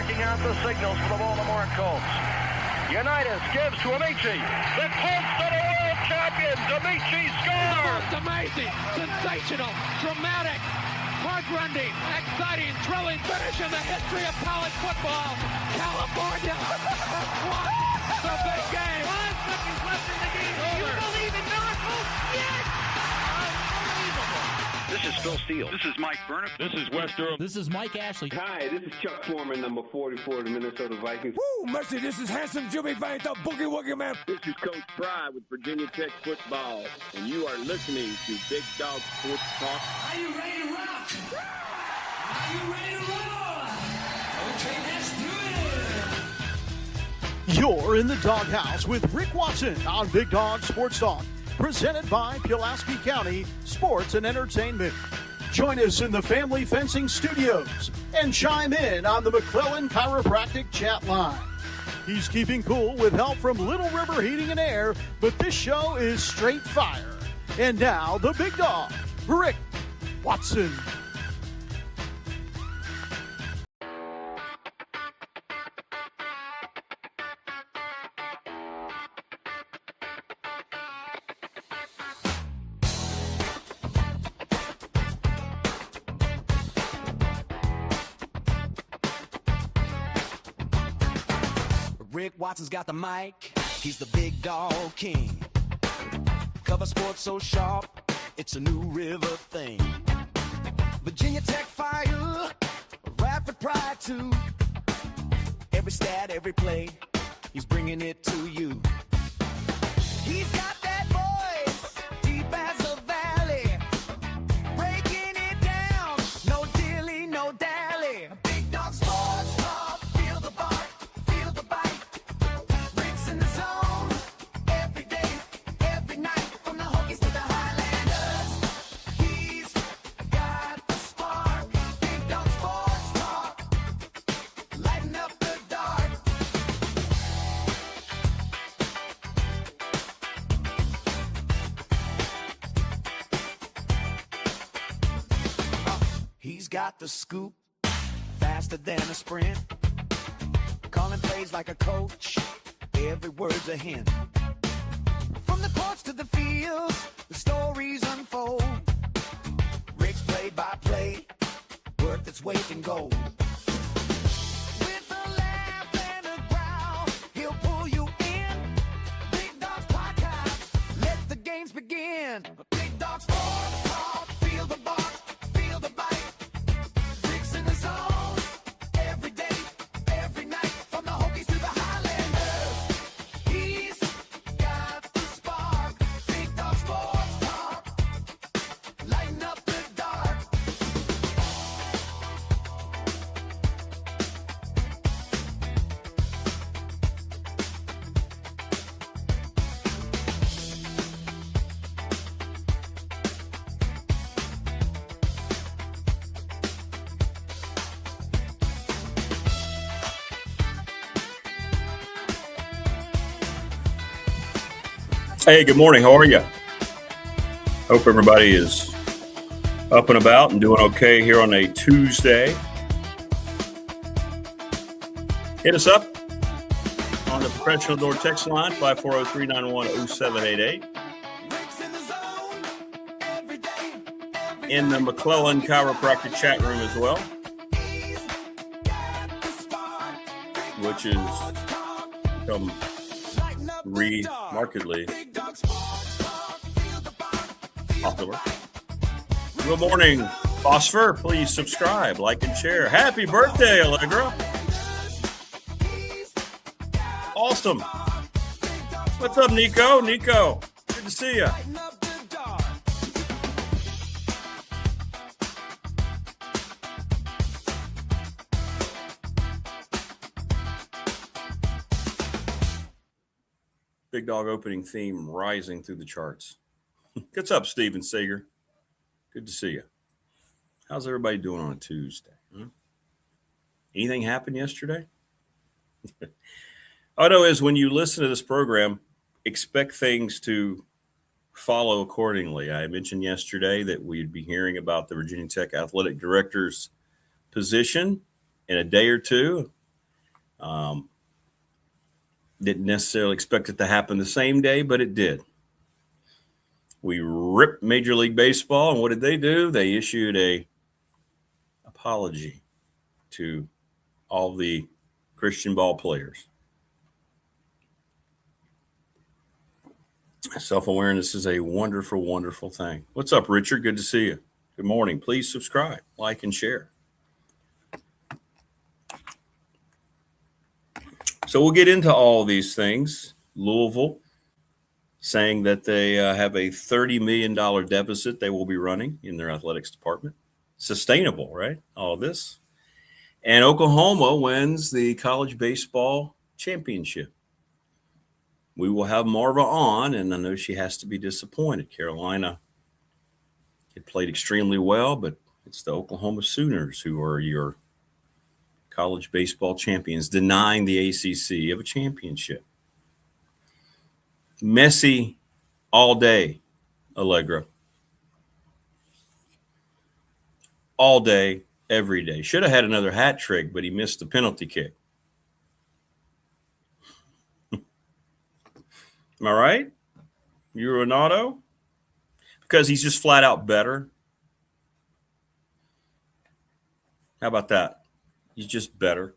marking out the signals for the Baltimore Colts. Unitas gives to Amici. The Colts are the world champions. Amici scores. It's amazing, sensational, dramatic, heart-rending, exciting, thrilling finish in the history of college football. California won the big game. 5 seconds left in the game. Do you believe in miracles? Yes! This is Phil Steele. This is Mike Burnham. This is Wes Durham. This is Mike Ashley. Hi, this is Chuck Foreman, number 44 of the Minnesota Vikings. Woo, mercy, this is handsome Jimmy Vane, the Boogie Woogie Man. This is Coach Fry with Virginia Tech Football, and you are listening to Big Dog Sports Talk. Are you ready to rock? Are you ready to roll? Okay, let's do it. You're in the doghouse with Rick Watson on Big Dog Sports Talk, presented by Pulaski County Sports and Entertainment. Join us in the Family Fencing Studios and chime in on the McClellan Chiropractic chat line. He's keeping cool with help from Little River Heating and Air, but this show is straight fire. And now, the big dog, Rick Watson. Rick Watson's got the mic, he's the big dog king. Cover sports so sharp, it's a New River thing. Virginia Tech fire, Radford pride too. Every stat, every play, he's bringing it to you. He's got that voice, deep as a valley, breaking it down, no dilly, no dally. Big dog sports talk, feel the bark, feel the bite. Rick's in the zone, every day, every night, from the Hokies to the Highlanders. He's got the spark, Big dog sports talk, lighten up the dark. He's got the scoop, faster than a sprint. Calling plays like a coach, every word's a hint. From the courts to the fields, the stories unfold. Rick's play-by-play, worth its weight in gold. With a laugh and a growl, he'll pull you in. Big Dog's podcast, let the games begin. Big Dog Sports Talk, feel the bark, feel the bite. Rick's in the zone, every day, every night, from the Hokies to the Highlanders. He's got the spark, Big Dog Sports Talk, lighten up the dark. Hey, good morning. How are you? Hope everybody is up and about and doing okay here on a Tuesday. Hit us up on the professional door text line, 540-391-0788. In the McClellan Chiropractic chat room as well, which is become remarkedly popular. Good morning, Phosphor. Please subscribe, like, and share. Happy birthday, Allegra. Awesome. What's up, Nico? Nico, good to see you. Big Dog opening theme rising through the charts. What's up, Steven Sager? Good to see you. How's everybody doing on a Tuesday? Anything happened yesterday? All I know is when you listen to this program, expect things to follow accordingly. I mentioned yesterday that we'd be hearing about the Virginia Tech athletic director's position in a day or two. Didn't necessarily expect it to happen the same day, but it did. We ripped Major League Baseball, and what did they do? They issued a apology to all the Christian ball players. Self-awareness is a wonderful, wonderful thing. What's up, Richard? Good to see you. Good morning. Please subscribe, like, and share. So we'll get into all these things. Louisville saying that they have a $30 million deficit they will be running in their athletics department. Sustainable, right? All of this. And Oklahoma wins the college baseball championship. We will have Marva on, and I know she has to be disappointed. Carolina had played extremely well, but it's the Oklahoma Sooners who are your college baseball champions, denying the ACC of a championship. Messy all day, Allegra. All day, every day. Should have had another hat trick, but he missed the penalty kick. Am I right? Uronato? Because he's just flat out better. How about that? He's just better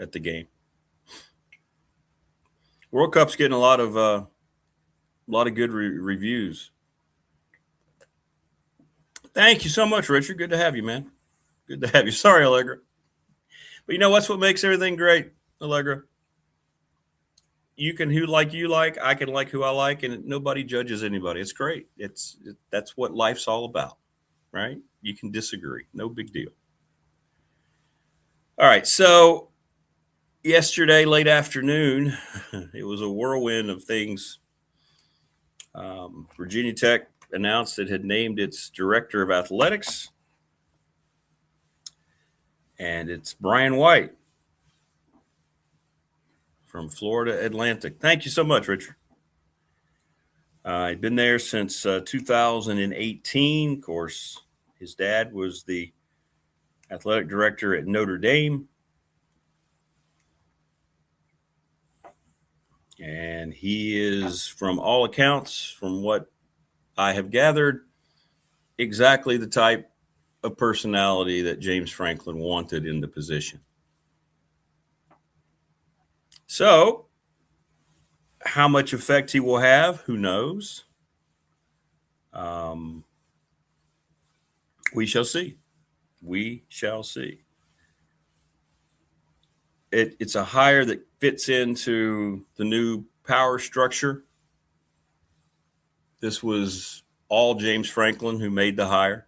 at the game. World Cup's getting a lot of good reviews. Thank you so much, Richard. Good to have you, man. Good to have you. Sorry, Allegra. But you know what's what makes everything great, Allegra? You can who like you like, I can like who I like, and nobody judges anybody. It's great. That's what life's all about, right? You can disagree. No big deal. All right, so yesterday, late afternoon, it was a whirlwind of things. Virginia Tech announced it had named its director of athletics, and it's Brian White from Florida Atlantic. Thank you so much, Richard. I'd been there since 2018. Of course, his dad was the athletic director at Notre Dame. And he is, from all accounts, from what I have gathered, exactly the type of personality that James Franklin wanted in the position. So, how much effect he will have, who knows? We shall see. We shall see. It's a hire that fits into the new power structure. This was all James Franklin who made the hire.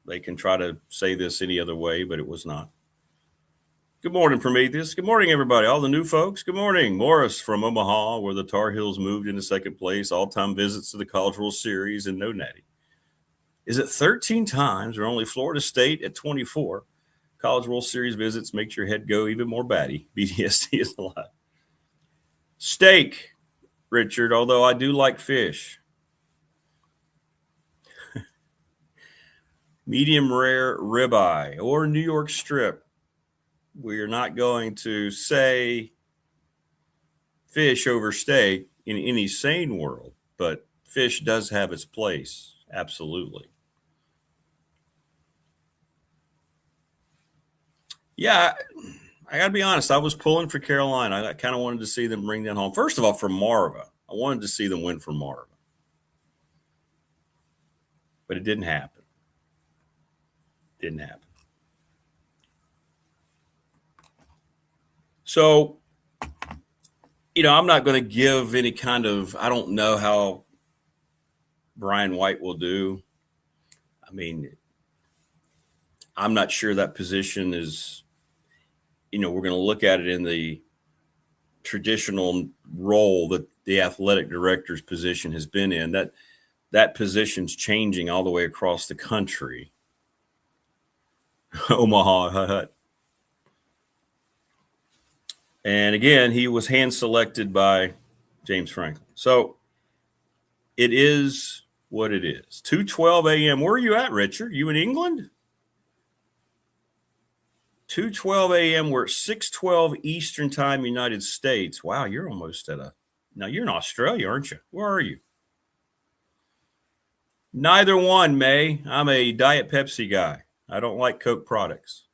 They can try to say this any other way, but it was not. Good morning, Prometheus. Good morning, everybody. All the new folks. Good morning. Morris from Omaha, where the Tar Heels moved into second place. All-time visits to the College World Series and no natty. Is it 13 times or only Florida State at 24? College World Series visits makes your head go even more batty. BDST is alive. Steak, Richard, although I do like fish. Medium rare ribeye or New York strip. We are not going to say fish over steak in any sane world, but fish does have its place. Absolutely. Yeah, I got to be honest. I was pulling for Carolina. I kind of wanted to see them bring that home. First of all, for Marva. I wanted to see them win for Marva. But it didn't happen. Didn't happen. So, I'm not going to give any kind of, I don't know how Brian White will do. I mean, I'm not sure that position is, we're going to look at it in the traditional role that the athletic director's position has been in. That position's changing all the way across the country. Omaha. And again, he was hand selected by James Franklin. So it is what it is. 2:12 a.m. Where are you at, Richard? You in England? 2:12 a.m. We're at 6:12 Eastern Time, United States. Wow, you're almost at a. Now you're in Australia, aren't you? Where are you? Neither one, May. I'm a Diet Pepsi guy. I don't like Coke products.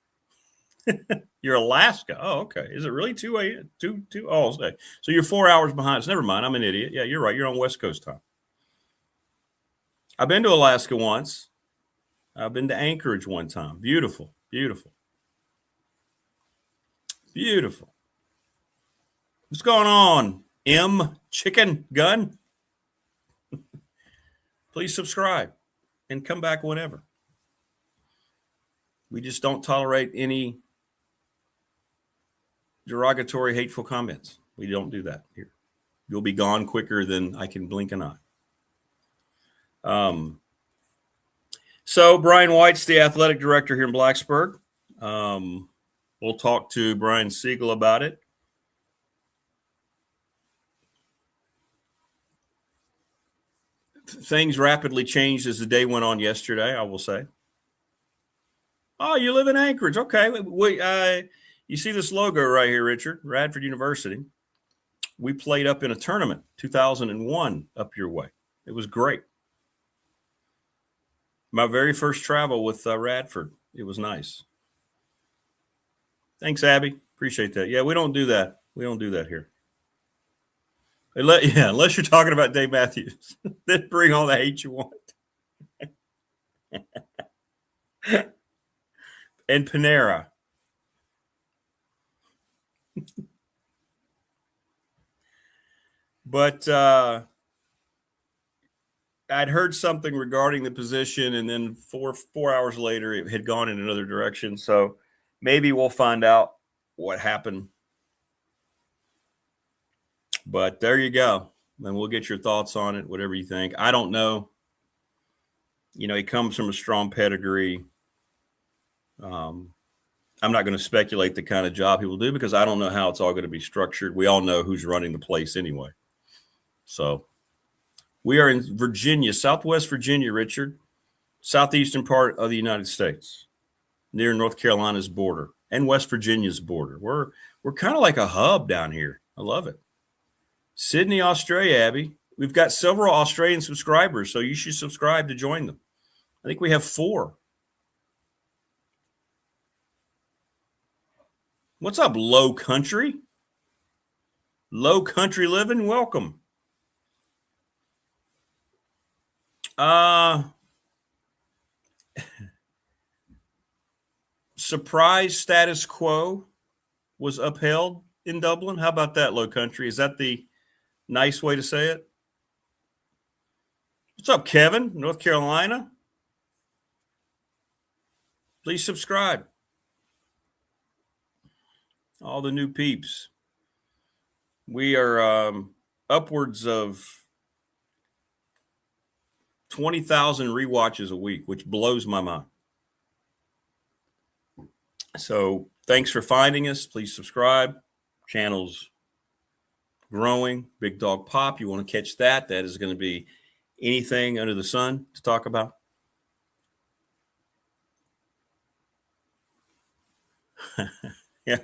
You're Alaska. Oh, okay. Is it really 2 a.m.? 2? Oh, so you're 4 hours behind us. Never mind. I'm an idiot. Yeah, you're right. You're on West Coast time. I've been to Alaska once. I've been to Anchorage one time. Beautiful, beautiful, beautiful. What's going on, M Chicken Gun? Please subscribe and come back whenever. We just don't tolerate any derogatory, hateful comments. We don't do that here. You'll be gone quicker than I can blink an eye. So Brian White's the athletic director here in Blacksburg. We'll talk to Brian Siegel about it. Things rapidly changed as the day went on yesterday, I will say. Oh, you live in Anchorage. Okay. You see this logo right here, Richard, Radford University. We played up in a tournament, 2001, up your way. It was great. My very first travel with Radford. It was nice. Thanks, Abby. Appreciate that. Yeah, we don't do that. We don't do that here. Unless you're talking about Dave Matthews. Then bring all the hate you want. And Panera. But I'd heard something regarding the position, and then four hours later, it had gone in another direction. So maybe we'll find out what happened. But there you go. And we'll get your thoughts on it, whatever you think. I don't know. You know, he comes from a strong pedigree. I'm not going to speculate the kind of job he will do because I don't know how it's all going to be structured. We all know who's running the place anyway. So we are in Virginia, Southwest Virginia, Richard, southeastern part of the United States, near North Carolina's border and West Virginia's border. We're kind of like a hub down here. I love it. Sydney, Australia, Abby. We've got several Australian subscribers, so you should subscribe to join them. I think we have 4. What's up, Low Country? Low Country Living, welcome. Surprise status quo was upheld in Dublin. How about that, Low Country? Is that the nice way to say it? What's up, Kevin, North Carolina? Please subscribe. All the new peeps. We are upwards of 20,000 rewatches a week, which blows my mind. So thanks for finding us. Please subscribe. Channel's growing. Big Dog Pop. You want to catch that? That is going to be anything under the sun to talk about. Yeah,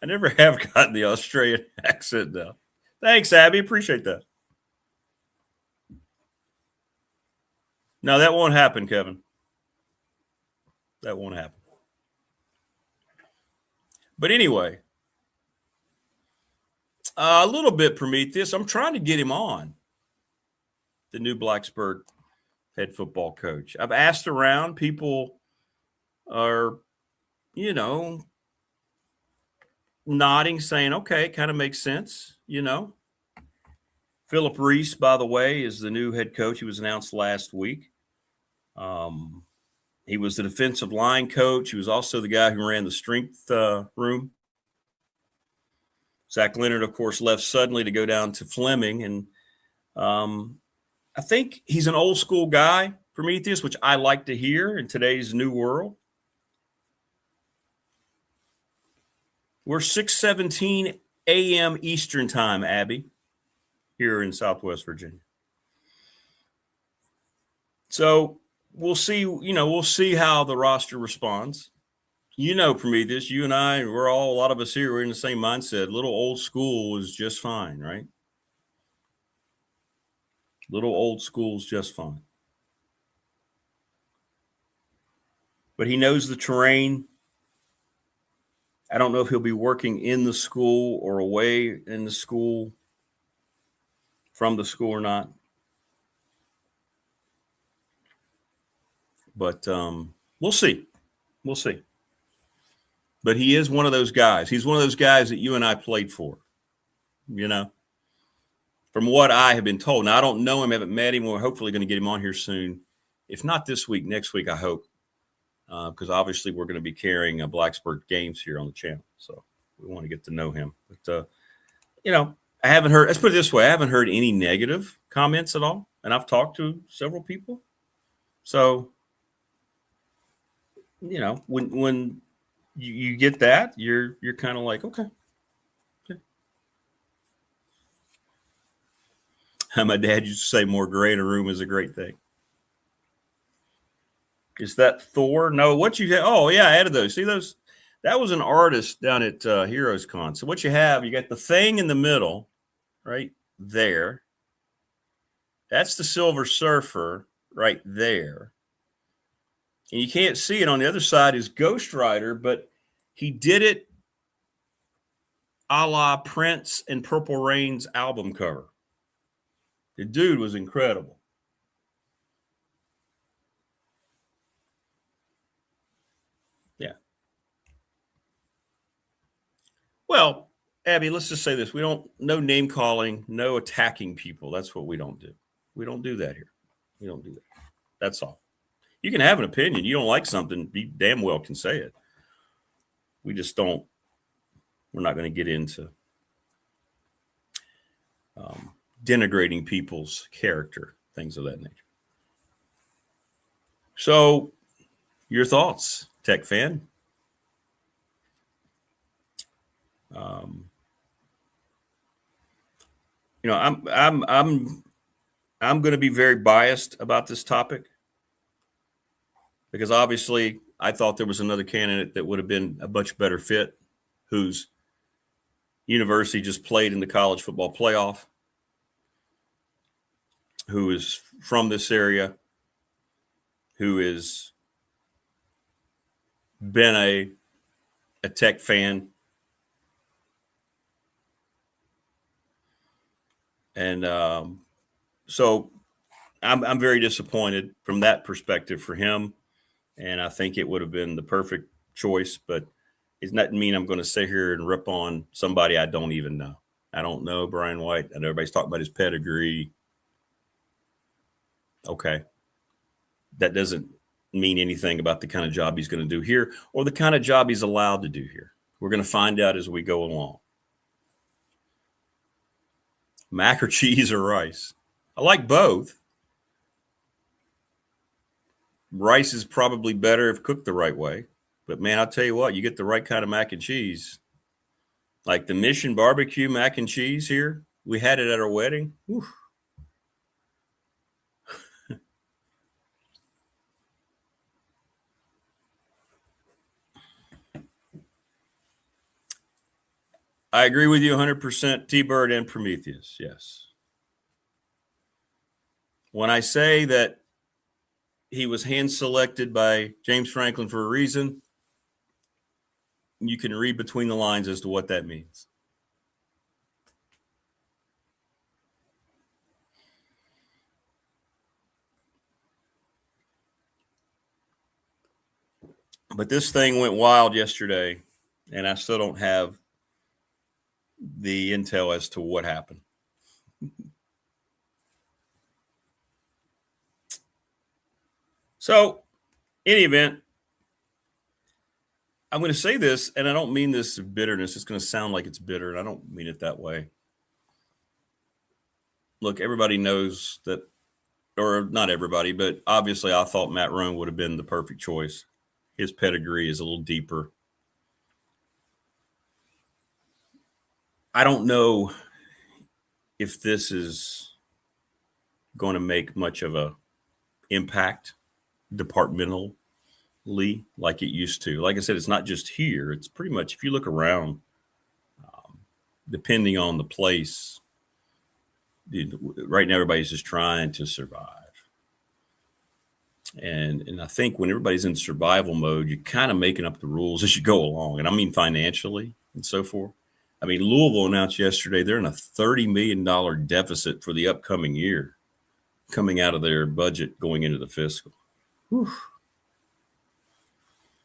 I never have gotten the Australian accent though. Thanks, Abby. Appreciate that. No, that won't happen, Kevin. That won't happen. But anyway, a little bit Prometheus. I'm trying to get him on, the new Blacksburg head football coach. I've asked around. People are, nodding, saying, okay, it kind of makes sense, Philip Reese, by the way, is the new head coach. He was announced last week. He was the defensive line coach. He was also the guy who ran the strength room. Zach Leonard, of course, left suddenly to go down to Fleming. And I think he's an old school guy, Prometheus, which I like to hear in today's new world. We're 6:17 a.m. Eastern time, Abby, here in Southwest Virginia. So we'll see, we'll see how the roster responds. You know, Prometheus, you and I, a lot of us here, we're in the same mindset. Little old school is just fine, right? Little old school's just fine. But he knows the terrain. I don't know if he'll be working in the school or away in the school, from the school or not. But we'll see. We'll see. But he is one of those guys. He's one of those guys that you and I played for, you know, from what I have been told. Now, I don't know him, haven't met him. We're hopefully going to get him on here soon. If not this week, next week, I hope. Because obviously we're going to be carrying Blacksburg games here on the channel. So we want to get to know him. But, you know, I haven't heard, let's put it this way, I haven't heard any negative comments at all. And I've talked to several people. So, you know, when you get that, you're kind of like, okay. My dad used to say more gray in a room is a great thing. Is that Thor? No, what you have? Oh, yeah, I added those. See those? That was an artist down at Heroes Con. So what you have, you got the thing in the middle, right there. That's the Silver Surfer right there. And you can't see it. On the other side is Ghost Rider, but he did it a la Prince and Purple Rain's album cover. The dude was incredible. Yeah. Well, Abby, let's just say this. No name calling, no attacking people. That's what we don't do. We don't do that here. We don't do that. That's all. You can have an opinion. You don't like something, you damn well can say it. We just don't. We're not going to get into denigrating people's character, things of that nature. So, your thoughts, Tech fan? You know, I'm going to be very biased about this topic because obviously I thought there was another candidate that would have been a much better fit, whose university just played in the college football playoff, who is from this area, who has been a Tech fan. And so I'm very disappointed from that perspective for him. And I think it would have been the perfect choice, but it doesn't mean I'm going to sit here and rip on somebody I don't even know. I don't know Brian White, and everybody's talking about his pedigree. Okay. That doesn't mean anything about the kind of job he's going to do here or the kind of job he's allowed to do here. We're going to find out as we go along. Mac or cheese or rice? I like both. Rice is probably better if cooked the right way. But, man, I'll tell you what, you get the right kind of mac and cheese. Like the Mission Barbecue mac and cheese here, we had it at our wedding. Whew. I agree with you 100%, T-Bird and Prometheus, yes. When I say that he was hand-selected by James Franklin for a reason, you can read between the lines as to what that means. But this thing went wild yesterday, and I still don't have the intel as to what happened. So, in any event, I'm going to say this, and I don't mean this bitterness. It's going to sound like it's bitter, and I don't mean it that way. Look, everybody knows that, or not everybody, but obviously I thought Matt Rhone would have been the perfect choice. His pedigree is a little deeper. I don't know if this is going to make much of a impact, departmental like it used to. Like I said, it's not just here. It's pretty much, if you look around, depending on the place, right now everybody's just trying to survive. And I think when everybody's in survival mode, you're kind of making up the rules as you go along. And I mean financially and so forth. I mean, Louisville announced yesterday they're in a $30 million deficit for the upcoming year, coming out of their budget going into the fiscal. Whew.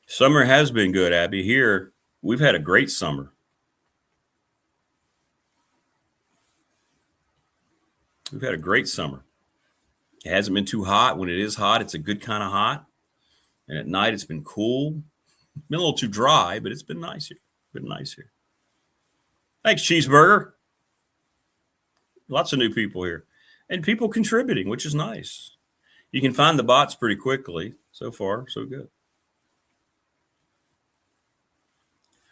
Summer has been good, Abby. Here, we've had a great summer. We've had a great summer. It hasn't been too hot. When it is hot, it's a good kind of hot. And at night, it's been cool. Been a little too dry, but it's been nice here. Been nice here. Thanks, Cheeseburger. Lots of new people here. And people contributing, which is nice. You can find the bots pretty quickly. So far, so good.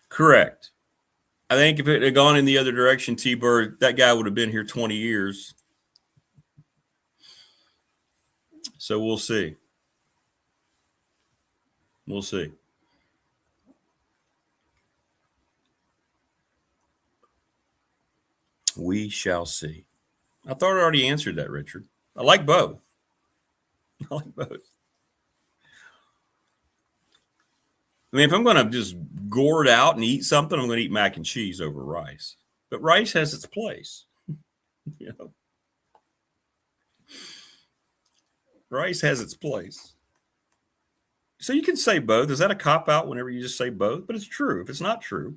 Correct. I think if it had gone in the other direction, T-Bird, that guy would have been here 20 years. So we'll see. We'll see. We shall see. I thought I already answered that, Richard. I like both. I like both. I mean, if I'm going to just gourd out and eat something, I'm going to eat mac and cheese over rice. But rice has its place. You know, rice has its place. So you can say both. Is that a cop-out whenever you just say both? But it's true. If it's not true,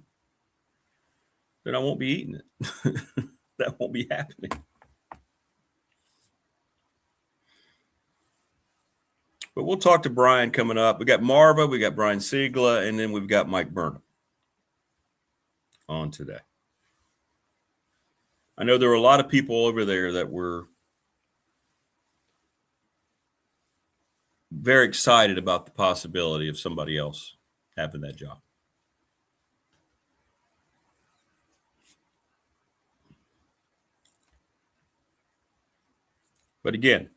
then I won't be eating it. That won't be happening. But we'll talk to Brian coming up. We got Marva, we got Brian Siegler, and then we've got Mike Burnham on today. I know there were a lot of people over there that were very excited about the possibility of somebody else having that job. But again,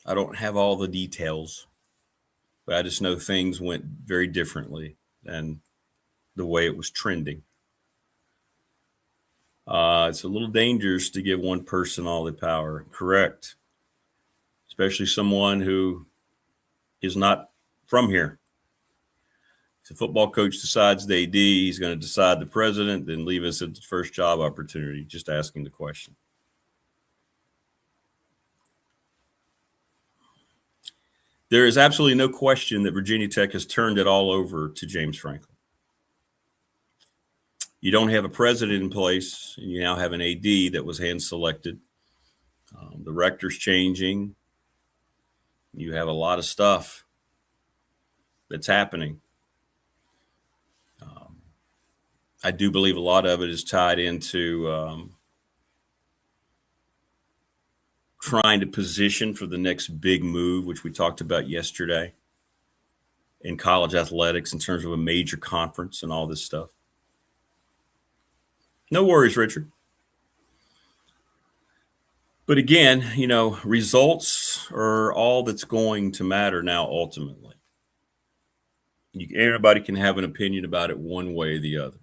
I don't have all the details, but I just know things went very differently than the way it was trending. It's a little dangerous to give one person all the power. Correct. Especially someone who is not from here. If the football coach decides the AD, he's going to decide the president, then leave us at the first job opportunity, just asking the question. There is absolutely no question that Virginia Tech has turned it all over to James Franklin. You don't have a president in place, and you now have an AD that was hand-selected. The rector's changing. You have a lot of stuff that's happening. I do believe a lot of it is tied into trying to position for the next big move, which we talked about yesterday in college athletics in terms of a major conference and all this stuff. No worries, Richard. But again, you know, results are all that's going to matter now ultimately. Everybody can have an opinion about it one way or the other.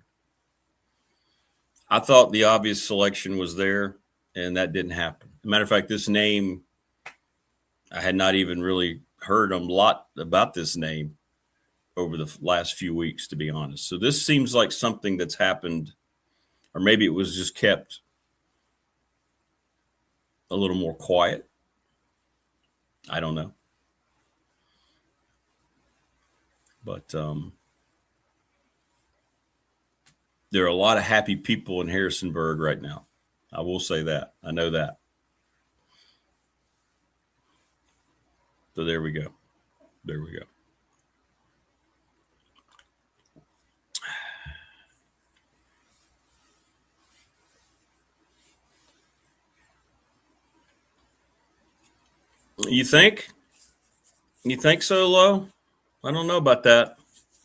I thought the obvious selection was there, and that didn't happen. As a matter of fact, this name, I had not even really heard a lot about this name over the last few weeks, to be honest. So this seems like something that's happened, or maybe it was just kept a little more quiet. I don't know. But there are a lot of happy people in Harrisonburg right now. I will say that. I know that. So there we go. There we go. You think? You think so, Lo? I don't know about that.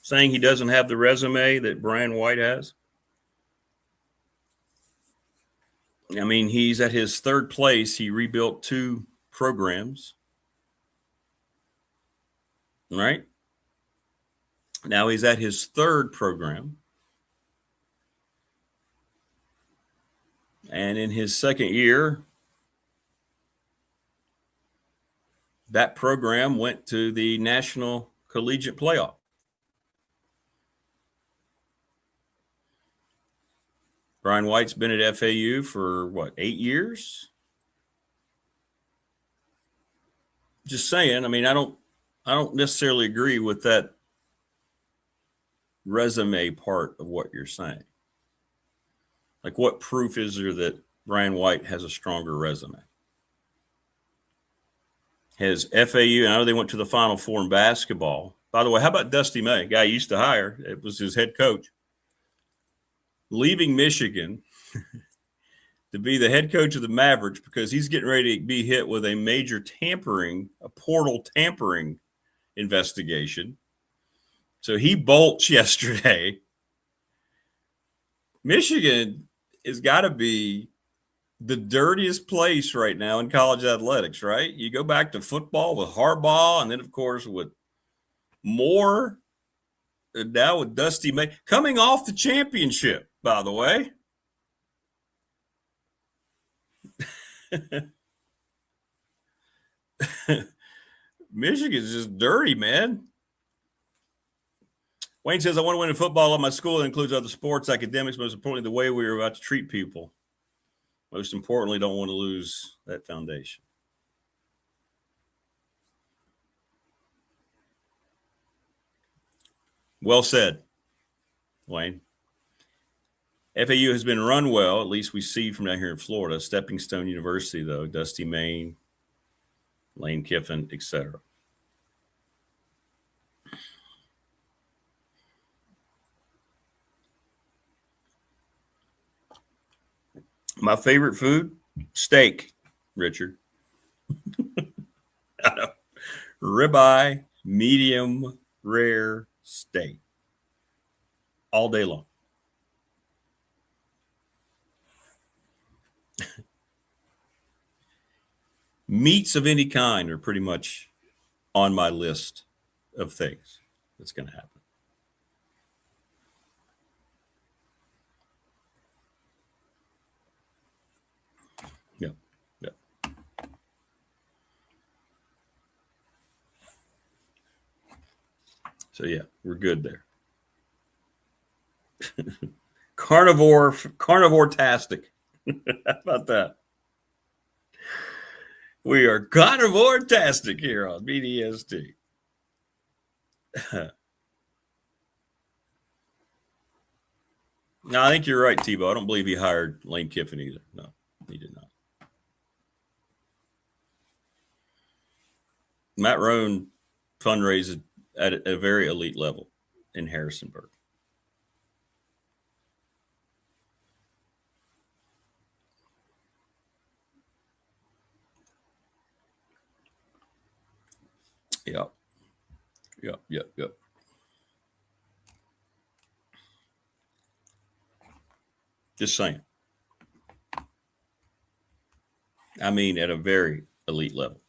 Saying he doesn't have the resume that Brian White has. I mean, he's at his third place. He rebuilt 2 programs. right? Now he's at his third program. And in his second year, that program went to the National Collegiate Playoff. Brian White's been at FAU for, 8 years? Just saying. I mean, I don't necessarily agree with that resume part of what you're saying. Like, what proof is there that Brian White has a stronger resume? Has FAU, I know they went to the Final Four in basketball. By the way, how about Dusty May, guy he used to hire? It was his head coach. Leaving Michigan to be the head coach of the Mavericks because he's getting ready to be hit with a major a portal tampering investigation. So he bolts yesterday. Michigan has got to be the dirtiest place right now in college athletics, right? You go back to football with Harbaugh, and then, of course, with Moore, and now with Dusty May. Coming off the championship, by the way. Michigan's just dirty, man. Wayne says, I want to win in football at my school. That includes other sports, academics, most importantly, the way we are about to treat people. Most importantly, don't want to lose that foundation. Well said, Wayne. FAU has been run well, at least we see from down here in Florida. Stepping Stone University, though, Dusty May, Lane Kiffin, etc. My favorite food? Steak, Richard. I know. Ribeye, medium rare steak. All day long. Meats of any kind are pretty much on my list of things that's going to happen. Yep. So, yeah, we're good there. Carnivore-tastic. How about that? We are carnivore-tastic here on BDST. No, I think you're right, Tebow. I don't believe he hired Lane Kiffin either. No, he did not. Matt Rohn fundraised at a very elite level in Harrisonburg. Yep. Just saying. I mean, at a very elite level.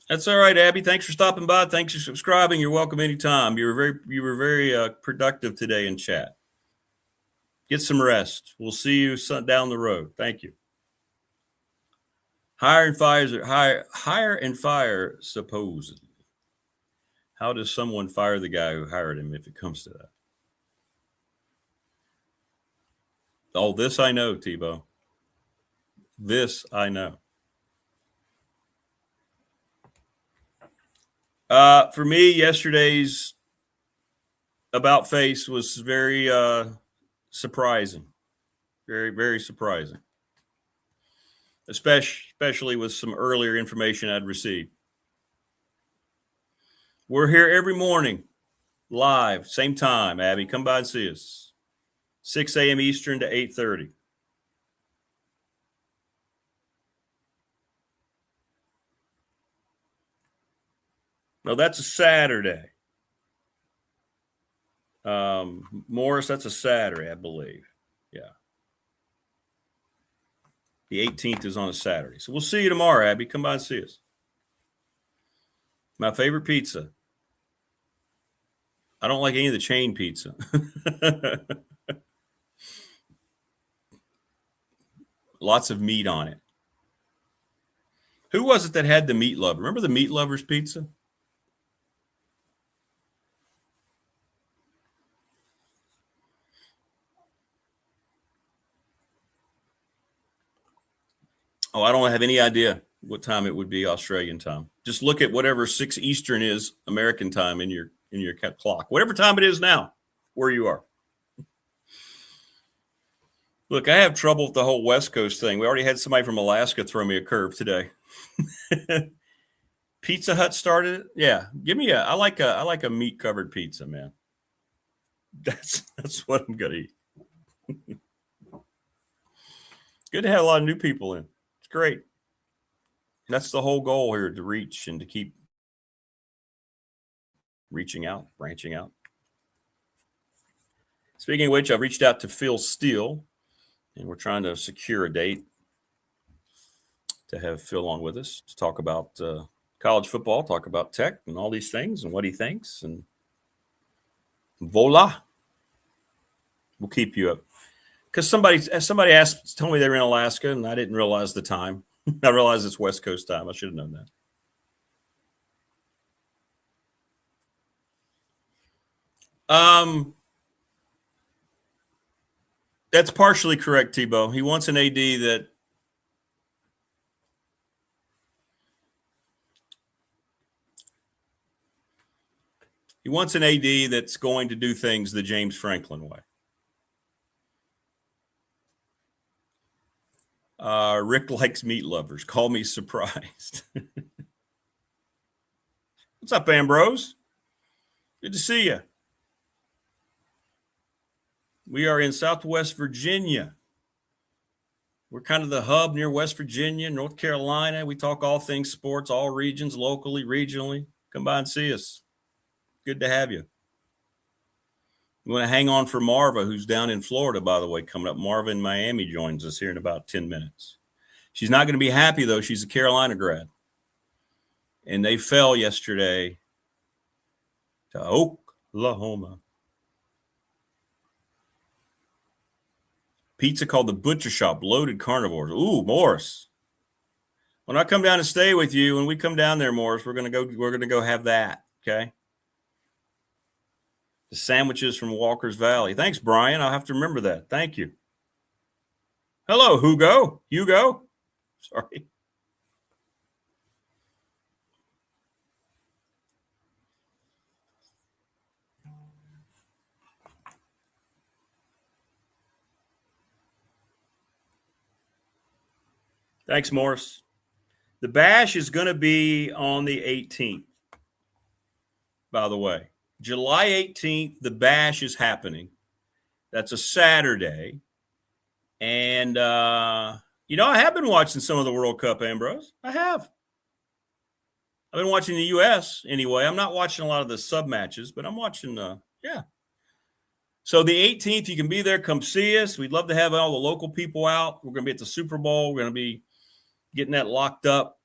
That's all right, Abby. Thanks for stopping by. Thanks for subscribing. You're welcome anytime. You were very productive today in chat. Get some rest. We'll see you down the road. Thank you. Hire and fire, supposedly. How does someone fire the guy who hired him if it comes to that? Oh, this I know, Tebow. This I know. For me, yesterday's about face was very surprising. Very, very surprising. Especially with some earlier information I'd received. We're here every morning, live, same time, Abby. Come by and see us. 6 a.m. Eastern to 8:30. No, that's a Saturday. Morris, that's a Saturday, I believe. Yeah. The 18th is on a Saturday. So we'll see you tomorrow, Abby. Come by and see us. My favorite pizza. I don't like any of the chain pizza. Lots of meat on it. Who was it that had the meat lover? Remember the meat lovers pizza? Oh, I don't have any idea what time it would be Australian time. Just look at whatever 6 Eastern is American time in your clock. Whatever time it is now, where you are. Look, I have trouble with the whole West Coast thing. We already had somebody from Alaska throw me a curve today. Pizza Hut started it. Yeah, give me I like a meat covered pizza, man. That's what I'm gonna eat. Good to have a lot of new people in. It's great. That's the whole goal here, to reach and to keep reaching out, branching out. Speaking of which, I've reached out to Phil Steele, and we're trying to secure a date to have Phil on with us to talk about college football, talk about tech and all these things and what he thinks. And voila, we'll keep you up. Because somebody told me they were in Alaska, and I didn't realize the time. I realized it's West Coast time. I should have known that. That's partially correct, Tebow. He wants an AD that that's going to do things the James Franklin way. Rick likes meat lovers. Call me surprised. What's up, Ambrose? Good to see you. We are in Southwest Virginia. We're kind of the hub near West Virginia, North Carolina. We talk all things sports, all regions, locally, regionally. Come by and see us. Good to have you. We want to hang on for Marva, who's down in Florida, by the way, coming up. Marva in Miami joins us here in about 10 minutes. She's not going to be happy, though. She's a Carolina grad. And they fell yesterday to Oklahoma. Pizza called the Butcher Shop, loaded carnivores. Ooh, Morris. When I come down and stay with you, when we come down there, Morris, we're gonna go have that. Okay. The sandwiches from Walker's Valley. Thanks, Brian. I'll have to remember that. Thank you. Hello, Hugo. Sorry. Thanks, Morris. The bash is going to be on the 18th, by the way. July 18th, the bash is happening. That's a Saturday. And, I have been watching some of the World Cup, Ambrose. I have. I've been watching the U.S. anyway. I'm not watching a lot of the sub matches, but I'm watching, So the 18th, you can be there. Come see us. We'd love to have all the local people out. We're going to be at the Super Bowl. We're going to be getting that locked up.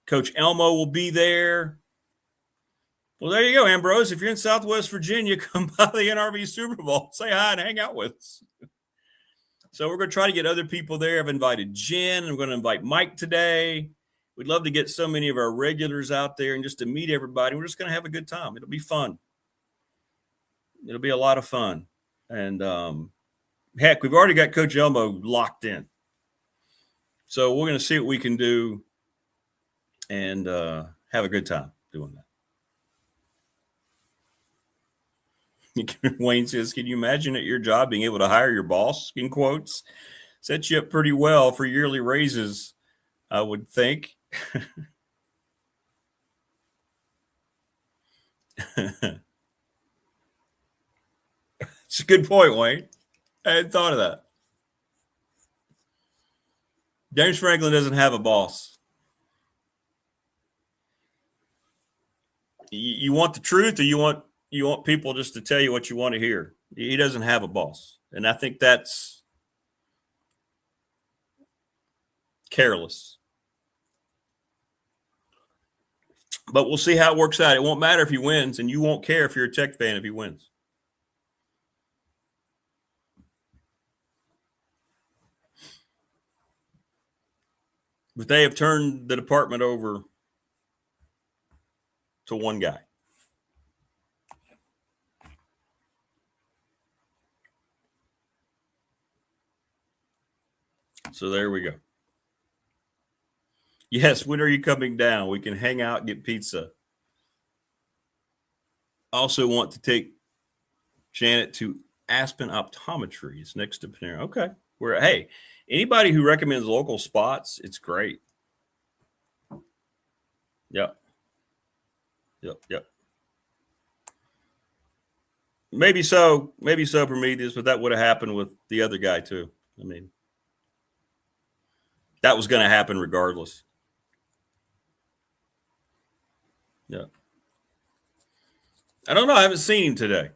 Coach Elmo will be there. Well, there you go, Ambrose. If you're in Southwest Virginia, come by the NRV Super Bowl. Say hi and hang out with us. So we're going to try to get other people there. I've invited Jen. I'm going to invite Mike today. We'd love to get so many of our regulars out there and just to meet everybody. We're just going to have a good time. It'll be fun. It'll be a lot of fun. And, heck, we've already got Coach Elmo locked in. So we're going to see what we can do and have a good time doing that. Wayne says, can you imagine at your job being able to hire your boss, in quotes? Sets you up pretty well for yearly raises, I would think. It's a good point, Wayne. I hadn't thought of that. James Franklin doesn't have a boss. You want the truth, or you want people just to tell you what you want to hear? He doesn't have a boss. And I think that's Careless. But we'll see how it works out. It won't matter if he wins, and you won't care if you're a Tech fan if he wins. But they have turned the department over to one guy. So there we go. Yes, when are you coming down? We can hang out, get pizza. I also want to take Janet to Aspen Optometry. It's next to Panera. Okay. Hey, anybody who recommends local spots, it's great. Yep. Maybe so, Prometheus, but that would have happened with the other guy too. I mean, that was going to happen regardless. Yeah. I don't know. I haven't seen him today.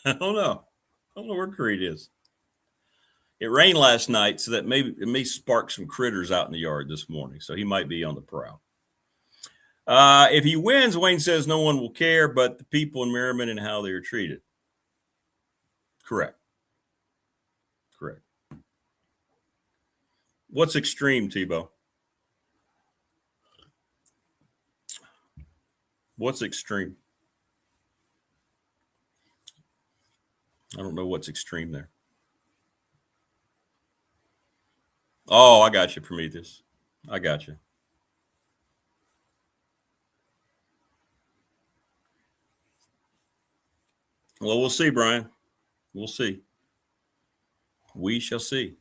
I don't know where Creed is. It rained last night, so that it may spark some critters out in the yard this morning. So he might be on the prowl. If he wins, Wayne says no one will care, but the people in Merriman and how they are treated. Correct. What's extreme, Tebow? What's extreme? I don't know what's extreme there. Oh, I got you, Prometheus. I got you. Well, we'll see, Brian. We'll see. We shall see.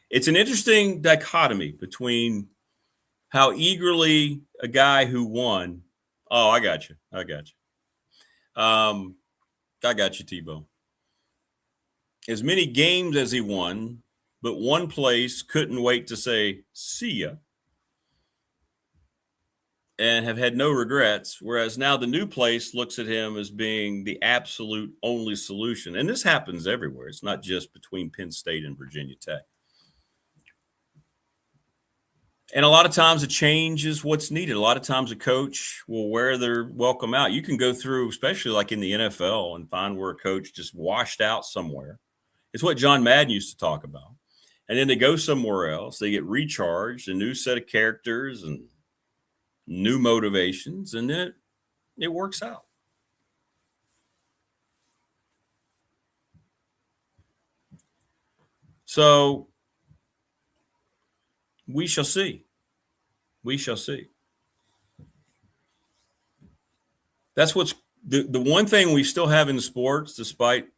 It's an interesting dichotomy between how eagerly a guy who won. Oh, I got you. I got you, Tebow. As many games as he won, but one place couldn't wait to say, see ya, and have had no regrets, whereas now the new place looks at him as being the absolute only solution. And this happens everywhere. It's not just between Penn State and Virginia Tech. And a lot of times a change is what's needed. A lot of times a coach will wear their welcome out. You can go through, especially like in the NFL, and find where a coach just washed out somewhere. It's what John Madden used to talk about. And then they go somewhere else. They get recharged, a new set of characters and new motivations, and then it works out. So we shall see. We shall see. That's what's the one thing we still have in sports, despite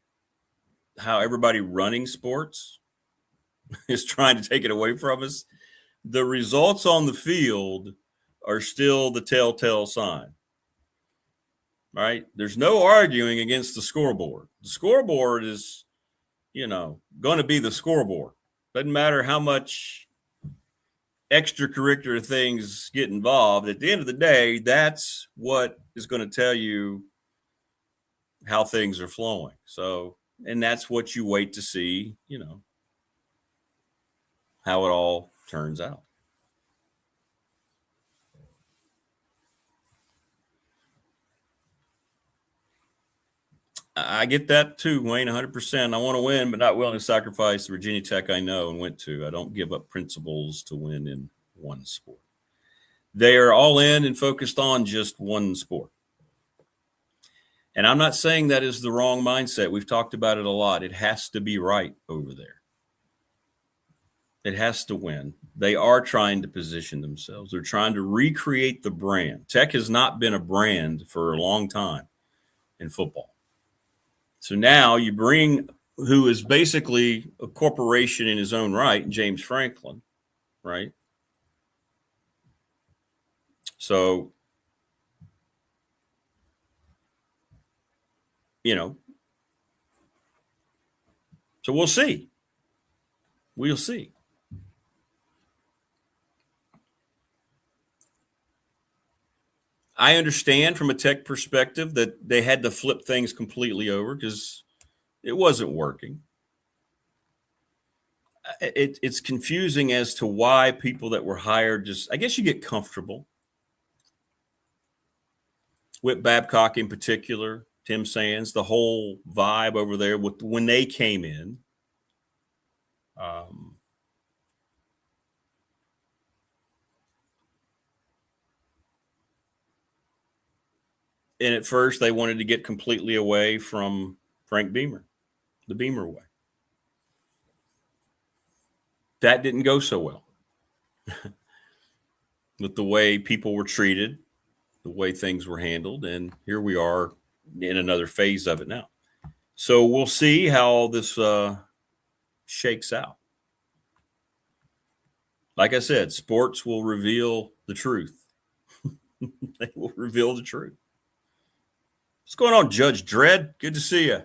how everybody running sports is trying to take it away from us. The results on the field are still the telltale sign, right? There's no arguing against the scoreboard. The scoreboard is, going to be the scoreboard. Doesn't matter how much extracurricular things get involved. At the end of the day, that's what is going to tell you how things are flowing. So, and that's what you wait to see, how it all turns out. I get that too, Wayne, 100%. I want to win, but not willing to sacrifice the Virginia Tech I know and went to. I don't give up principles to win in one sport. They are all in and focused on just one sport. And I'm not saying that is the wrong mindset. We've talked about it a lot. It has to be right over there. It has to win. They are trying to position themselves. They're trying to recreate the brand. Tech has not been a brand for a long time in football. So now you bring who is basically a corporation in his own right, James Franklin, right? So, so we'll see. We'll see. I understand from a Tech perspective that they had to flip things completely over because it wasn't working. it's confusing as to why people that were hired just, I guess you get comfortable. Whit Babcock in particular, Tim Sands, the whole vibe over there with when they came in. And at first they wanted to get completely away from Frank Beamer, the Beamer way. That didn't go so well with the way people were treated, the way things were handled. And here we are in another phase of it now. So we'll see how all this shakes out. Like I said, sports will reveal the truth. They will reveal the truth. What's going on, Judge Dredd? Good to see you.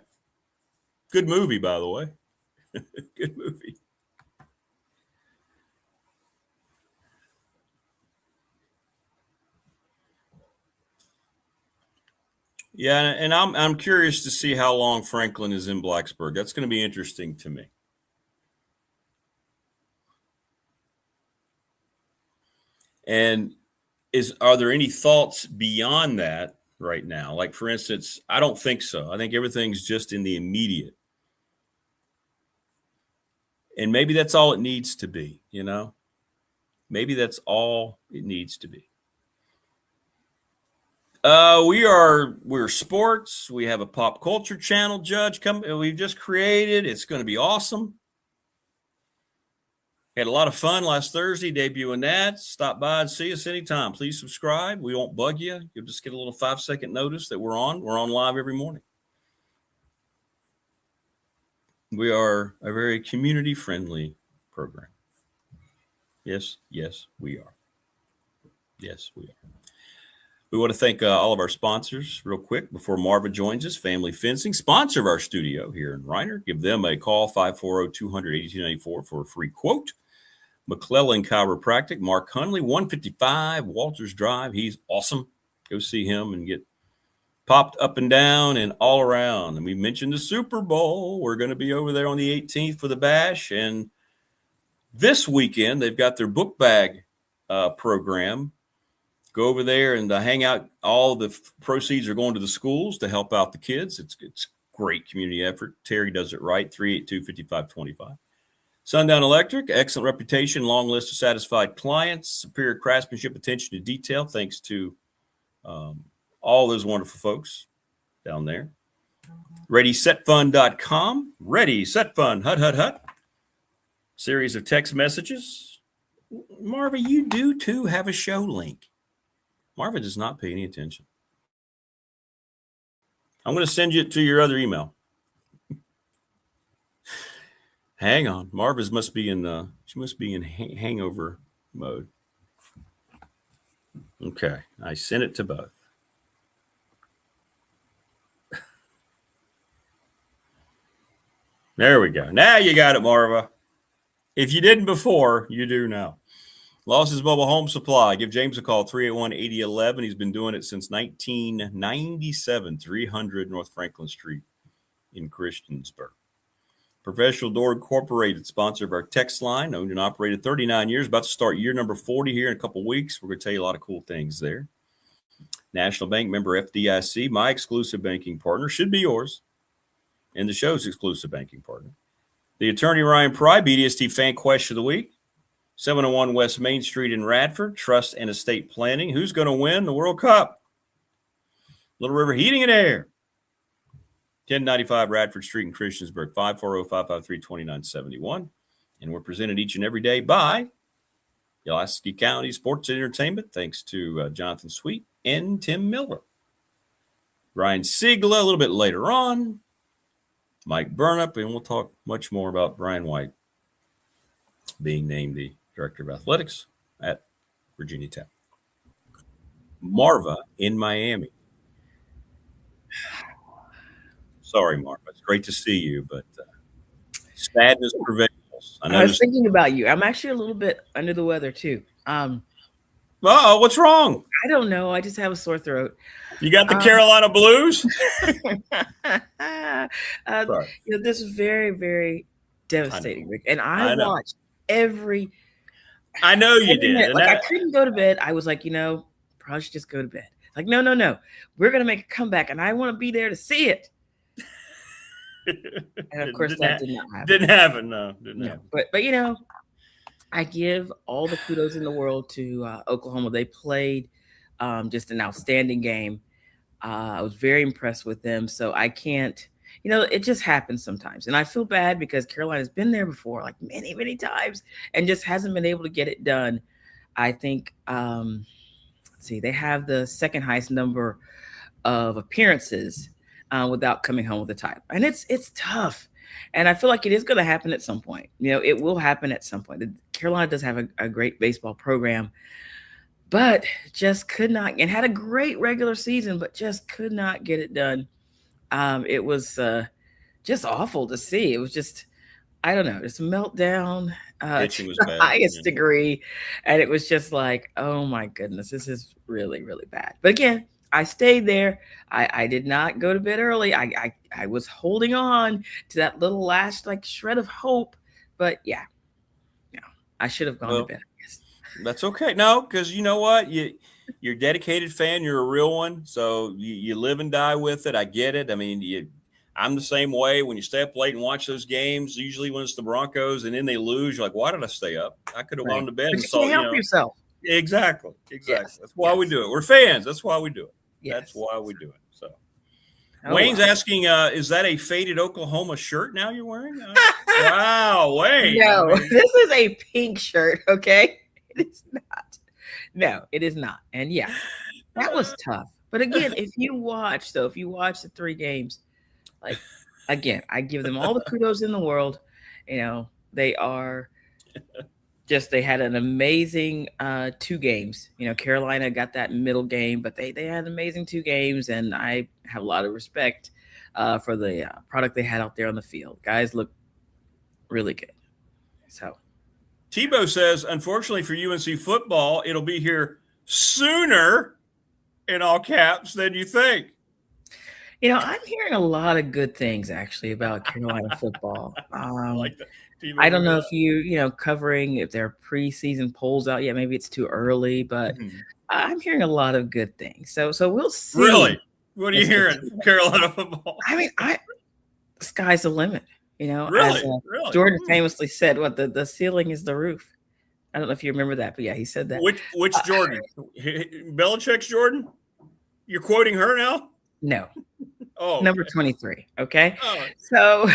Good movie, by the way. Good movie. Yeah, and I'm curious to see how long Franklin is in Blacksburg. That's going to be interesting to me. And are there any thoughts beyond that right now? Like, for instance, I don't think so. I think everything's just in the immediate. And maybe that's all it needs to be, you know? Maybe that's all it needs to be. We're sports. We have a pop culture channel, Judge. We've just created. It's going to be awesome. Had a lot of fun last Thursday debuting that. Stop by and see us anytime. Please subscribe. We won't bug you. You'll just get a little 5-second notice that we're on. We're on live every morning. We are a very community-friendly program. Yes, we are. Yes, we are. We want to thank all of our sponsors real quick before Marva joins us. Family Fencing, sponsor of our studio here in Reiner. Give them a call, 540-200-8294 for a free quote. McClellan Chiropractic, Mark Hunley, 155 Walters Drive. He's awesome. Go see him and get popped up and down and all around. And we mentioned the Super Bowl. We're going to be over there on the 18th for the Bash. And this weekend, they've got their book bag program. Go over there and hang out. All the proceeds are going to the schools to help out the kids. It's great community effort. Terry does it right, 382-5525. Sundown Electric, excellent reputation, long list of satisfied clients, superior craftsmanship, attention to detail, thanks to all those wonderful folks down there. ReadySetFun.com. Ready, Set Fun, hut. Series of text messages. Marva, you do too have a show link. Marva does not pay any attention. I'm going to send you to your other email. Hang on. Marva's must be in hangover mode. Okay. I sent it to both. There we go. Now you got it, Marva. If you didn't before, you do now. Lawson's Mobile Home Supply. Give James a call, 381-8011. He's been doing it since 1997, 300 North Franklin Street in Christiansburg. Professional Door Incorporated, sponsor of our text line, owned and operated 39 years, about to start year number 40 here in a couple weeks. We're going to tell you a lot of cool things there. National Bank member FDIC, my exclusive banking partner, should be yours, and the show's exclusive banking partner. The attorney Ryan Pry, BDST Fan Question of the Week. 701 West Main Street in Radford, Trust and Estate Planning. Who's going to win the World Cup? Little River Heating and Air. 1095 Radford Street in Christiansburg, 540-553-2971. And we're presented each and every day by Pulaski County Sports and Entertainment, thanks to Jonathan Sweet and Tim Miller. Ryan Siegler a little bit later on. Mike Burnup, and we'll talk much more about Brian White being named the Director of Athletics at Virginia Tech. Marva in Miami. Sorry, Marva. It's great to see you, but sadness prevails. I was thinking about you. I'm actually a little bit under the weather, too. What's wrong? I don't know. I just have a sore throat. You got the Carolina Blues? This is very, very devastating, Rick. And I watched every. I know you did. Minute. Like I couldn't go to bed. I was like, probably should just go to bed. Like, no. We're gonna make a comeback, and I want to be there to see it. And of course, that did not happen. Didn't happen. No, didn't happen. But I give all the kudos in the world to Oklahoma. They played just an outstanding game. I was very impressed with them. So I can't, it just happens sometimes. And I feel bad because Carolina's been there before, like many, many times, and just hasn't been able to get it done. I think, let's see, they have the second highest number of appearances without coming home with a title. And it's tough. And I feel like it is going to happen at some point. It will happen at some point. Carolina does have a great baseball program, but just could not, and had a great regular season, but just could not get it done. It was just awful to see. It was just, I don't know, just a meltdown Pitching was to the bad, highest degree. And it was just like, oh my goodness, this is really, really bad. But again, I stayed there. I did not go to bed early. I was holding on to that little last shred of hope. But yeah, I should have gone to bed, I guess. That's okay. No, because you know what? You're a dedicated fan. You're a real one. So you live and die with it. I get it. I mean, I'm the same way. When you stay up late and watch those games, usually when it's the Broncos and then they lose, you're like, why did I stay up? I could have gone to bed. But you can't help yourself. Exactly. Yes. That's why we do it. We're fans. That's why we do it. Yes. That's why we do it. So Wayne's asking, is that a faded Oklahoma shirt now you're wearing? Wow, Wayne. No, this is a pink shirt, okay? It is not. No, it is not. And yeah, that was tough. But again, if you watch the 3 games, again, I give them all the kudos in the world. They are they had an amazing 2 games. Carolina got that middle game, but they had an amazing 2 games, and I have a lot of respect for the product they had out there on the field. Guys look really good. So Tebow says, unfortunately for UNC football, it'll be here sooner, in all caps, than you think. I'm hearing a lot of good things actually about Carolina football. I like that. I don't know if you covering if there are preseason polls out yet. Maybe it's too early, but I'm hearing a lot of good things. So we'll see. Really? What are you hearing? Carolina football. I mean, sky's the limit. Really? As Jordan famously said, "What the ceiling is the roof." I don't know if you remember that, but yeah, he said that. Which Jordan? Belichick's Jordan? You're quoting her now? No. Oh, number 23. Okay. Oh. So,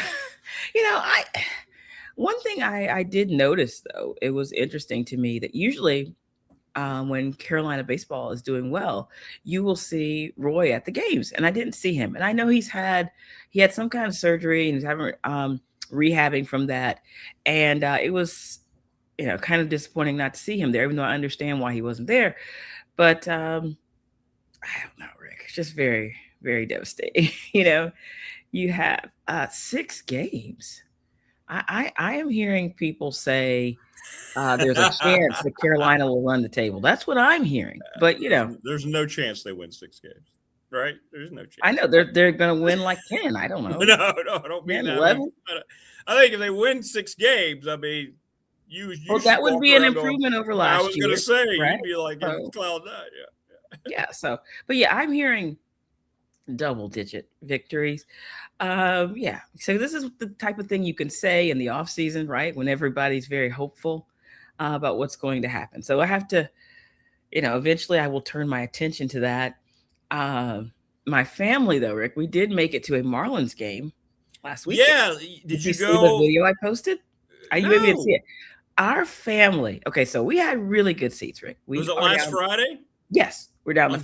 one thing I did notice, though, it was interesting to me that usually when Carolina baseball is doing well, you will see Roy at the games. And I didn't see him. And I know he had some kind of surgery and he's having rehabbing from that. And it was, kind of disappointing not to see him there, even though I understand why he wasn't there. But I don't know, Rick. It's just very, very devastating. You have 6 games. I am hearing people say there's a chance that Carolina will run the table. That's what I'm hearing. But there's no chance they win 6 games, right? There's no chance. I know they're going to win like 10. I don't know. No, I don't mean 10, that. 11? I think if they win 6 games, I mean, that would be an improvement over last year. I was going to say, right? You'd be like cloud 9, yeah. So, but yeah, I'm hearing double-digit victories. So this is the type of thing you can say in the off season, right? When everybody's very hopeful about what's going to happen. So I have to, eventually I will turn my attention to that. My family, though, Rick, we did make it to a Marlins game last week. Yeah. Did you go? See the video I posted? No. You maybe see it. Our family. Okay, so we had really good seats, Rick. Was it last Friday? Yes, we're down the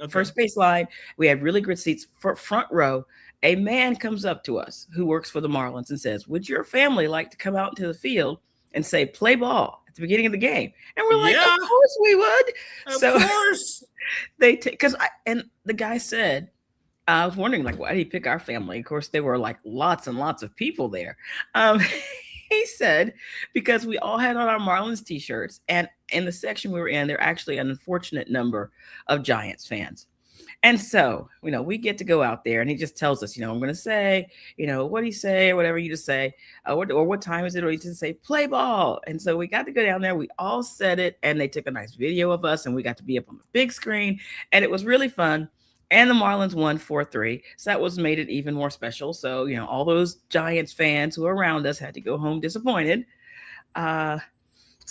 first base line. We had really good seats for front row. A man comes up to us who works for the Marlins and says, "Would your family like to come out into the field and say play ball at the beginning of the game?" And we're like, "Of course we would." Of course. They and the guy said, I was wondering why did he pick our family? Of course, there were lots and lots of people there. He said because we all had on our Marlins t-shirts, and in the section we were in, there are actually an unfortunate number of Giants fans. And so, we get to go out there and he just tells us, I'm going to say, what do you say or whatever you just say, or what time is it? Or he just say, play ball. And so we got to go down there. We all said it and they took a nice video of us and we got to be up on the big screen and it was really fun. And the Marlins won 4-3. So that was made it even more special. So, all those Giants fans who were around us had to go home disappointed. So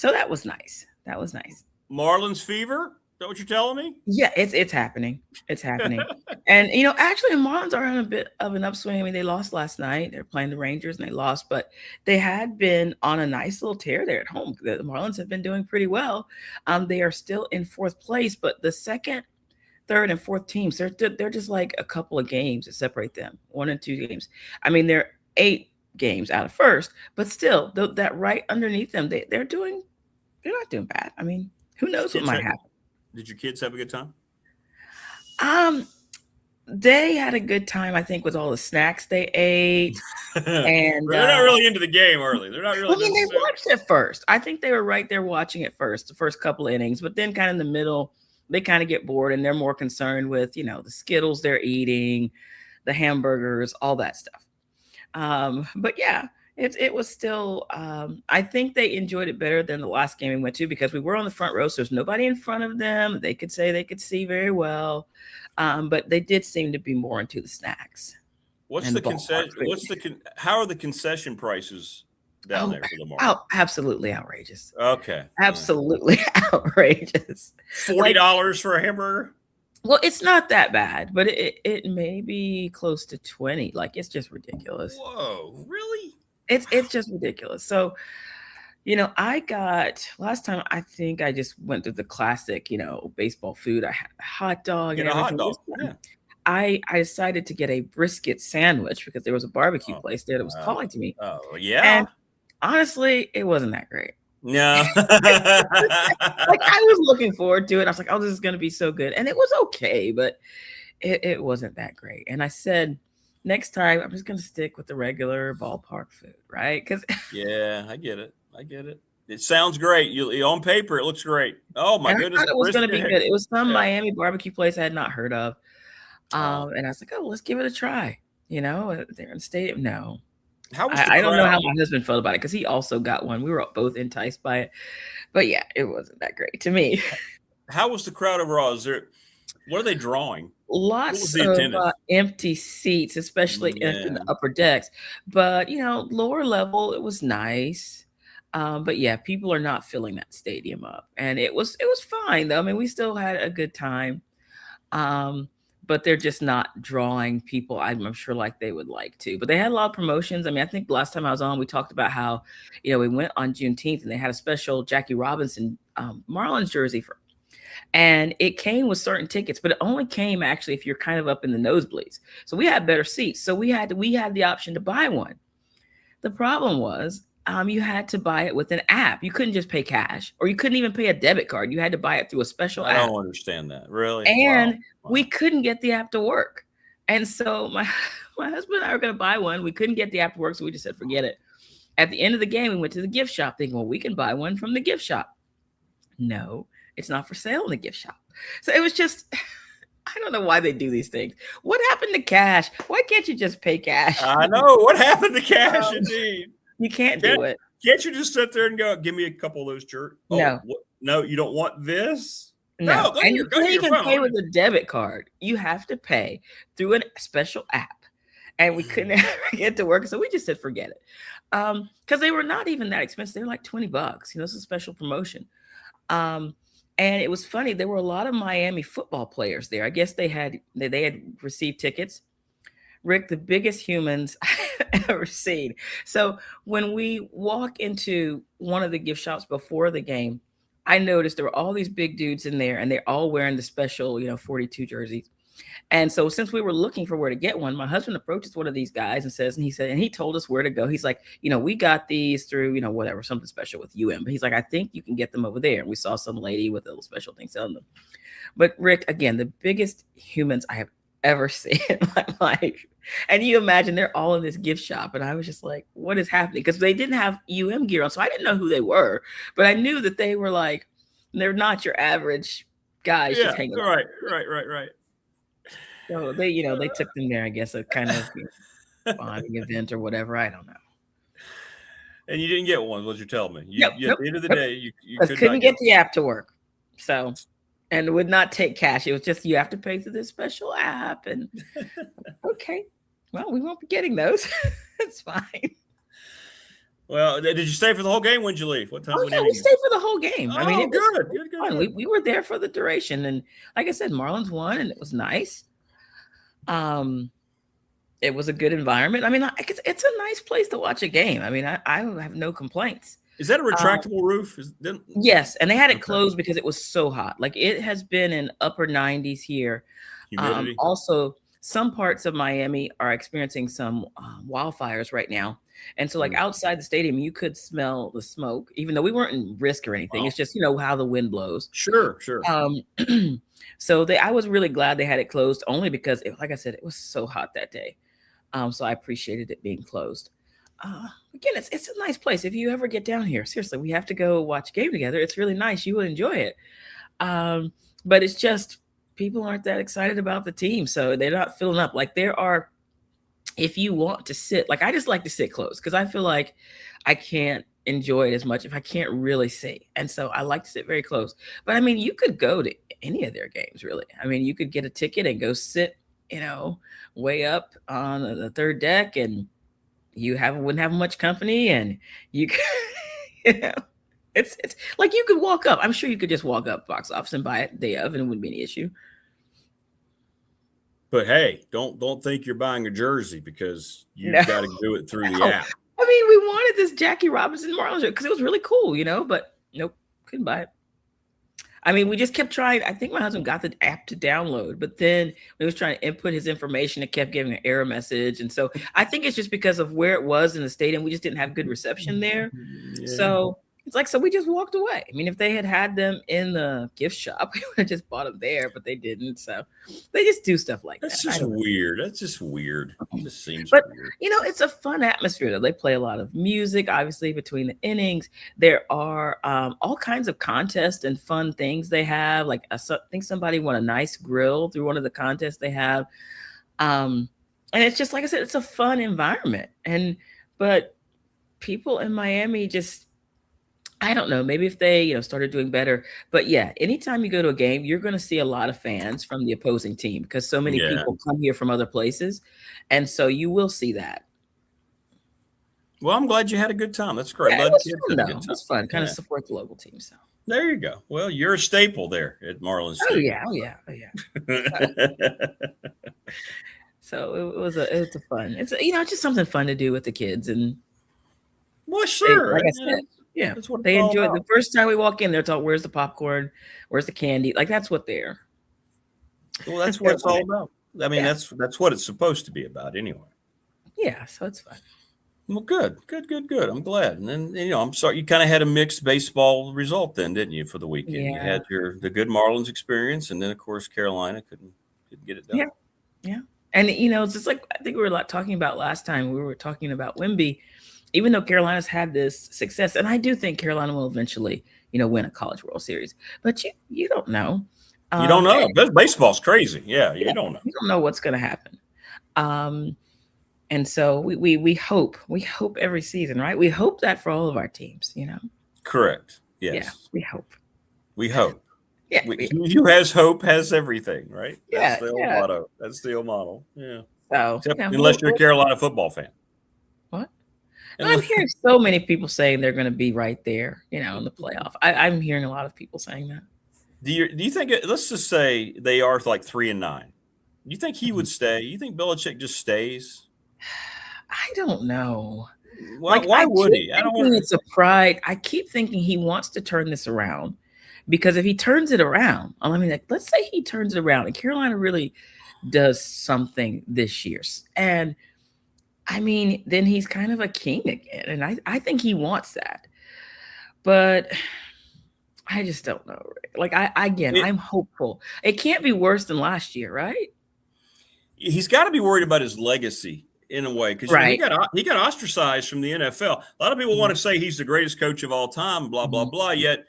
that was nice. That was nice. Marlins fever? Is that what you're telling me? Yeah, it's happening. It's happening. And, actually, the Marlins are in a bit of an upswing. I mean, they lost last night. They're playing the Rangers and they lost, but they had been on a nice little tear there at home. The Marlins have been doing pretty well. They are still in fourth place, but the second, third, and fourth teams, they're just like a couple of games that separate them, 1 and 2 games. I mean, they're 8 games out of first, but still, that right underneath them, they're not doing bad. I mean, who knows what might happen. Did your kids have a good time? They had a good time, I think, with all the snacks they ate. And they're not really into the game early. They're not really. I mean, they watched it first. I think they were right there watching it first, the first couple of innings, but then kind of in the middle, they kind of get bored and they're more concerned with, the Skittles they're eating, the hamburgers, all that stuff. But yeah, it was still, I think they enjoyed it better than the last game we went to because we were on the front row. So there's nobody in front of them. They could say they could see very well. But they did seem to be more into the snacks. What's the concession? How are the concession prices down there for the Marlins? Oh, absolutely outrageous. Okay. Absolutely outrageous. $40 for a hamburger? Well, it's not that bad, but it may be close to 20. Like, it's just ridiculous. Whoa, really? It's just ridiculous. So, I got last time, I think I just went through the classic, baseball food. I had a hot dog. Get a hot dog. Yeah. I decided to get a brisket sandwich because there was a barbecue place there that was calling to me. Oh, yeah. And honestly, it wasn't that great. No. Like, I was looking forward to it. I was like, oh, this is going to be so good. And it was okay, but it wasn't that great. And I said, next time, I'm just going to stick with the regular ballpark food, right? Because yeah, I get it. It sounds great. You on paper, it looks great. Oh my goodness! I thought it was going to be good. It was some Miami barbecue place I had not heard of, and I was like, "Oh, let's give it a try." They're in the stadium. No, I don't know how my husband felt about it because he also got one. We were both enticed by it, but yeah, it wasn't that great to me. How was the crowd overall? What are they drawing? Lots of empty seats, especially in the upper decks. But lower level, it was nice. But yeah, people are not filling that stadium up, and it was fine though. I mean, we still had a good time, but they're just not drawing people. I'm sure like they would like to. But they had a lot of promotions. I mean, I think last time I was on, we talked about how we went on Juneteenth and they had a special Jackie Robinson Marlins jersey and it came with certain tickets, but it only came actually if you're kind of up in the nosebleeds. So we had better seats, so we had the option to buy one. The problem was, you had to buy it with an app. You couldn't just pay cash, or you couldn't even pay a debit card. You had to buy it through a special app. I don't understand that, really. And we couldn't get the app to work. And so my husband and I were going to buy one. We couldn't get the app to work, so we just said, forget it. At the end of the game, we went to the gift shop thinking, well, we can buy one from the gift shop. No, it's not for sale in the gift shop. So it was just, I don't know why they do these things. What happened to cash? Why can't you just pay cash? I know. What happened to cash, indeed? You can't do it. Can't you just sit there and go, give me a couple of those shirts? Oh, no. No, you don't want this? No. And you can't even pay with a debit card. You have to pay through a special app. And we couldn't ever get to work. So we just said, forget it. Because they were not even that expensive. They were like $20. It's a special promotion. And it was funny. There were a lot of Miami football players there. I guess they had received tickets. Rick, the biggest humans I've ever seen. So when we walk into one of the gift shops before the game, I noticed there were all these big dudes in there, and they're all wearing the special, 42 jerseys. And so since we were looking for where to get one, my husband approaches one of these guys and he told us where to go. He's like, we got these through, whatever, something special with UM. But he's like, I think you can get them over there. And we saw some lady with a little special thing selling them. But Rick, again, the biggest humans I have ever seen in my life. And you imagine they're all in this gift shop. And I was just like, what is happening? Because they didn't have UM gear on. So I didn't know who they were. But I knew that they were like, they're not your average guys just hanging out. Right. So they took them there, I guess, a kind of bonding event or whatever. I don't know. And you didn't get one, what you're telling me. At the end of the day, you couldn't get the app to work. So, and it would not take cash. It was just you have to pay through this special app. And okay, well, we won't be getting those. It's fine. Well, did you stay for the whole game? When did you leave? What time? Oh, yeah, we stayed for the whole game. Oh, I mean, it good. We were there for the duration, and like I said, Marlins won, and it was nice. It was a good environment. I mean, it's a nice place to watch a game. I mean, I have no complaints. Is that a retractable roof? Yes, and they had it closed because it was so hot. Like it has been in upper 90s here. Humidity. Also, some parts of Miami are experiencing some wildfires right now. And so like outside the stadium, you could smell the smoke, even though we weren't in risk or anything. Wow. It's just, how the wind blows. Sure. So I was really glad they had it closed only because, like I said, it was so hot that day. So I appreciated it being closed. Again, it's a nice place. If you ever get down here, seriously, we have to go watch a game together. It's really nice. You will enjoy it. But it's just people aren't that excited about the team. So they're not filling up. Like there are, if you want to sit, like I just like to sit close because I feel like I can't enjoy it as much if I can't really see. And so I like to sit very close. But I mean, you could go to any of their games, really. I mean, you could get a ticket and go sit, way up on the third deck, and you wouldn't have much company, and you could, it's like you could walk up. I'm sure you could just walk up box office and buy it day of, and it wouldn't be any issue. But hey, don't think you're buying a jersey because you've got to do it through the app. I mean, we wanted this Jackie Robinson Marlins because it was really cool, but nope, couldn't buy it. I mean, we just kept trying. I think my husband got the app to download, but then when he was trying to input his information, it kept giving an error message. And so I think it's just because of where it was in the stadium. We just didn't have good reception there. Yeah. So it's like, so we just walked away. I mean, if they had them in the gift shop, we would have just bought them there, but they didn't. So they just do stuff like That's that. Just weird. That's just weird. It just seems weird. It's a fun atmosphere, though. They play a lot of music, obviously, between the innings. There are all kinds of contests and fun things they have. Like, I think somebody won a nice grill through one of the contests they have. And it's just, like I said, it's a fun environment. But people in Miami just, I don't know, maybe if they, started doing better. But yeah, anytime you go to a game, you're going to see a lot of fans from the opposing team because so many people come here from other places. And so you will see that. Well, I'm glad you had a good time. That's great. Yeah, it was fun. Kind of support the local team. So there you go. Well, you're a staple there at Marlins. Oh yeah. So it was a fun. It's just something fun to do with the kids. And well, sure. Like I said, yeah, that's what they enjoy it. The first time we walk in, they're talking, where's the popcorn? Where's the candy? Like, that's what they're. Well, that's what it's all about. I mean, that's what it's supposed to be about anyway. Yeah, so it's fun. Well, good. I'm glad. And then, I'm sorry, you kind of had a mixed baseball result then, didn't you, for the weekend? Yeah. You had the good Marlins experience, and then, of course, Carolina couldn't get it done. Yeah. And, it's just like, I think we were talking about last time, we were talking about Wemby. Even though Carolina's had this success, and I do think Carolina will eventually, win a College World Series, but you don't know. You don't know. Baseball's crazy. Yeah, you don't know. You don't know what's going to happen. And so we hope every season, right? We hope that for all of our teams, Correct. Yes. Yeah, we hope. We hope. Yeah. Who has hope has everything, right? Yeah. That's the old motto. That's the old model. Yeah. So unless you're a Carolina football fan. What? I'm hearing so many people saying they're going to be right there, in the playoff. I'm hearing a lot of people saying that. Do you think? Let's just say they are like 3-9. Do you think he would stay? You think Belichick just stays? I don't know. Why would he? I don't want. It's a pride. I keep thinking he wants to turn this around because if he turns it around, let's say he turns it around and Carolina really does something this year, and then he's kind of a king again. And I think he wants that. But I just don't know. Like, I'm hopeful. It can't be worse than last year, right? He's got to be worried about his legacy in a way. Because he got ostracized from the NFL. A lot of people want to say he's the greatest coach of all time, blah, blah, blah. Yet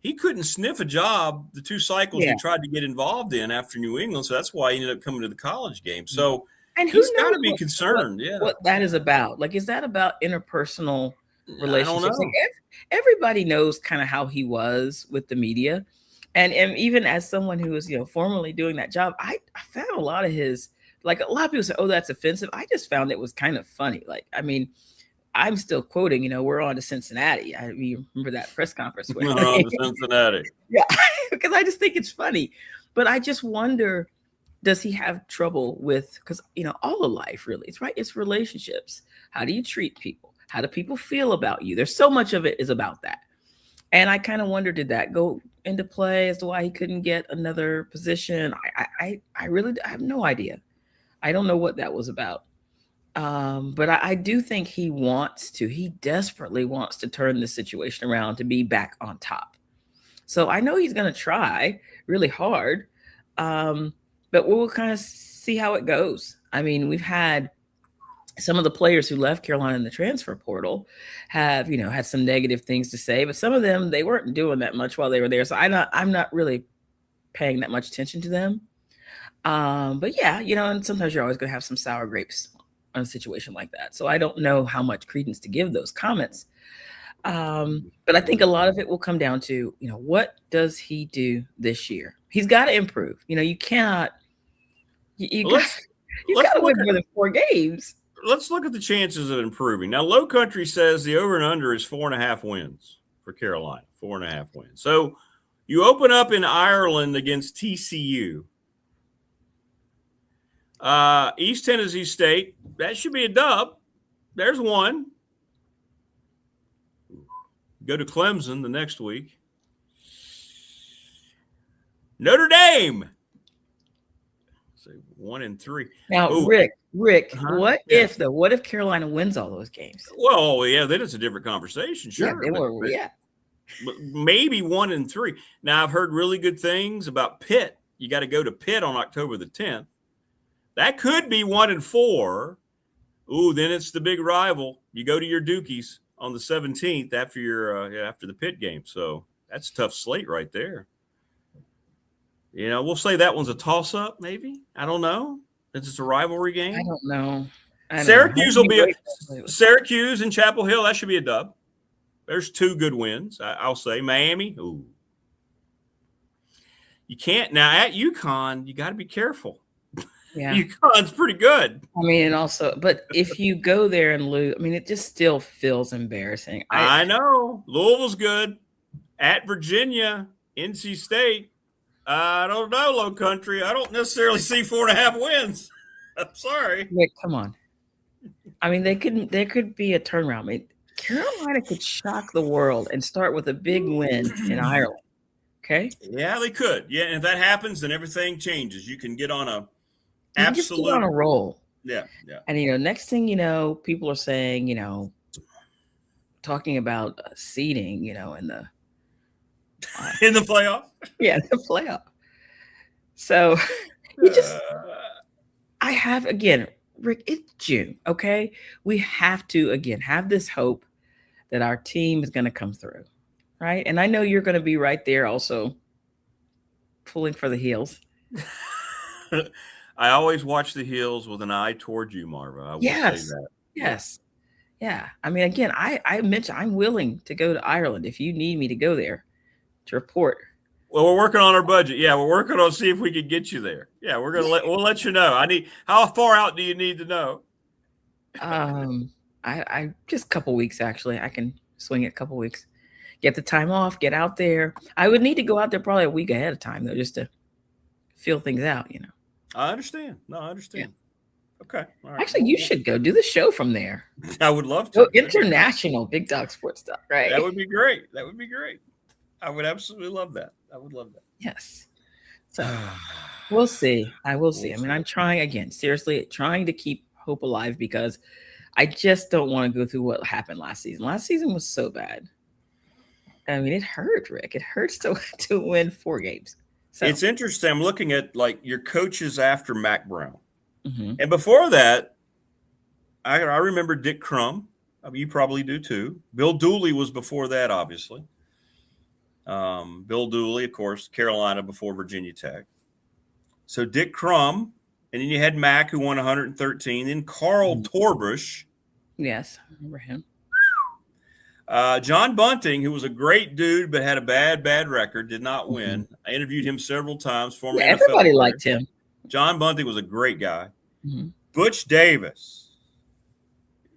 he couldn't sniff a job the 2 cycles he tried to get involved in after New England. So that's why he ended up coming to the college game. So and he's got to be concerned. What that is about. Like, is that about interpersonal relationships? I don't know. Like, everybody knows kind of how he was with the media. And even as someone who was, formerly doing that job, I found a lot of his, like, a lot of people say, oh, that's offensive. I just found it was kind of funny. Like, I mean, I'm still quoting, we're on to Cincinnati. I mean, remember that press conference? We're on to Cincinnati. Yeah, because I just think it's funny. But I just wonder, does he have trouble with, because, all of life really, it's relationships. How do you treat people? How do people feel about you? There's so much of it is about that. And I kind of wonder, did that go into play as to why he couldn't get another position? I really have no idea. I don't know what that was about. But I do think he desperately wants to turn this situation around to be back on top. So I know he's going to try really hard, but we'll kind of see how it goes. I mean, we've had some of the players who left Carolina in the transfer portal have, had some negative things to say, but some of them, they weren't doing that much while they were there. So I'm not really paying that much attention to them. But yeah, and sometimes you're always going to have some sour grapes on a situation like that. So I don't know how much credence to give those comments. But I think a lot of it will come down to, what does he do this year? He's got to improve. You cannot, you got to win more than 4 games. Let's look at the chances of improving. Now, Low Country says the over and under is 4.5 wins for Carolina, 4.5 wins. So you open up in Ireland against TCU. East Tennessee State, that should be a dub. There's one. Go to Clemson the next week. Notre Dame. Say 1-3. Now, ooh. Rick, what if Carolina wins all those games? Well, yeah, then it's a different conversation. Sure. Yeah, but maybe 1-3. Now, I've heard really good things about Pitt. You got to go to Pitt on October the 10th. That could be 1-4. Ooh, then it's the big rival. You go to your Dukies on the 17th after the Pitt game. So that's a tough slate right there. We'll say that one's a toss-up, maybe. I don't know. Since it's a rivalry game. I don't know. Syracuse will be Syracuse and Chapel Hill. That should be a dub. There's 2 good wins. I'll say Miami. Ooh, you can't now at UConn. You got to be careful. Yeah, UConn's pretty good. I mean, and also, but if you go there and lose, I mean, it just still feels embarrassing. I know Louisville's good at Virginia, NC State. I don't know, Low Country. I don't necessarily see 4.5 wins. I'm sorry. Wait, come on. I mean, there could be a turnaround. I mean, Carolina could shock the world and start with a big win in Ireland. Okay. Yeah, they could. Yeah, and if that happens, then everything changes. You can get on a absolute on a roll. Yeah. And next thing you know, people are saying, talking about seeding, in the in the playoff. Yeah, the playoff. So I have, again, Rick, it's June, okay? We have to, again, have this hope that our team is going to come through, right? And I know you're going to be right there also pulling for the heels. I always watch the heels with an eye toward you, Marva. I will say that. Yes. Yeah. I mean, again, I mentioned I'm willing to go to Ireland if you need me to go there to report. Well, we're working on our budget. Yeah, we're working on see if we can get you there. Yeah, we'll let you know. How far out do you need to know? I just a couple weeks actually. I can swing it a couple weeks. Get the time off, get out there. I would need to go out there probably a week ahead of time though, just to feel things out, I understand. No, I understand. Yeah. Okay. All right. Actually, you should go do the show from there. I would love to. Go international Big Dog Sports Talk, right? That would be great. I would absolutely love that. Yes. So we'll see. I will see. I mean, I'm trying again, seriously, trying to keep hope alive because I just don't want to go through what happened last season. Last season was so bad. I mean, it hurt, Rick. It hurts to win 4 games. So. It's interesting. I'm looking at like your coaches after Mac Brown. Mm-hmm. And before that, I remember Dick Crum. I mean, you probably do too. Bill Dooley was before that, obviously. Bill Dooley, of course, Carolina before Virginia Tech. So Dick Crum, and then you had Mack, who won 113, then Carl Torbush. Yes, I remember him. John Bunting, who was a great dude but had a bad record, did not win. I interviewed him several times. Former NFL everybody player. liked him. John Bunting was a great guy. Mm-hmm. Butch Davis.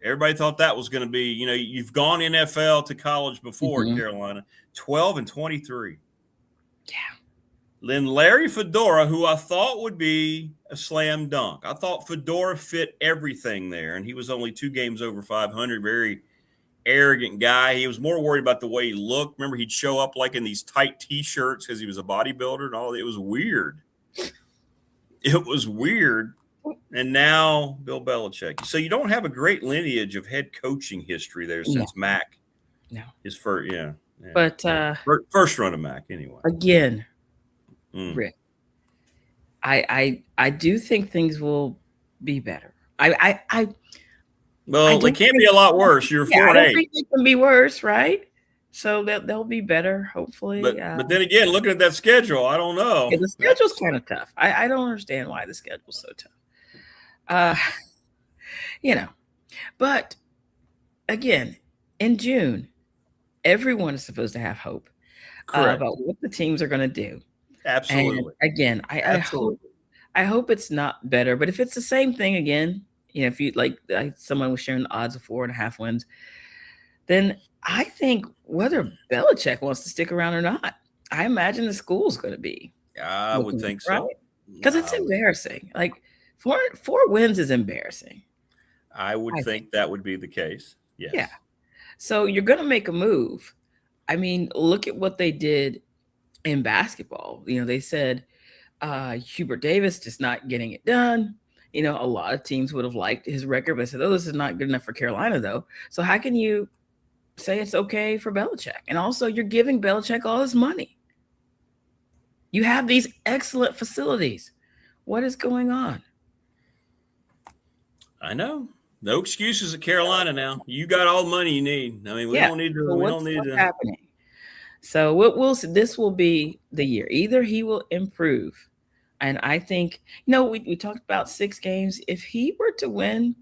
Everybody thought that was going to be, you've gone NFL to college before, Carolina. 12 and 23. Yeah. Then Larry Fedora, who I thought would be a slam dunk. I thought Fedora fit everything there, and he was only 2 games over 500. Very arrogant guy. He was more worried about the way he looked. Remember, he'd show up like in these tight T-shirts because he was a bodybuilder and all. It was weird. It was weird. And now Bill Belichick. So you don't have a great lineage of head coaching history there since Mack. No. His first, yeah. But first run of Mack anyway. Again, Rick, I do think things will be better. Well, they can't be a lot worse. You're 4-8. I don't think they can be worse, right? So they'll be better, hopefully. But then again, looking at that schedule, I don't know. Yeah, the schedule's kind of tough. I don't understand why the schedule's so tough. But again, in June, everyone is supposed to have hope about what the teams are going to do. Absolutely. And again, I hope it's not better. But if it's the same thing again, if you like someone was sharing the odds of 4.5 wins, then I think whether Belichick wants to stick around or not, I imagine the school's going to be. I would think so. Because it's embarrassing. Like four wins is embarrassing. I would think that would be the case. Yes. Yeah. So you're going to make a move. I mean, look at what they did in basketball. They said Hubert Davis just not getting it done. A lot of teams would have liked his record, but said, this is not good enough for Carolina, though. So how can you say it's okay for Belichick? And also, you're giving Belichick all his money. You have these excellent facilities. What is going on? I know. No excuses at Carolina now. You got all the money you need. I mean, we don't need to. So what's happening? So we'll see. This will be the year. Either he will improve. And I think, we talked about 6 games. If he were to win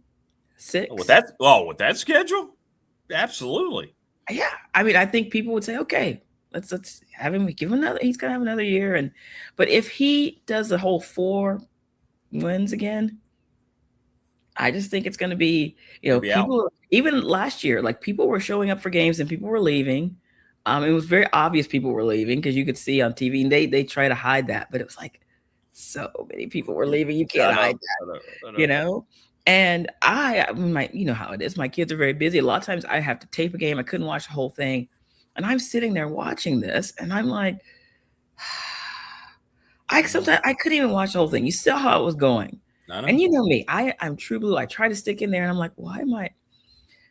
6. With that schedule? Absolutely. Yeah. I mean, I think people would say, okay, let's have him give another. He's going to have another year. But if he does the whole 4 wins again, I just think it's going to be, people, even last year, like people were showing up for games and people were leaving. It was very obvious people were leaving because you could see on TV and they try to hide that, but it was like, so many people were leaving. You can't hide that, And you know how it is. My kids are very busy. A lot of times I have to tape a game. I couldn't watch the whole thing. And I'm sitting there watching this and I'm like, sometimes I couldn't even watch the whole thing. You saw how it was going. And you know me, I'm true blue. I try to stick in there and I'm like, why am I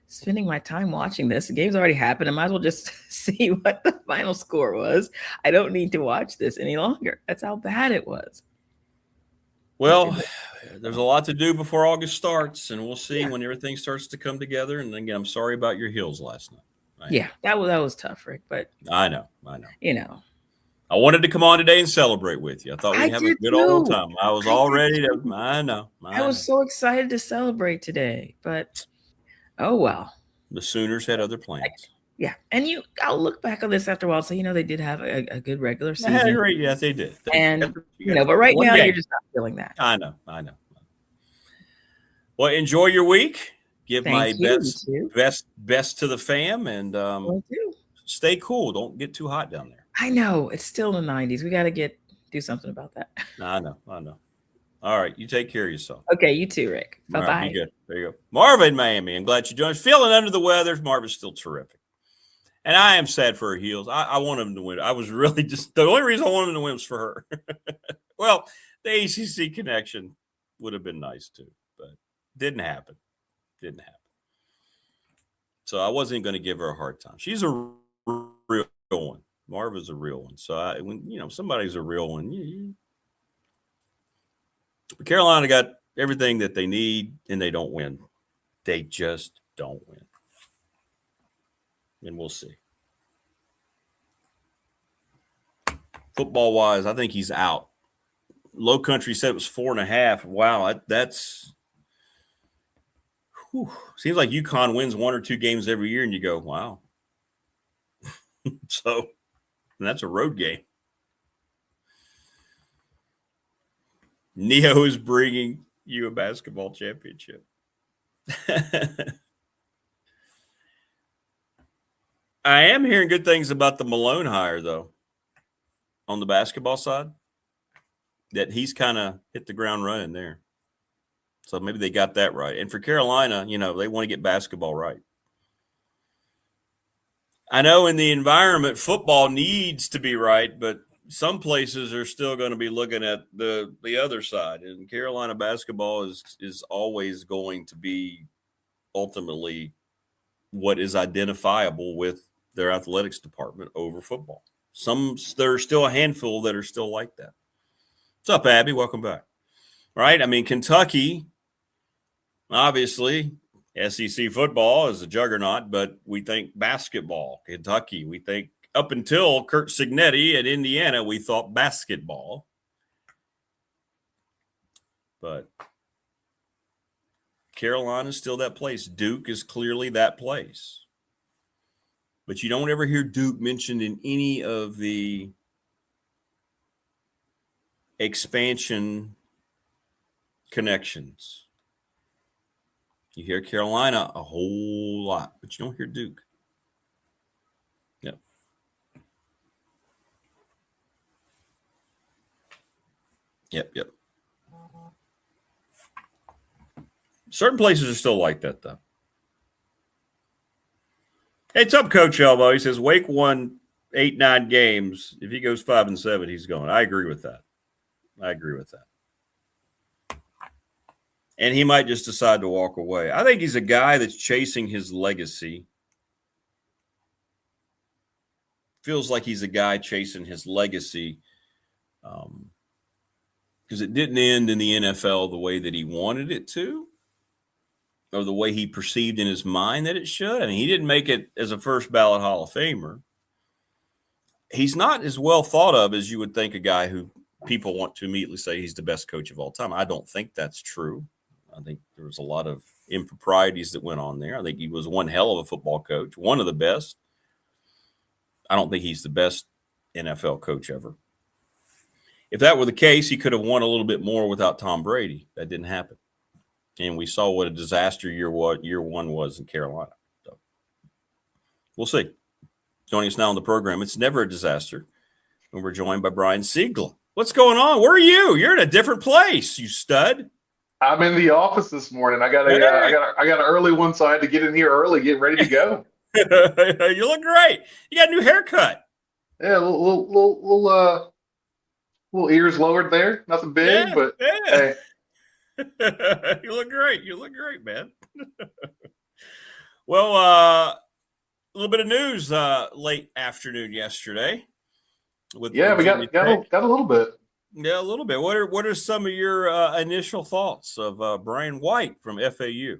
spending my time watching this? The game's already happened. I might as well just see what the final score was. I don't need to watch this any longer. That's how bad it was. Well, there's a lot to do before August starts, and we'll see when everything starts to come together. And again, I'm sorry about your heels last night. Right? Yeah, that was tough, Rick. But I know. I wanted to come on today and celebrate with you. I thought we'd have a good old time. I was all ready to. I know. I was so excited to celebrate today, but oh well. The Sooners had other plans. Yeah, and I'll look back on this after a while and say, they did have a good regular season. Yes, they did. But right now you're just not feeling that. I know. Well, enjoy your week. Give my best to the fam, and stay cool. Don't get too hot down there. I know it's still the 90s. We got to do something about that. I know. All right, you take care of yourself. Okay, you too, Rick. Bye-bye. Right, be good. There you go. Marvin, Miami. I'm glad you joined us. Feeling under the weather. Marvin's still terrific. And I am sad for her heels. I want him to win. I was really the only reason I wanted him to win was for her. Well, the ACC connection would have been nice too, but didn't happen. So I wasn't going to give her a hard time. She's a real one. Marv is a real one. So when somebody's a real one, Carolina got everything that they need, and they don't win. They just don't win. And we'll see. Football-wise, I think he's out. Low Country said it was 4.5. Wow, that's whew. Seems like UConn wins 1 or 2 games every year, and you go, wow. So that's a road game. Neo is bringing you a basketball championship. I am hearing good things about the Malone hire, though, on the basketball side, that he's kind of hit the ground running there. So maybe they got that right. And for Carolina, they want to get basketball right. I know in the environment, football needs to be right, but some places are still going to be looking at the other side. And Carolina basketball is always going to be ultimately what is identifiable with their athletics department over football. There are still a handful that are still like that. What's up, Abby? Welcome back. Right? I mean, Kentucky, obviously, SEC football is a juggernaut, but we think basketball. Kentucky, we think up until Kurt Signetti at Indiana, we thought basketball. But Carolina is still that place. Duke is clearly that place. But you don't ever hear Duke mentioned in any of the expansion connections. You hear Carolina a whole lot, but you don't hear Duke. Yep. Yep. Certain places are still like that, though. Hey, what's up, Coach Elbow? He says Wake won 8-9 games. If he goes 5-7, he's going. I agree with that. And he might just decide to walk away. I think he's a guy that's chasing his legacy. Feels like he's a guy chasing his legacy because it didn't end in the NFL the way that he wanted it to, or the way he perceived in his mind that it should. I mean, he didn't make it as a first ballot Hall of Famer. He's not as well thought of as you would think a guy who people want to immediately say he's the best coach of all time. I don't think that's true. I think there was a lot of improprieties that went on there. I think he was one hell of a football coach, one of the best. I don't think he's the best NFL coach ever. If that were the case, he could have won a little bit more without Tom Brady. That didn't happen. And we saw what a disaster year one was in Carolina. So we'll see. Joining us now on the program, it's never a disaster. And we're joined by Brian Siegel. What's going on? Where are you? You're in a different place, you stud. I'm in the office this morning. I got an early one, so I had to get in here early, get ready to go. You look great. You got a new haircut. Yeah, little ears lowered there. Nothing big, but hey. You look great. You look great, man. Well, a little bit of news late afternoon yesterday. We got a little bit. Yeah, a little bit. What are some of your initial thoughts of Brian White from FAU?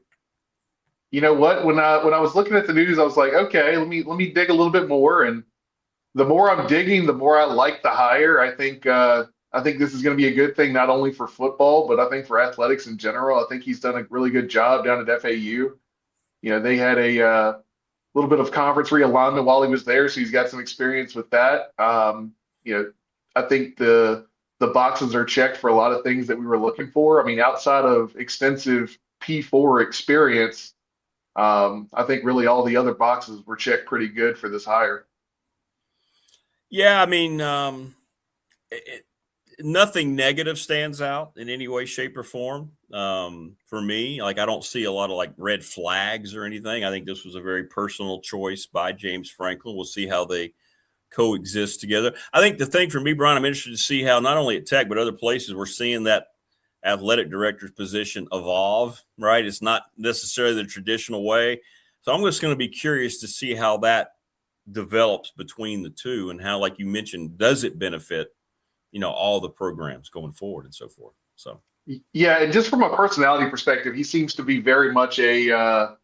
You know what? When I was looking at the news, I was like, okay, let me dig a little bit more. And the more I'm digging, the more I like the hire. I think this is going to be a good thing, not only for football, but I think for athletics in general. I think he's done a really good job down at FAU. You know, they had a little bit of conference realignment while he was there, so he's got some experience with that. I think the boxes are checked for a lot of things that we were looking for. I mean, outside of extensive P4 experience, I think really all the other boxes were checked pretty good for this hire. Yeah, I mean, nothing negative stands out in any way, shape, or form for me. Like, I don't see a lot of like red flags or anything. I think this was a very personal choice by James Franklin. We'll see how they coexist together. I think the thing for me, Brian, I'm interested to see how not only at Tech but other places we're seeing that athletic director's position evolve, right? It's not necessarily the traditional way. So I'm just going to be curious to see how that develops between the two and how, like you mentioned, does it benefit, all the programs going forward and so forth. So, yeah. And just from a personality perspective, he seems to be very much a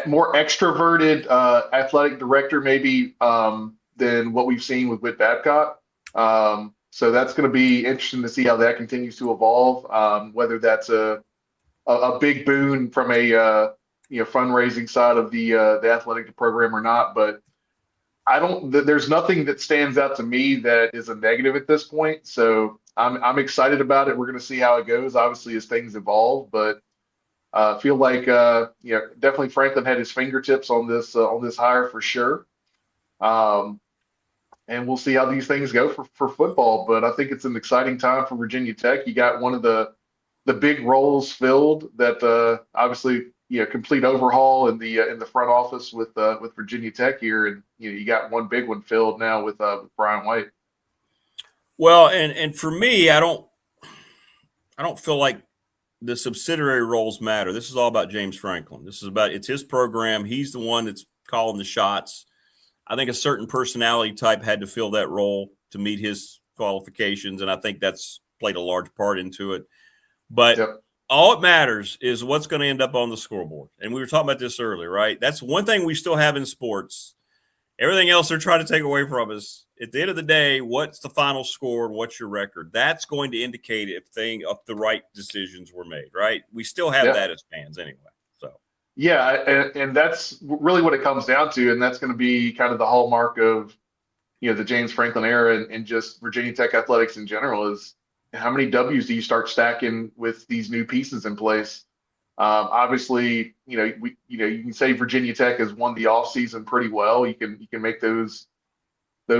more extroverted athletic director maybe than what we've seen with Whit Babcock. So that's going to be interesting to see how that continues to evolve. Whether that's a big boon from a fundraising side of the athletic program or not, but there's nothing that stands out to me that is a negative at this point. So I'm excited about it. We're going to see how it goes, obviously, as things evolve, but feel like definitely Franklin had his fingertips on this hire for sure. And we'll see how these things go for football. But I think it's an exciting time for Virginia Tech. You got one of the big roles filled that obviously complete overhaul in the front office with Virginia Tech here, and you got one big one filled now with Brian White. Well, and for me, I don't feel like the subsidiary roles matter. This is all about James Franklin. It's his program. He's the one that's calling the shots. I think a certain personality type had to fill that role to meet his qualifications, and I think that's played a large part into it. But all it matters is what's going to end up on the scoreboard. And we were talking about this earlier, right? That's one thing we still have in sports. Everything else they're trying to take away from us. At the end of the day, what's the final score and what's your record? That's going to indicate if the right decisions were made, right? We still have that as fans anyway. Yeah, and that's really what it comes down to, and that's going to be kind of the hallmark of, the James Franklin era and just Virginia Tech athletics in general is how many W's do you start stacking with these new pieces in place? Obviously, you can say Virginia Tech has won the offseason pretty well. You can make those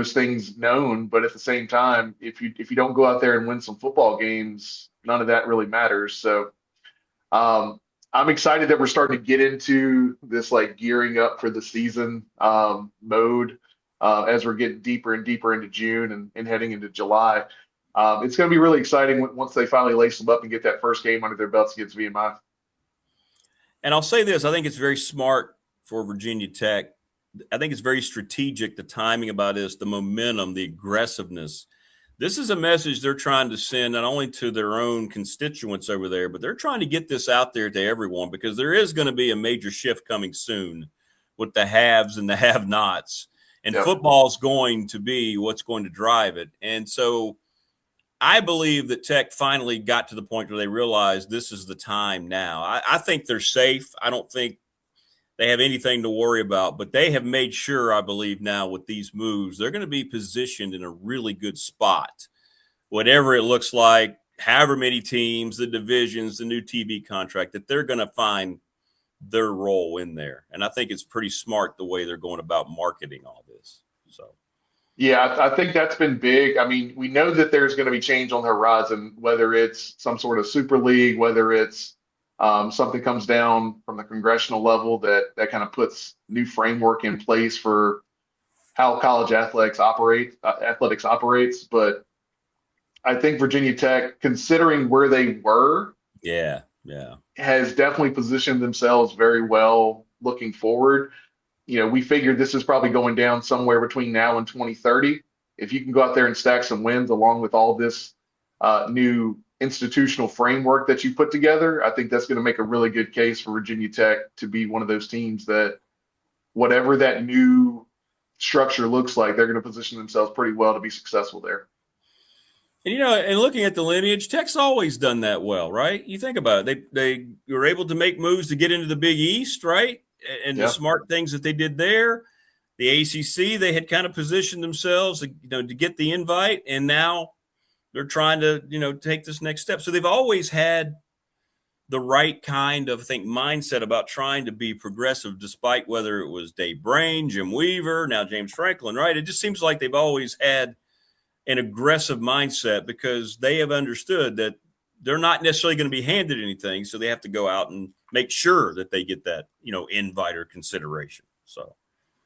things known, but at the same time, if you don't go out there and win some football games, none of that really matters. So. I'm excited that we're starting to get into this gearing up for the season mode as we're getting deeper and deeper into June and heading into July. It's going to be really exciting once they finally lace them up and get that first game under their belts against VMI. And I'll say this, I think it's very smart for Virginia Tech. I think it's very strategic, the timing about this, the momentum, the aggressiveness. This is a message they're trying to send not only to their own constituents over there, but they're trying to get this out there to everyone because there is going to be a major shift coming soon with the haves and the have-nots. And football's going to be what's going to drive it. And so I believe that Tech finally got to the point where they realized this is the time now. I think they're safe. I don't think they have anything to worry about, but they have made sure, I believe now with these moves, they're going to be positioned in a really good spot. Whatever it looks like, however many teams, the divisions, the new TV contract, that they're going to find their role in there. And I think it's pretty smart the way they're going about marketing all this. So, yeah, I think that's been big. I mean, we know that there's going to be change on the horizon, whether it's some sort of super league, whether it's something comes down from the congressional level that kind of puts new framework in place for how college athletics operates. But I think Virginia Tech, considering where they were, has definitely positioned themselves very well looking forward. We figured this is probably going down somewhere between now and 2030. If you can go out there and stack some wins along with all this new institutional framework that you put together, I think that's going to make a really good case for Virginia Tech to be one of those teams that whatever that new structure looks like, they're going to position themselves pretty well to be successful there. And, and looking at the lineage, Tech's always done that well, right? You think about it. They were able to make moves to get into the Big East, right? And the smart things that they did there. The ACC, they had kind of positioned themselves, to get the invite, and now they're trying to, take this next step. So they've always had the right kind of, mindset about trying to be progressive, despite whether it was Dave Brain, Jim Weaver, now James Franklin, right? It just seems like they've always had an aggressive mindset because they have understood that they're not necessarily going to be handed anything. So they have to go out and make sure that they get that, invite or consideration. So.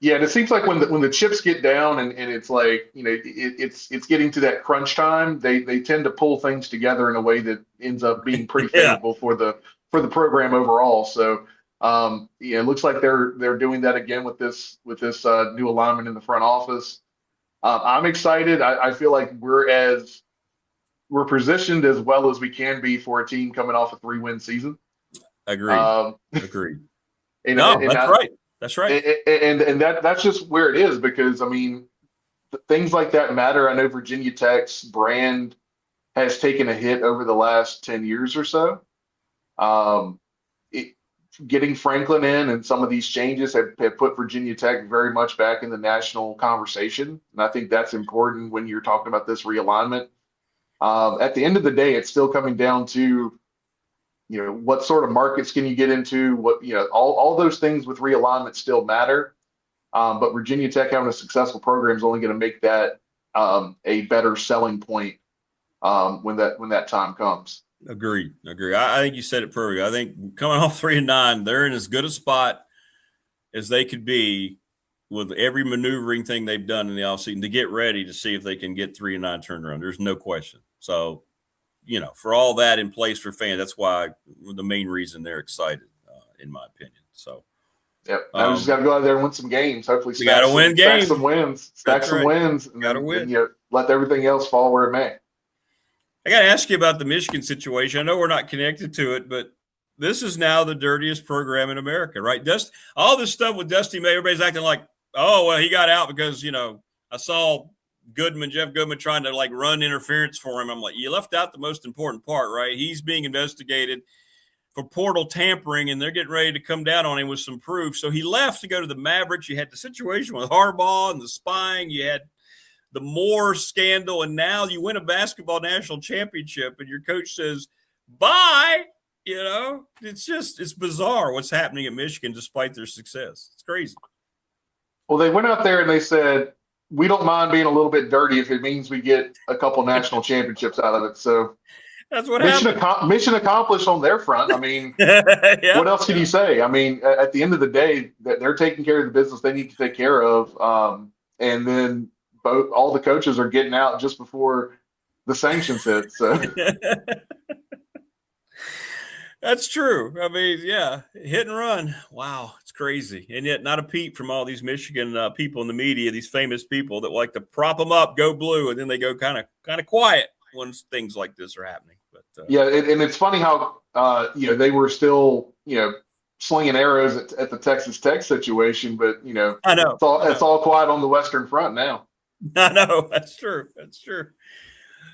Yeah, and it seems like when the chips get down and it's it's getting to that crunch time, they tend to pull things together in a way that ends up being pretty favorable for the program overall. So it looks like they're doing that again with this new alignment in the front office. I'm excited. I feel like we're positioned as well as we can be for a team coming off a 3-win season. Agreed. Agreed. That's right. That's right. And that's just where it is because, things like that matter. I know Virginia Tech's brand has taken a hit over the last 10 years or so. Getting Franklin in and some of these changes have put Virginia Tech very much back in the national conversation. And I think that's important when you're talking about this realignment. At the end of the day, it's still coming down to, what sort of markets can you get into? All those things with realignment still matter. But Virginia Tech having a successful program is only going to make that a better selling point when that time comes. Agreed. I think you said it perfectly. I think coming off 3-9, they're in as good a spot as they could be with every maneuvering thing they've done in the offseason to get ready to see if they can get 3-9 turned around. There's no question. So, for all that in place for fans, that's why the main reason they're excited, in my opinion. So, yep. Now we just got to go out there and win some games. Hopefully, you got to win games. Stack some wins. Got to win. And, let everything else fall where it may. I got to ask you about the Michigan situation. I know we're not connected to it, but this is now the dirtiest program in America, right? All this stuff with Dusty May, everybody's acting like, oh, well, he got out because, I saw Jeff Goodman trying to run interference for him. I'm like, you left out the most important part, right? He's being investigated for portal tampering, and they're getting ready to come down on him with some proof. So he left to go to the Mavericks. You had the situation with Harbaugh and the spying. You had the Moore scandal, and now you win a basketball national championship, and your coach says, bye. It's bizarre what's happening at Michigan despite their success. It's crazy. Well, they went out there and they said, we don't mind being a little bit dirty if it means we get a couple national championships out of it. So that's what happened. Mission accomplished on their front. I mean, yeah. What else can you say? I mean, at the end of the day, they're taking care of the business they need to take care of. And then all the coaches are getting out just before the sanctions hit. So that's true. I mean, yeah, hit and run. Wow, it's crazy. And yet not a peep from all these Michigan people in the media, these famous people that like to prop them up, go blue, and then they go kind of quiet when things like this are happening. But yeah, and it's funny how they were still slinging arrows at the Texas Tech situation, but I know it's all quiet on the Western Front now. I know that's true.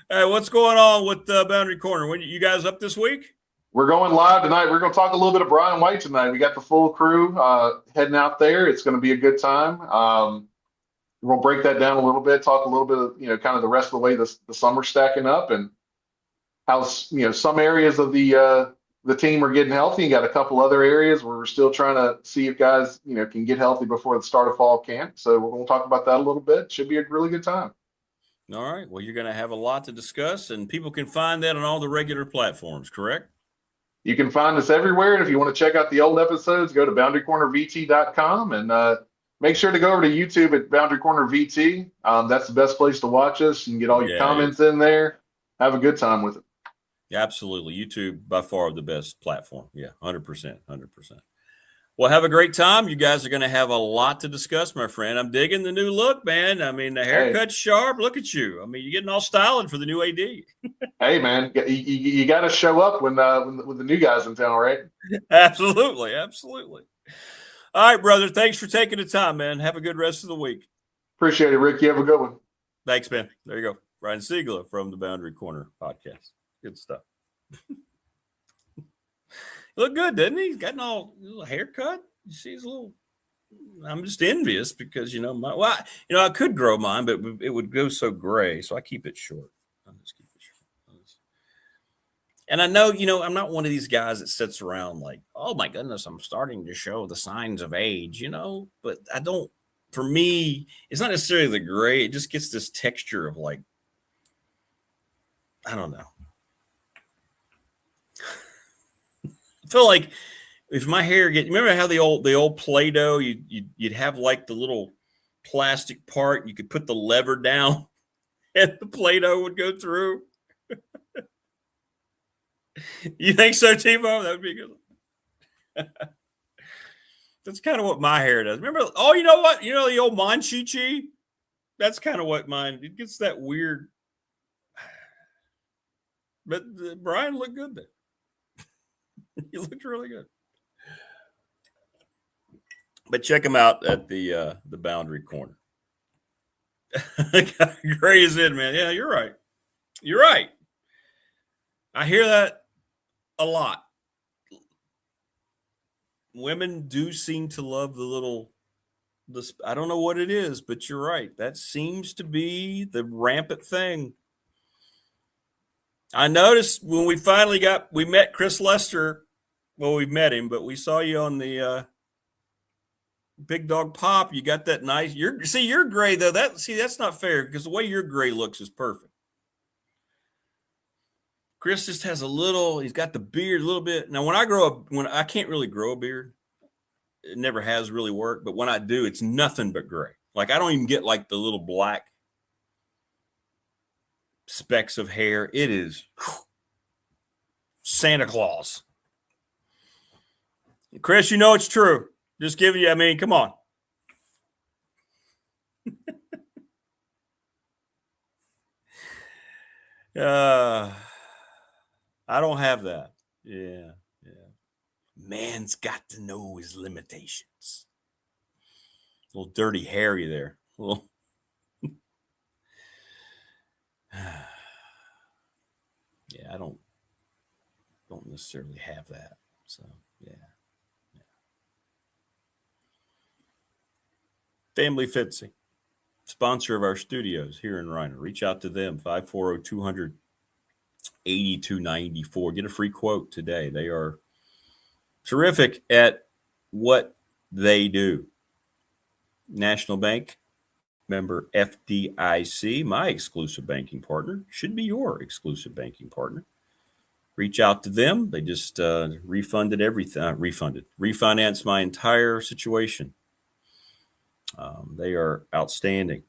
Hey, what's going on with Boundary Corner? When you guys up this week? We're going live tonight. We're going to talk a little bit of Brian White tonight. We got the full crew heading out there. It's going to be a good time. We'll break that down a little bit, talk a little bit of, kind of the rest of the way the summer's stacking up and how, some areas of the team are getting healthy. You got a couple other areas where we're still trying to see if guys, can get healthy before the start of fall camp. So we're going to talk about that a little bit. Should be a really good time. All right. Well, you're going to have a lot to discuss, and people can find that on all the regular platforms, correct? You can find us everywhere. And if you want to check out the old episodes, go to boundarycornervt.com and make sure to go over to YouTube at Boundary Corner VT. That's the best place to watch us. You can get all your comments in there. Have a good time with it. Yeah, absolutely. YouTube, by far, the best platform. Yeah, 100%. Well, have a great time. You guys are going to have a lot to discuss, my friend. I'm digging the new look, man. I mean, the haircut's sharp. Look at you. I mean, you're getting all styled for the new AD. Hey, man, you got to show up when the new guys in town, right? Absolutely. All right, brother. Thanks for taking the time, man. Have a good rest of the week. Appreciate it, Rick. You have a good one. Thanks, man. There you go. Ryan Siegler from the Boundary Corner podcast. Good stuff. Look good, didn't he? He's got a little haircut. You see his little. I'm just envious because I could grow mine, but it would go so gray, so I keep it short. And I know, I'm not one of these guys that sits around like, oh my goodness, I'm starting to show the signs of age, But I don't. For me, it's not necessarily the gray. It just gets this texture of like, I don't know. I feel like if my hair remember how the old Play-Doh, you'd have like the little plastic part, you could put the lever down and the Play-Doh would go through. You think so, Timo? That would be good. That's kind of what my hair does. Remember, you know what? The old Monchichi? That's kind of what mine, it gets that weird. But Brian looked good there. He looked really good. But check him out at the Boundary Corner. Gray is in, man. Yeah, you're right. You're right. I hear that a lot. Women do seem to love I don't know what it is, but you're right. That seems to be the rampant thing. I noticed when we met Chris Lester. Well, we met him, but we saw you on the Big Dog Pop. You got that nice. You're gray though. That's not fair because the way your gray looks is perfect. Chris just has he's got the beard a little bit. Now, when I can't really grow a beard, it never has really worked. But when I do, it's nothing but gray. Like I don't even get like the little black specks of hair. It is Santa Claus. Chris, you know it's true. Just giving you, come on. I don't have that. Yeah. Man's got to know his limitations. A little dirty Harry there. Yeah, I don't necessarily have that. So, yeah. Family Fitzy, sponsor of our studios here in Reiner. Reach out to them, 540-200-8294. Get a free quote today. They are terrific at what they do. National Bank, member FDIC, my exclusive banking partner, should be your exclusive banking partner. Reach out to them. They just refinanced my entire situation. They are outstanding,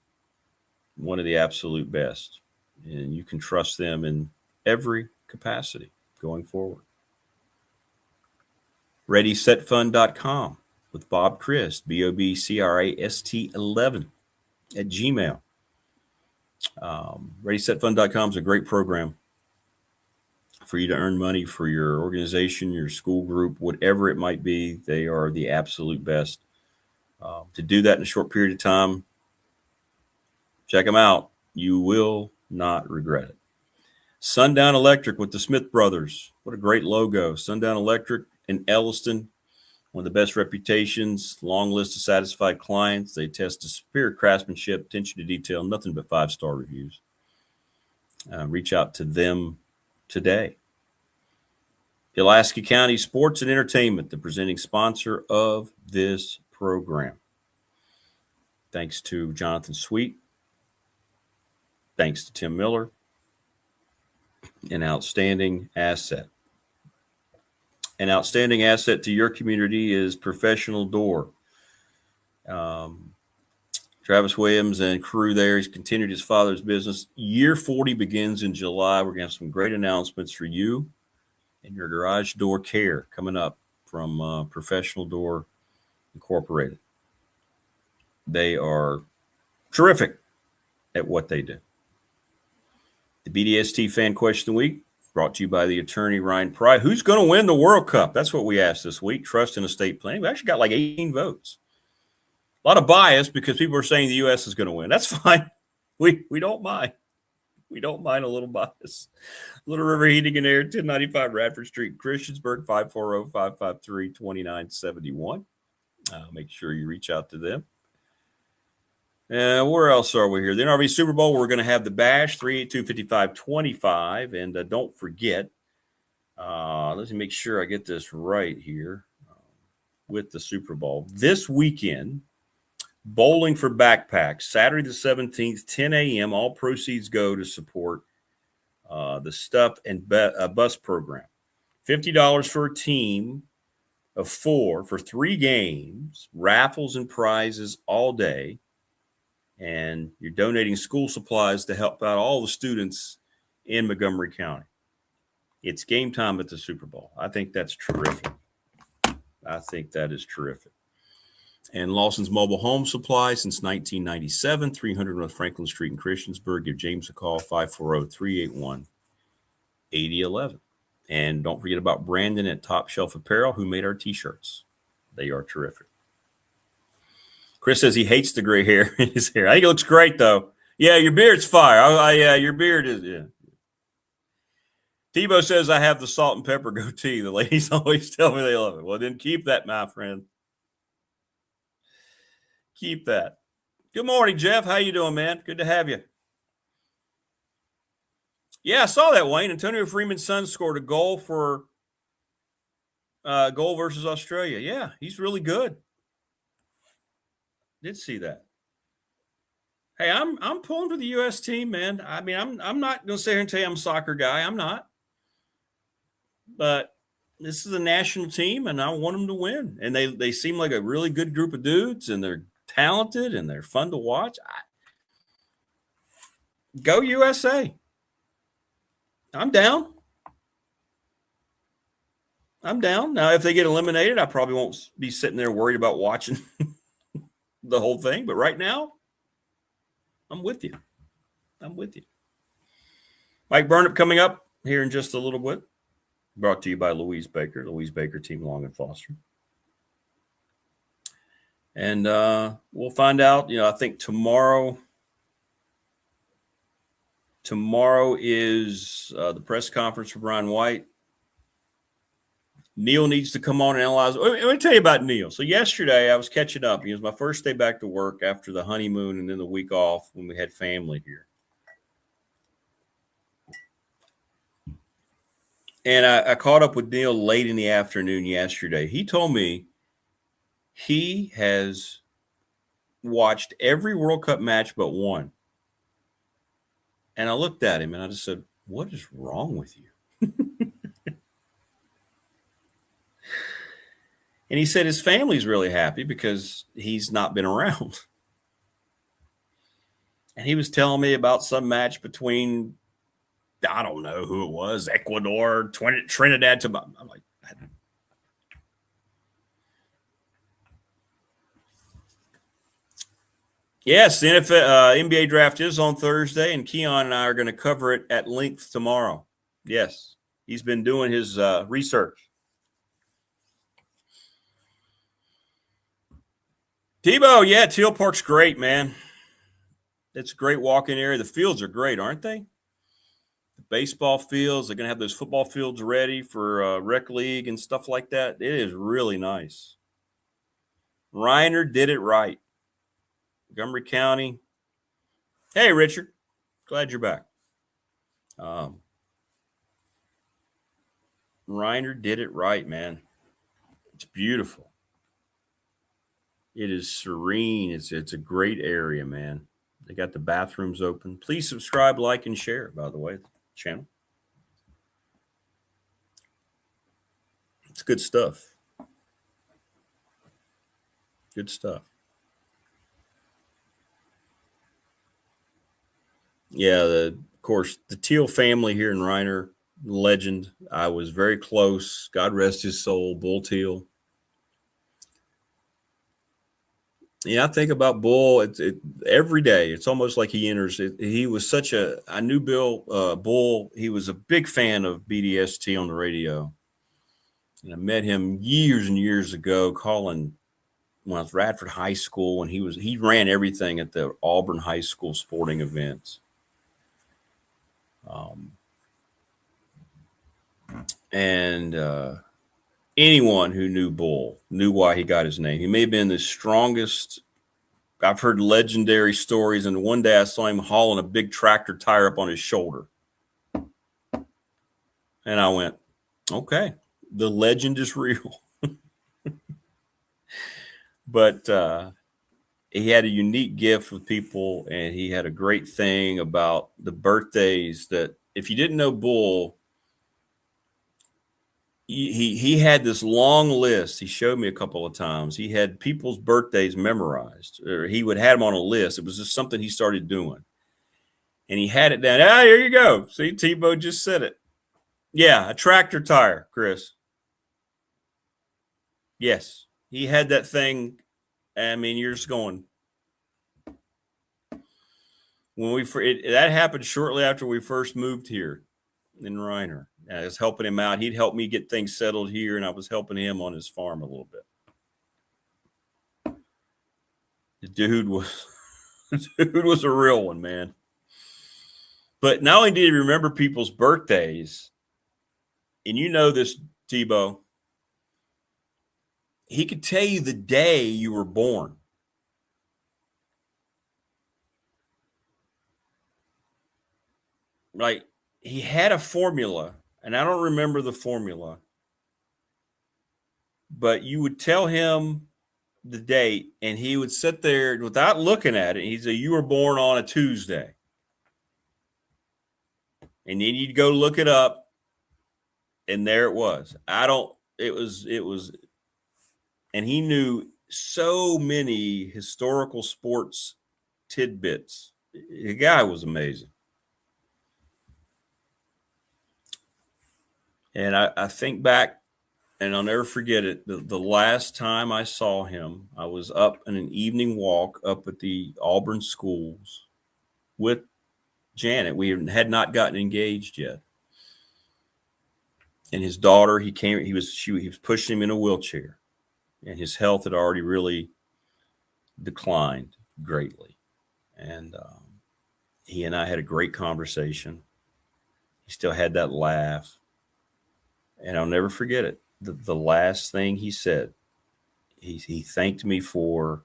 one of the absolute best, and you can trust them in every capacity going forward. ReadySetFund.com with Bob Christ, BOBCRAST11 at Gmail. ReadySetFund.com is a great program for you to earn money for your organization, your school group, whatever it might be. They are the absolute best. To do that in a short period of time, check them out. You will not regret it. Sundown Electric with the Smith Brothers. What a great logo. Sundown Electric in Elliston, one of the best reputations, long list of satisfied clients. They test to superior craftsmanship, attention to detail, nothing but 5-star reviews. Reach out to them today. Pulaski County Sports and Entertainment, the presenting sponsor of this program. Thanks to Jonathan Sweet. Thanks to Tim Miller. An outstanding asset. An outstanding asset to your community is Professional Door. Travis Williams and crew there. He's continued his father's business. Year 40 begins in July. We're going to have some great announcements for you and your garage door care coming up from Professional Door Incorporated. They are terrific at what they do. The BDST Fan Question of the Week brought to you by the attorney Ryan Pry. Who's going to win the World Cup? That's what we asked this week. Trust in estate planning. We actually got like 18 votes. A lot of bias because people are saying the U.S. is going to win. That's fine. We don't mind. We don't mind a little bias. Little River Heating and Air, 1095 Radford Street, Christiansburg, 540-553-2971. Make sure you reach out to them. Where else are we here? The NRV Super Bowl, we're going to have the Bash, 382-5525. And don't forget, let me make sure I get this right here with the Super Bowl. This weekend, Bowling for Backpacks, Saturday the 17th, 10 a.m. All proceeds go to support the Stuff and Bus program. $50 for a team of 4 for 3 games, raffles and prizes all day. And you're donating school supplies to help out all the students in Montgomery County. It's game time at the Super Bowl. I think that's terrific. I think that is terrific. And Lawson's Mobile Home Supply since 1997, 300 North Franklin Street in Christiansburg. Give James a call, 540-381-8011. And don't forget about Brandon at Top Shelf Apparel, who made our T-shirts. They are terrific. Chris says he hates the gray hair in his hair. I think it looks great, though. Yeah, your beard's fire. Yeah, your beard is, yeah. Tebow says I have the salt and pepper goatee. The ladies always tell me they love it. Well, then keep that, my friend. Keep that. Good morning, Jeff. How you doing, man? Good to have you. Yeah, I saw that, Wayne. Antonio Freeman's son scored a goal for goal versus Australia. Yeah, he's really good. Did see that. Hey, I'm pulling for the U.S. team, man. I mean, I'm not going to sit here and tell you I'm a soccer guy. I'm not. But this is a national team, and I want them to win. And they seem like a really good group of dudes, and they're talented, and they're fun to watch. Go USA. I'm down. Now, if they get eliminated, I probably won't be sitting there worried about watching the whole thing. But right now, I'm with you. Mike Burnip coming up here in just a little bit. Brought to you by Louise Baker Team Long and Foster. And we'll find out, I think tomorrow is the press conference for Brian White. Neil needs to come on and analyze. Let me tell you about Neil. So yesterday I was catching up. It was my first day back to work after the honeymoon and then the week off when we had family here. And I caught up with Neil late in the afternoon yesterday. He told me he has watched every World Cup match but one. And I looked at him and I just said, what is wrong with you? And he said his family's really happy because he's not been around. And he was telling me about some match between, I don't know who it was, Ecuador, Trinidad. I'm like, yes, the NBA draft is on Thursday, and Keon and I are going to cover it at length tomorrow. Yes, he's been doing his research. Tebow, yeah, Teal Park's great, man. It's a great walking area. The fields are great, aren't they? The baseball fields, they're going to have those football fields ready for rec league and stuff like that. It is really nice. Reiner did it right. Montgomery County. Hey, Richard. Glad you're back. Reiner did it right, man. It's beautiful. It is serene. It's a great area, man. They got the bathrooms open. Please subscribe, like, and share, by the way, the channel. It's good stuff. Good stuff. Yeah, of course, the Teal family here in Reiner, legend. I was very close. God rest his soul, Bull Teal. Yeah, I think about Bull every day. It's almost like he enters it. He was I knew Bull. He was a big fan of BDST on the radio. And I met him years and years ago calling when I was Radford High School, and he ran everything at the Auburn High School sporting events. Anyone who knew Bull knew why he got his name. He may have been the strongest. I've heard legendary stories, and one day I saw him hauling a big tractor tire up on his shoulder. And I went, okay, the legend is real. But he had a unique gift with people, and he had a great thing about the birthdays that if you didn't know Bull, he had this long list. He showed me a couple of times. He had people's birthdays memorized, or he would have them on a list. It was just something he started doing. And he had it down. Ah, here you go. See, Tebow just said it. Yeah, a tractor tire, Chris. Yes, he had that thing. I mean, you're just going. That happened shortly after we first moved here in Reiner. I was helping him out. He'd help me get things settled here, and I was helping him on his farm a little bit. The dude was a real one, man. But not only did he remember people's birthdays, and you know this, Tebow, he could tell you the day you were born. Like, he had a formula, and I don't remember the formula, but you would tell him the date, and he would sit there without looking at it. He'd say, you were born on a Tuesday. And then you'd go look it up, and there it was. It was, and he knew so many historical sports tidbits. The guy was amazing. And I think back, and I'll never forget it, the last time I saw him, I was up in an evening walk up at the Auburn schools with Janet. We had not gotten engaged yet. And his daughter, he was pushing him in a wheelchair, and his health had already really declined greatly. And he and I had a great conversation. He still had that laugh. And I'll never forget it. The last thing he said, he thanked me for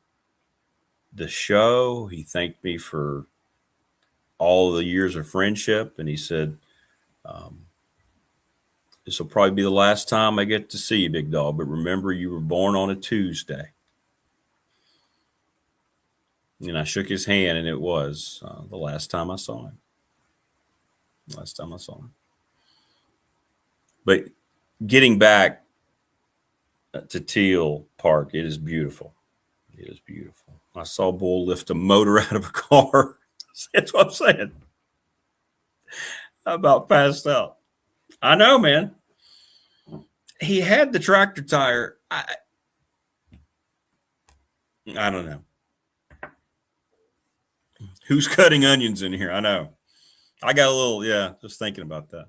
the show. He thanked me for all of the years of friendship. And he said, this will probably be the last time I get to see you, big dog. But remember, you were born on a Tuesday. And I shook his hand, and it was the last time I saw him. But getting back to Teal Park, it is beautiful. It is beautiful. I saw Bull lift a motor out of a car. That's what I'm saying. I about passed out. I know, man. He had the tractor tire. I don't know. Who's cutting onions in here? I know. I got a little, just thinking about that.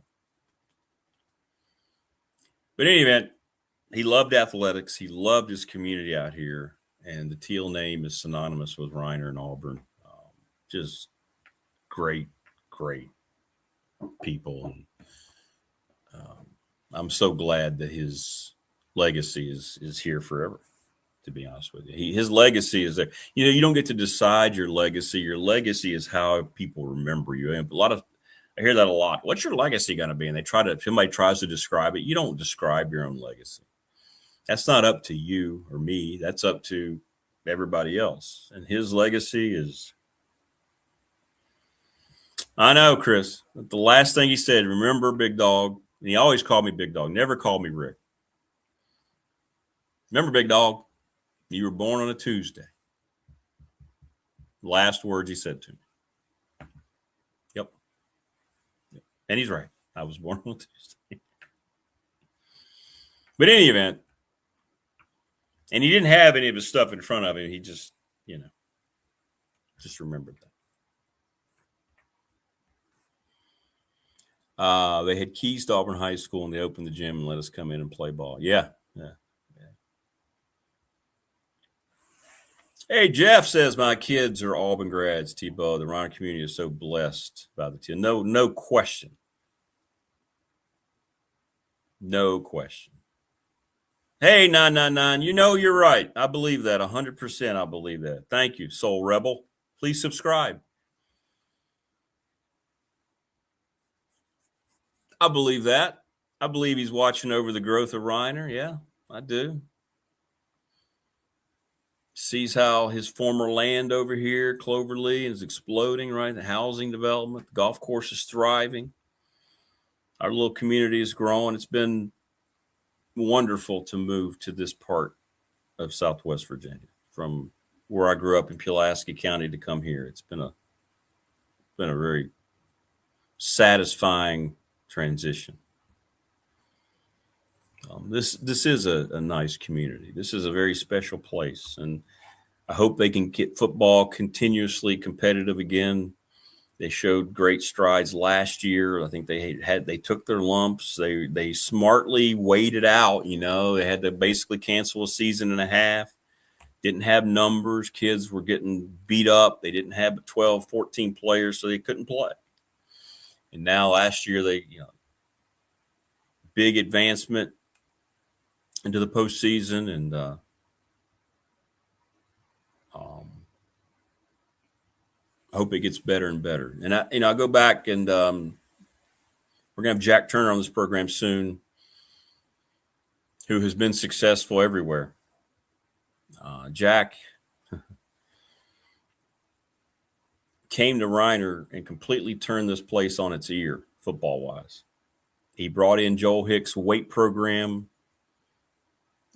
But in any event, he loved athletics. He loved his community out here. And the Teal name is synonymous with Reiner and Auburn. Just great people. And I'm so glad that his legacy is here forever, to be honest with you. His legacy is there. You know, you don't get to decide your legacy. Your legacy is how people remember you. And I hear that a lot. What's your legacy going to be? And somebody tries to describe it. You don't describe your own legacy. That's not up to you or me. That's up to everybody else. And his legacy is, I know, Chris, the last thing he said, remember, big dog. And he always called me big dog, never called me Rick. Remember, big dog, you were born on a Tuesday. Last words he said to me. Yep. And he's right. I was born on a Tuesday. But in any event, and he didn't have any of his stuff in front of him. He just, just remembered that. They had keys to Auburn High School, and they opened the gym and let us come in and play ball. Yeah. Hey, Jeff says, my kids are Auburn grads, Tebow. The Reiner community is so blessed by the team. No question. No question. Hey, 999, you're right. I believe that 100%. I believe that. Thank you, Soul Rebel. Please subscribe. I believe that. I believe he's watching over the growth of Reiner. Yeah, I do. Sees how his former land over here, Cloverlee, is exploding, right? The housing development, the golf course is thriving. Our little community is growing. It's been wonderful to move to this part of Southwest Virginia from where I grew up in Pulaski County to come here. It's been a very satisfying transition. This is a nice community. This is a very special place, and I hope they can get football continuously competitive again. They showed great strides last year. I think they took their lumps. They smartly waited out. They had to basically cancel a season and a half. Didn't have numbers. Kids were getting beat up. They didn't have 12, 14 players, so they couldn't play. And now last year, they, big advancement into the postseason, and I hope it gets better and better. And I go back, and we're gonna have Jack Turner on this program soon, who has been successful everywhere. Jack came to Reiner and completely turned this place on its ear, football-wise. He brought in Joel Hicks' weight program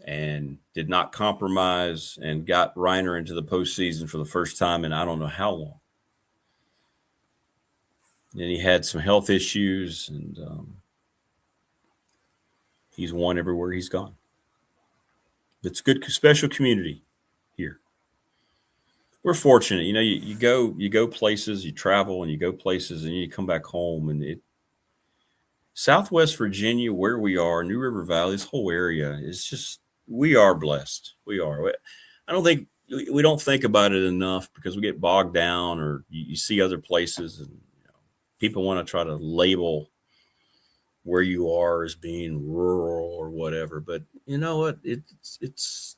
and did not compromise and got Reiner into the postseason for the first time in I don't know how long. And he had some health issues, and he's won everywhere he's gone. It's a good, special community here. We're fortunate. You go places, you travel, and you go places, and you come back home. And Southwest Virginia, where we are, New River Valley, this whole area is just, we are blessed. We are. We don't think about it enough because we get bogged down, or you see other places, and people want to try to label where you are as being rural or whatever. But you know what? It's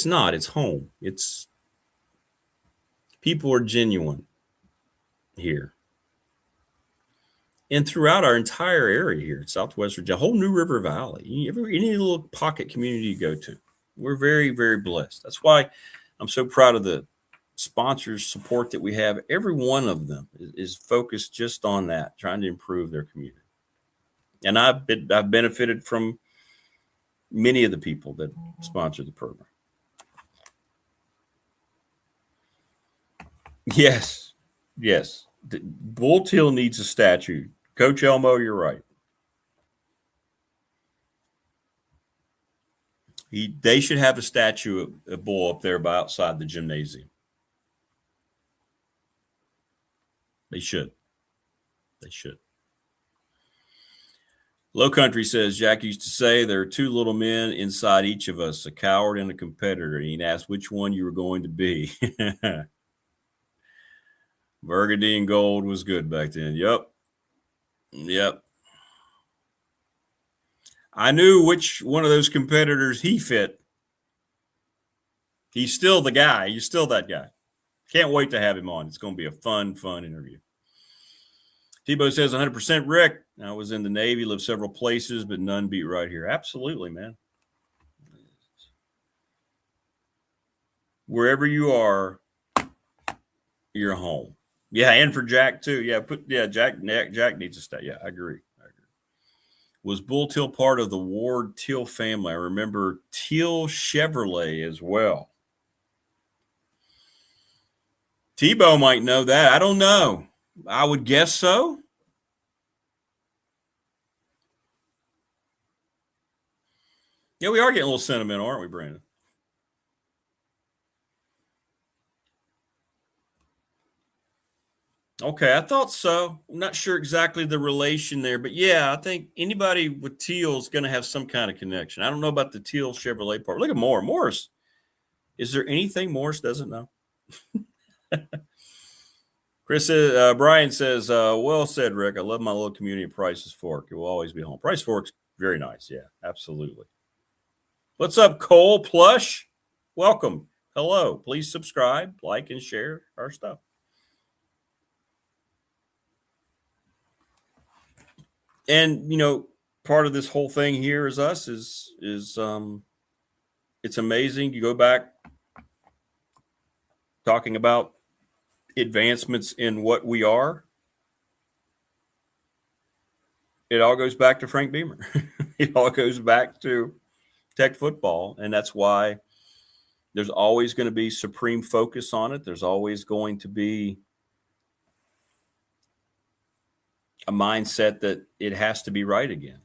not. It's home. People are genuine here. And throughout our entire area here in Southwest Virginia, whole New River Valley, any little pocket community you go to, we're very, very blessed. That's why I'm so proud of the sponsors support that we have. Every one of them is focused just on that, trying to improve their community. And I've benefited from many of the people that sponsor the program. Yes. Bull Teal needs a statue. Coach Elmo, you're right. They should have a statue of Bull up there by outside the gymnasium. They should. Low Country says, Jack used to say there are two little men inside each of us, a coward and a competitor. And he'd ask which one you were going to be. Burgundy and gold was good back then. Yep. I knew which one of those competitors he fit. He's still the guy. He's still that guy. Can't wait to have him on. It's going to be a fun interview. Tebow says 100% Rick. I was in the Navy, lived several places, but none beat right here. Absolutely, man. Wherever you are, you're home. Yeah, and for Jack too. Jack needs to stay. Yeah, I agree. Was Bull Teal part of the Ward Teal family? I remember Teal Chevrolet as well. Tebow might know that. I don't know. I would guess so. Yeah, we are getting a little sentimental, aren't we, Brandon? Okay, I thought so. I'm not sure exactly the relation there, but yeah, I think anybody with Teal is going to have some kind of connection. I don't know about the Teal Chevrolet part. Look at Morris. Is there anything Morris doesn't know? Brian says, well said, Rick. I love my little community of Price's Fork. It will always be home. Price Fork's very nice. Yeah, absolutely. What's up, Cole Plush? Welcome. Hello. Please subscribe, like, and share our stuff. And, part of this whole thing here is us is it's amazing. You go back talking about advancements in what we are. It all goes back to Frank Beamer. It all goes back to Tech football. And that's why there's always going to be supreme focus on it. There's always going to be a mindset that it has to be right again.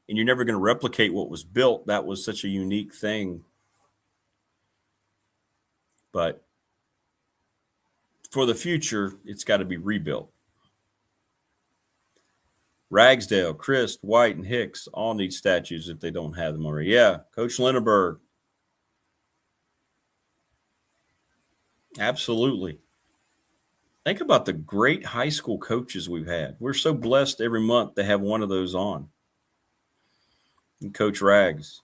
And you're never going to replicate what was built. That was such a unique thing. But for the future, it's got to be rebuilt. Ragsdale, Christ, White, and Hicks all need statues if they don't have them already. Yeah, Coach Lindenberg, Absolutely. Think about the great high school coaches we've had. We're so blessed every month to have one of those on. And Coach Rags.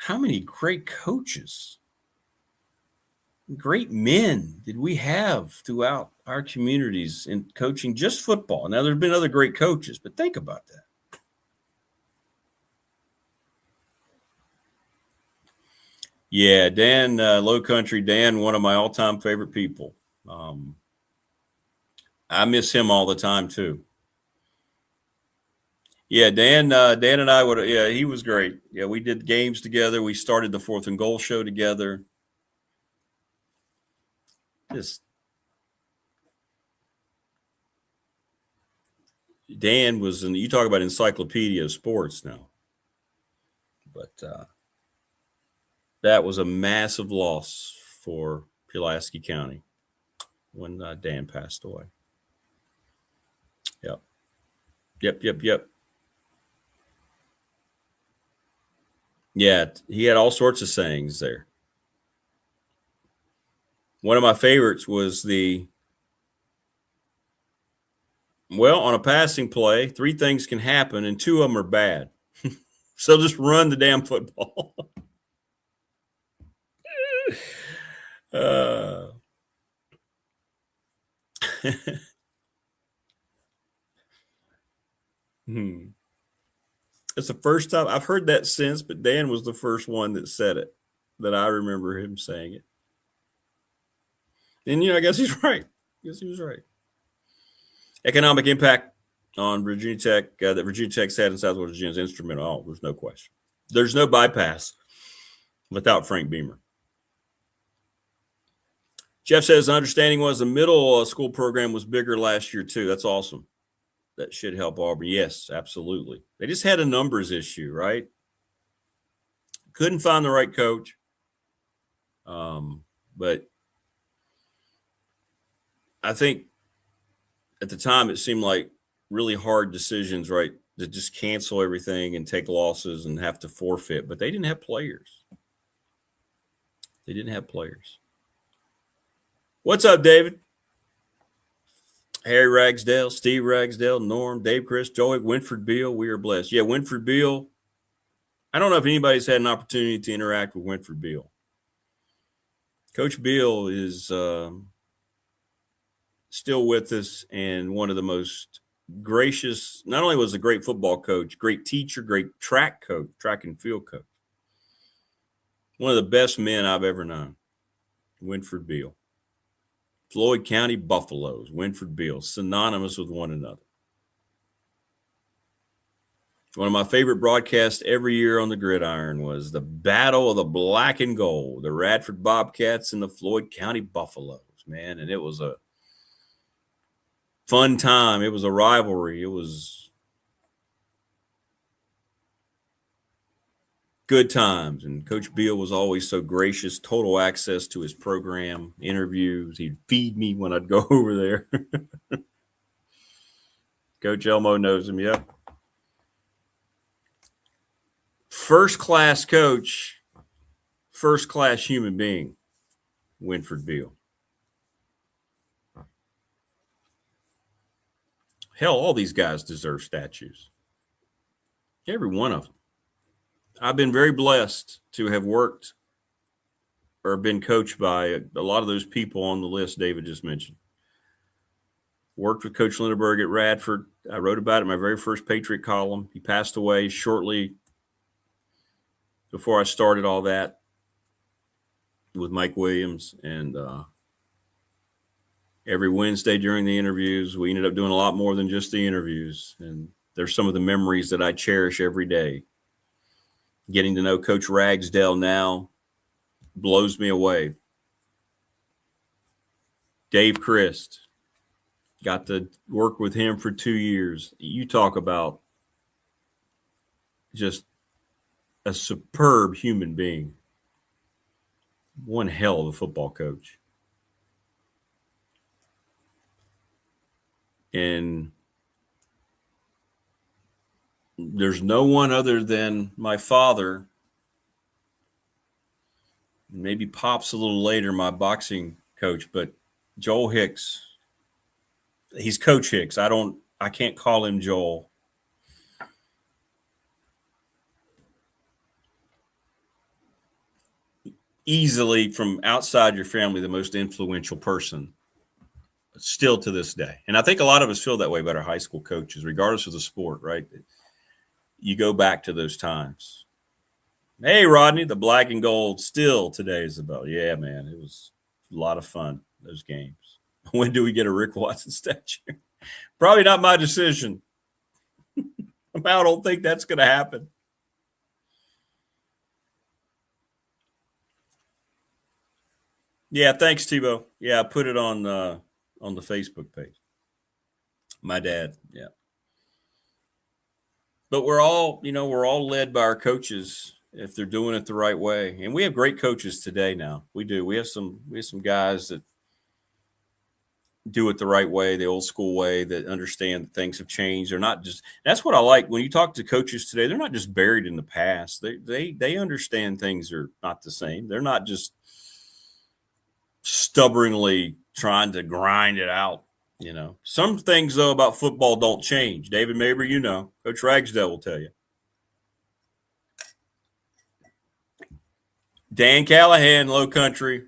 How many great coaches, great men did we have throughout our communities in coaching just football? Now, there have been other great coaches, but think about that. Yeah, Dan, Low Country Dan, one of my all-time favorite people. I miss him all the time too. Yeah, Dan and I would. Yeah, he was great. Yeah, we did games together. We started the 4th and Goal show together. Just Dan was, and you talk about encyclopedia of sports now, but that was a massive loss for Pulaski County when Dan passed away. Yep. Yeah, he had all sorts of sayings there. One of my favorites was on a passing play, 3 things can happen and 2 of them are bad. So just run the damn football. It's the first time I've heard that since, but Dan was the first one that said it, that I remember him saying it. And, I guess he's right. He was right. Economic impact on Virginia Tech that Virginia Tech's had in Southwest Virginia is instrumental. Oh, there's no question. There's no bypass without Frank Beamer. Jeff says, understanding was the middle school program was bigger last year too. That's awesome. That should help Auburn. Yes, absolutely. They just had a numbers issue, right? Couldn't find the right coach. But I think at the time it seemed like really hard decisions, right? To just cancel everything and take losses and have to forfeit. But they didn't have players. What's up, David? Harry Ragsdale, Steve Ragsdale, Norm, Dave Chris, Joey, Winfred Beal. We are blessed. Yeah, Winfred Beal. I don't know if anybody's had an opportunity to interact with Winfred Beal. Coach Beal is still with us and one of the most gracious. Not only was a great football coach, great teacher, great track coach, track and field coach. One of the best men I've ever known, Winfred Beal. Floyd County Buffaloes, Winfred Beal, synonymous with one another. One of my favorite broadcasts every year on the gridiron was the Battle of the Black and Gold, the Radford Bobcats and the Floyd County Buffaloes, man. And it was a fun time. It was a rivalry. It was good times. And Coach Beal was always so gracious, total access to his program, interviews. He'd feed me when I'd go over there. Coach Elmo knows him, yep. First-class coach, first-class human being, Winfred Beal. Hell, all these guys deserve statues. Every one of them. I've been very blessed to have worked or been coached by a lot of those people on the list David just mentioned. Worked with Coach Lindenberg at Radford. I wrote about it in my very first Patriot column. He passed away shortly before I started all that with Mike Williams. And every Wednesday during the interviews, we ended up doing a lot more than just the interviews. And there's some of the memories that I cherish every day. Getting to know Coach Ragsdale now blows me away. Dave Christ, got to work with him for 2 years. You talk about just a superb human being. One hell of a football coach. And there's no one other than my father Maybe Pop's a little later, my boxing coach, but Joel Hicks, he's Coach Hicks. I can't call him Joel. Easily from outside your family, the most influential person still to this day. And I think a lot of us feel that way about our high school coaches, regardless of the sport, right? You go back to those times. Hey, Rodney, the black and gold still today is about, yeah, man, it was a lot of fun, those games. When do we get a Rick Watson statue? Probably not my decision. I don't think that's going to happen. Yeah, thanks, Tebow. Yeah, I put it on the Facebook page. My dad, yeah. But we're all led by our coaches if they're doing it the right way. And we have great coaches today now. We do. We have some guys that do it the right way, the old school way, that understand that things have changed. They're not just – that's what I like. When you talk to coaches today, they're not just buried in the past. They understand things are not the same. They're not just stubbornly trying to grind it out. You know, some things, though, about football don't change. David Maber, you know, Coach Ragsdale will tell you. Dan Callahan, Low Country.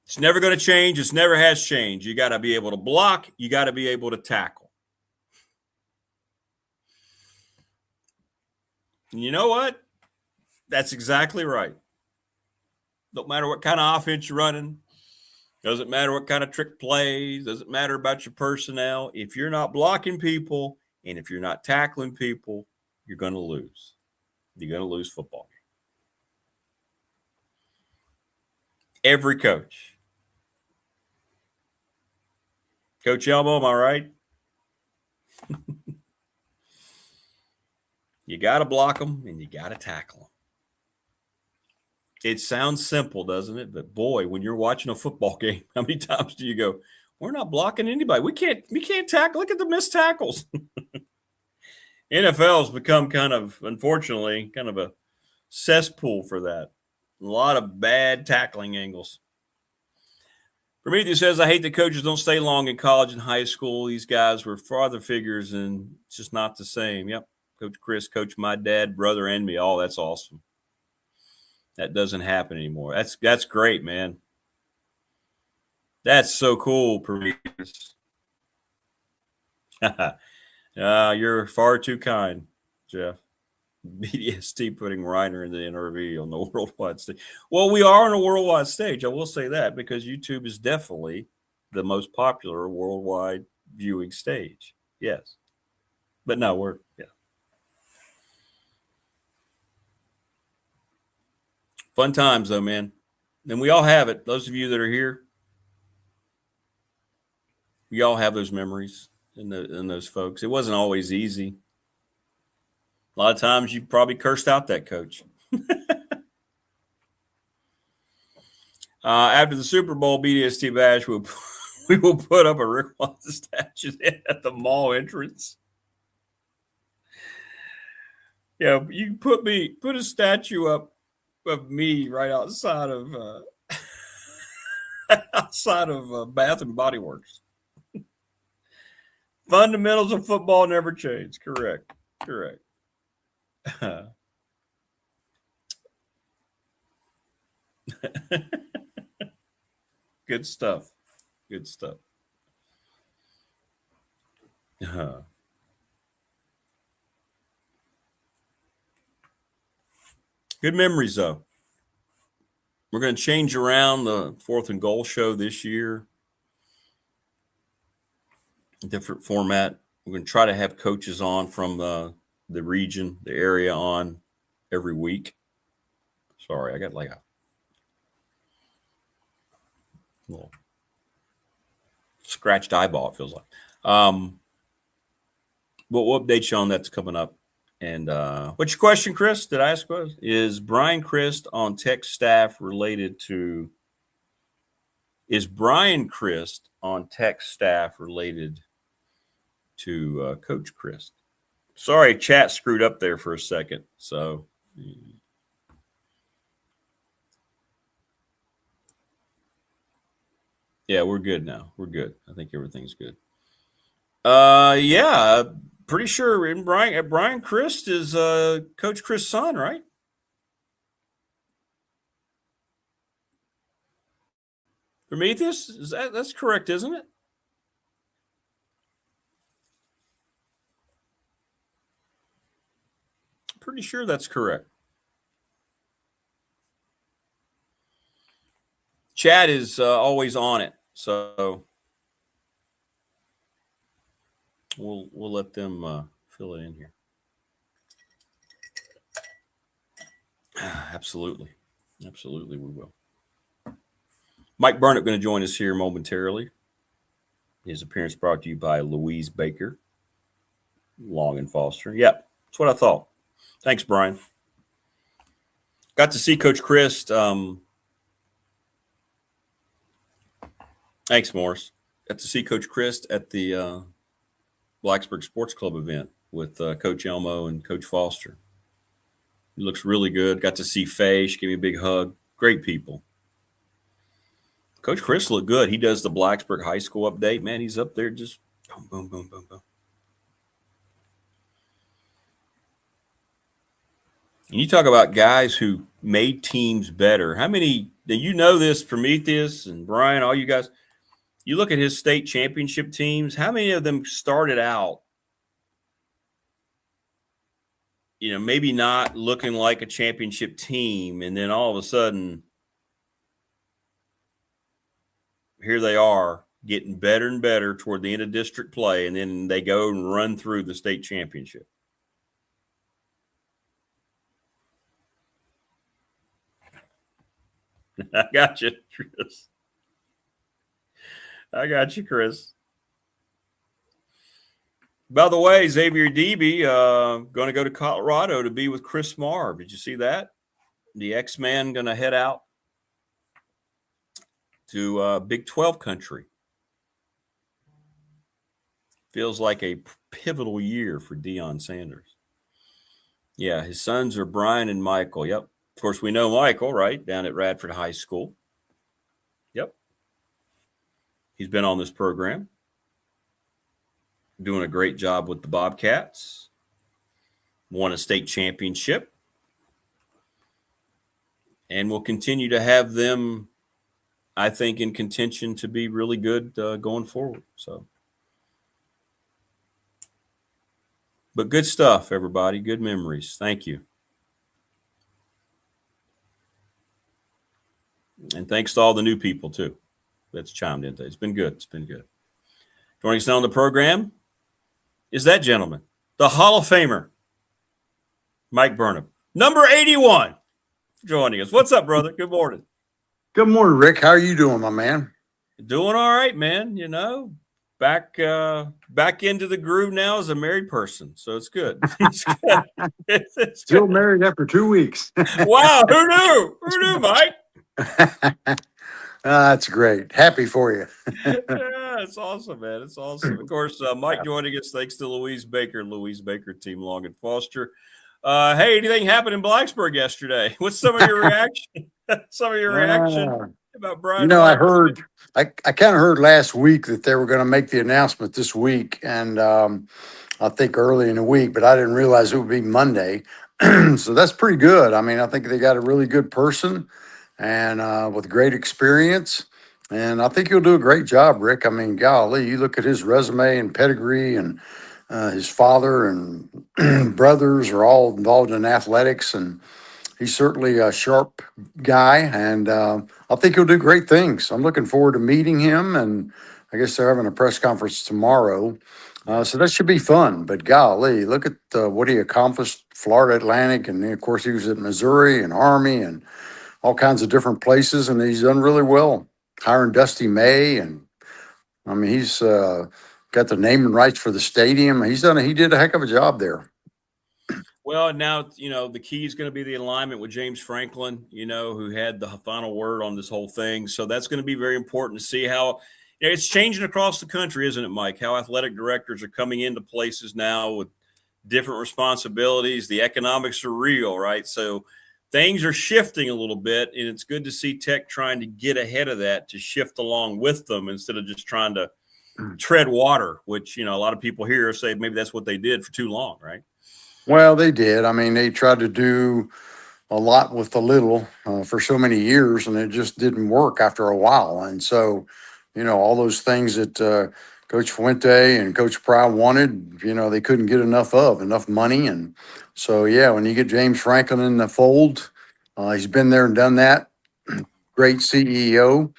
It's never going to change. It's never has changed. You got to be able to block. You got to be able to tackle. And you know what? That's exactly right. Don't matter what kind of offense you're running. Doesn't matter what kind of trick plays. Doesn't matter about your personnel. If you're not blocking people and if you're not tackling people, you're going to lose. You're going to lose football game. Every coach. Coach Elmo, am I right? You got to block them and you got to tackle them. It sounds simple, doesn't it? But boy, when you're watching a football game, how many times do you go, we're not blocking anybody. We can't tackle. Look at the missed tackles. NFL has become unfortunately, kind of a cesspool for that. A lot of bad tackling angles. Prometheus says, I hate that coaches don't stay long in college and high school. These guys were father figures and it's just not the same. Yep. Coach Chris, coach my dad, brother, and me. Oh, that's awesome. That doesn't happen anymore. That's great, man. That's so cool, Prometheus. You're far too kind, Jeff. BDST putting Reiner in the NRV on the worldwide stage. Well, we are on a worldwide stage. I will say that because YouTube is definitely the most popular worldwide viewing stage. Yes. But no, yeah. Fun times, though, man. And we all have it. Those of you that are here, we all have those memories and those folks. It wasn't always easy. A lot of times you probably cursed out that coach. After the Super Bowl BDST bash, we will put up a Rick Watson statue at the mall entrance. Yeah, you can put a statue up of me right outside of Bath and Body Works. Fundamentals of football never change. Correct. Good stuff. Good memories, though. We're going to change around the 4th and Goal show this year. Different format. We're going to try to have coaches on from the region, the area on every week. Sorry, I got like a little scratched eyeball, it feels like. But we'll update you on that's coming up. And what's your question, Chris? Did I ask what? Is Brian Christ on tech staff related to Coach Christ? Sorry, chat screwed up there for a second. So Yeah, we're good now. We're good. I think everything's good. Yeah, pretty sure Brian Christ is Coach Chris' son, right? Prometheus, that's correct, isn't it? Pretty sure that's correct. Chad is always on it, so we'll let them fill it in here. Absolutely, we will. Mike Burnett going to join us here momentarily. His appearance brought to you by Louise Baker, Long and Foster. Yep, that's what I thought. Thanks, Brian. Got to see Coach Christ. Thanks, Morris. Got to see Coach Christ at the Blacksburg Sports Club event with Coach Elmo and Coach Foster. He looks really good. Got to see Faye. She gave me a big hug. Great people. Coach Chris looked good. He does the Blacksburg High School update. Man, he's up there just boom, boom, boom, boom, boom. And you talk about guys who made teams better. How many – do you know this, Prometheus and Brian, all you guys? You look at his state championship teams, how many of them started out, maybe not looking like a championship team, and then all of a sudden – here they are getting better and better toward the end of district play, and then they go and run through the state championship. I got you, Chris. By the way, Xavier Deeby going to go to Colorado to be with Chris Marv. Did you see that? The X-Man going to head out to Big 12 country. Feels like a pivotal year for Deion Sanders. Yeah, his sons are Brian and Michael. Yep. Of course, we know Michael, right, down at Radford High School. Yep. He's been on this program. Doing a great job with the Bobcats. Won a state championship. And will continue to have them, I think, in contention to be really good going forward. But good stuff, everybody. Good memories. Thank you. And thanks to all the new people, too, that's chimed in today. It's been good. Joining us now on the program is that gentleman, the Hall of Famer, Mike Burnham, number 81, joining us. What's up, brother? Good morning. Good morning, Rick. How are you doing, my man? Doing all right, man. Back into the groove now as a married person, so it's good. It's Still good. Married after 2 weeks. Wow, who knew, Mike? That's great. Happy for you. Yeah, it's awesome, man. It's awesome. Of course, Mike joining us thanks to Louise Baker, Team Long and Foster. Hey, anything happened in Blacksburg yesterday? What's some of your reaction? About Brian? I heard, I kind of heard last week that they were going to make the announcement this week, and I think early in the week, but I didn't realize it would be Monday. So that's pretty good. I mean, I think they got a really good person and with great experience, and I think he'll do a great job, Rick. I mean, golly, you look at his resume and pedigree, and his father and brothers are all involved in athletics, and he's certainly a sharp guy, and I think he'll do great things. I'm looking forward to meeting him, and I guess they're having a press conference tomorrow. So that should be fun. But golly, look at what he accomplished, Florida Atlantic, and of course he was at Missouri and Army and all kinds of different places, and he's done really well. Hiring Dusty May, and I mean, he's got the naming rights for the stadium. He did a heck of a job there. Well, now, the key is going to be the alignment with James Franklin, who had the final word on this whole thing. So that's going to be very important to see how it's changing across the country, isn't it, Mike? How athletic directors are coming into places now with different responsibilities. The economics are real, right? So things are shifting a little bit, and it's good to see Tech trying to get ahead of that, to shift along with them instead of just trying to tread water, which, a lot of people here say maybe that's what they did for too long, right? Well, they did. I mean, they tried to do a lot with the little for so many years, and it just didn't work after a while. And so, all those things that Coach Fuente and Coach Pry wanted, they couldn't get enough money. And so, yeah, when you get James Franklin in the fold, he's been there and done that. Great CEO.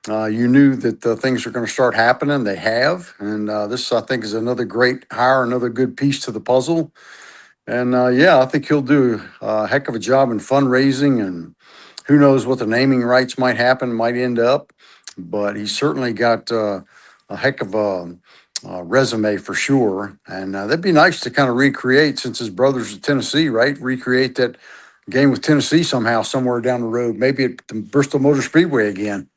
You knew that things are going to start happening. They have. And this, I think, is another great hire, another good piece to the puzzle. And I think he'll do a heck of a job in fundraising, and who knows what the naming rights might end up. But he's certainly got a heck of a resume for sure. And that'd be nice to kind of recreate, since his brother's at Tennessee, right? Recreate that game with Tennessee somehow, somewhere down the road, maybe at the Bristol Motor Speedway again.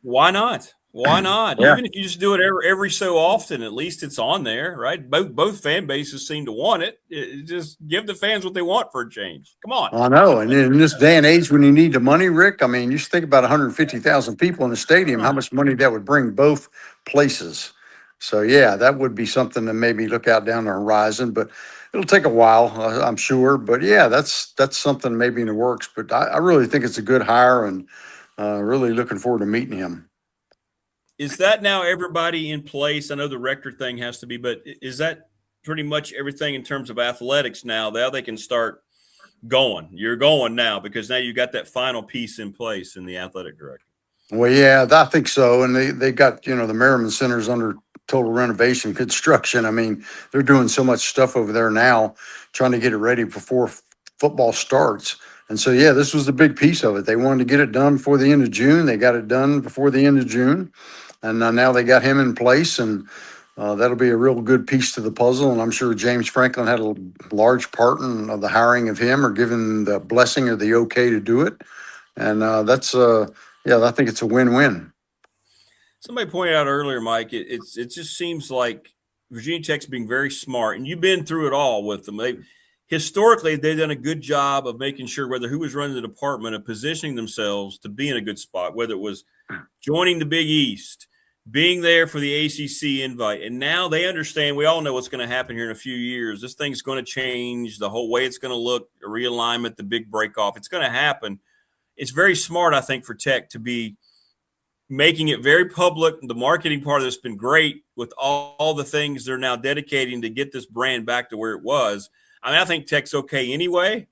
Why not? Why not? Yeah. Even if you just do it every so often, at least it's on there, right? Both fan bases seem to want it. Just give the fans what they want for a change. Come on. I know. And in this day and age when you need the money, Rick, I mean, you just think about 150,000 people in the stadium, how much money that would bring both places. So, yeah, that would be something to maybe look out down the horizon. But it'll take a while, I'm sure. But, yeah, that's something maybe in the works. But I really think it's a good hire, and really looking forward to meeting him. Is that now everybody in place? I know the Rector thing has to be, but is that pretty much everything in terms of athletics now? Now they can start going. You're going now because now you got that final piece in place in the athletic director. Well, yeah, I think so. And they got, the Merriman Center's under total renovation construction. I mean, they're doing so much stuff over there now, trying to get it ready before football starts. And so, yeah, this was the big piece of it. They wanted to get it done before the end of June. They got it done before the end of June. And now they got him in place, and that'll be a real good piece to the puzzle. And I'm sure James Franklin had a large part in the hiring of him, or giving the blessing or the okay to do it. And that's, I think it's a win-win. Somebody pointed out earlier, Mike, it just seems like Virginia Tech's being very smart, and you've been through it all with them. Historically, they've done a good job of making sure, whether who was running the department, of positioning themselves to be in a good spot, whether it was joining the Big East, being there for the ACC invite. And now they understand, we all know what's going to happen here in a few years. This thing's going to change, the whole way it's going to look, a realignment, the big break off. It's going to happen. It's very smart, I think, for Tech to be making it very public. The marketing part of this has been great with all the things they're now dedicating to get this brand back to where it was. I mean, I think Tech's okay anyway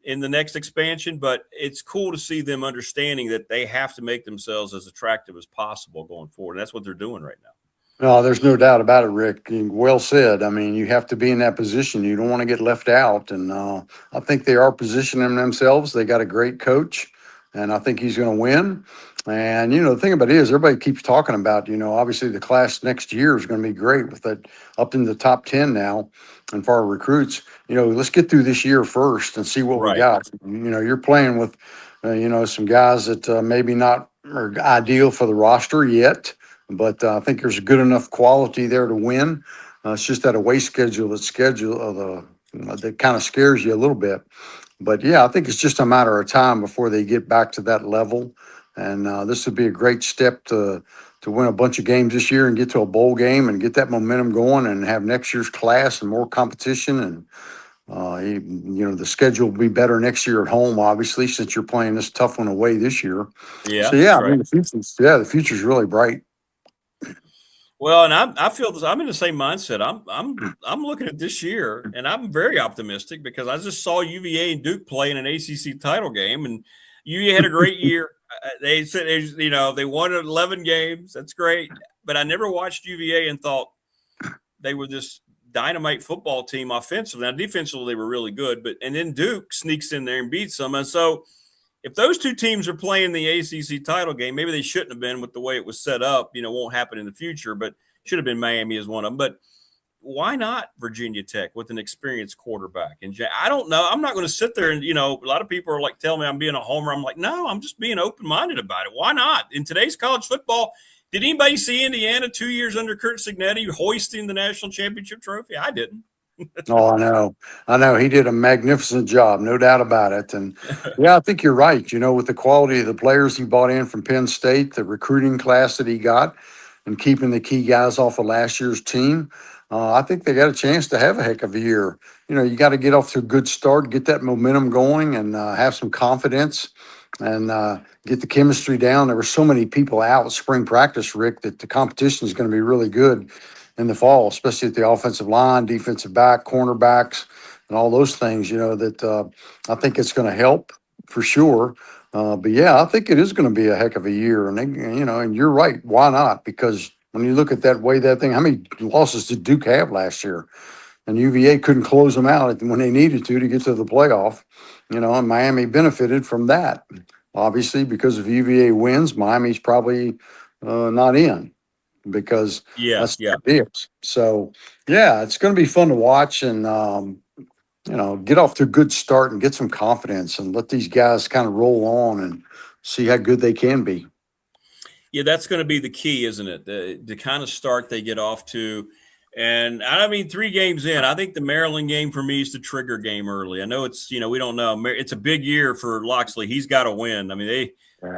in the next expansion, but it's cool to see them understanding that they have to make themselves as attractive as possible going forward. And that's what they're doing right now. No, there's no doubt about it, Rick. Well said. I mean, you have to be in that position. You don't want to get left out. And I think they are positioning themselves. They got a great coach, and I think he's going to win. And, the thing about it is, everybody keeps talking about, obviously the class next year is going to be great with that up in the top 10 now. And for our recruits, let's get through this year first and see what we got. You're playing with, some guys that maybe not are ideal for the roster yet, but I think there's a good enough quality there to win. It's just that away schedule that kind of scares you a little bit. But, yeah, I think it's just a matter of time before they get back to that level. And this would be a great step to win a bunch of games this year and get to a bowl game and get that momentum going and have next year's class and more competition. And, the schedule will be better next year at home, obviously, since you're playing this tough one away this year. Yeah. So, yeah, right. I mean, the future's really bright. Well, and I feel this, I'm in the same mindset. I'm looking at this year, and I'm very optimistic because I just saw UVA and Duke play in an ACC title game, and UVA had a great year. They said, they won 11 games. That's great. But I never watched UVA and thought they were this dynamite football team offensively. Now, defensively, they were really good. And then Duke sneaks in there and beats them. And so if those two teams are playing the ACC title game, maybe they shouldn't have been with the way it was set up. Won't happen in the future, but should have been Miami as one of them. But why not Virginia Tech with an experienced quarterback? And I don't know. I'm not going to sit there and, a lot of people are like, tell me I'm being a homer. I'm like, no, I'm just being open-minded about it. Why not? In today's college football, did anybody see Indiana 2 years under Kurt Signetti hoisting the national championship trophy? I didn't. Oh, I know. I know. He did a magnificent job, no doubt about it. And yeah, I think you're right. You know, with the quality of the players he brought in from Penn State, the recruiting class that he got, and keeping the key guys off of last year's team, I think they got a chance to have a heck of a year. You know, you got to get off to a good start, get that momentum going, and have some confidence and get the chemistry down. There were so many people out at spring practice, Rick, that the competition is going to be really good in the fall, especially at the offensive line, defensive back, cornerbacks, and all those things, you know, that I think it's going to help for sure. But yeah, I think it is going to be a heck of a year. And, you know, and you're right. Why not? Because when you look at that way, that thing, how many losses did Duke have last year? And UVA couldn't close them out when they needed to get to the playoff, you know, and Miami benefited from that. Obviously, because if UVA wins, Miami's probably not in, because that's yeah. the deals. So yeah, it's going to be fun to watch and you know, get off to a good start and get some confidence and let these guys kind of roll on and see how good they can be. Yeah, that's going to be the key, isn't it? The kind of start they get off to. And I mean, 3 games in, I think the Maryland game for me is the trigger game early. I know it's, you know, we don't know. It's a big year for Loxley. He's got to win. I mean,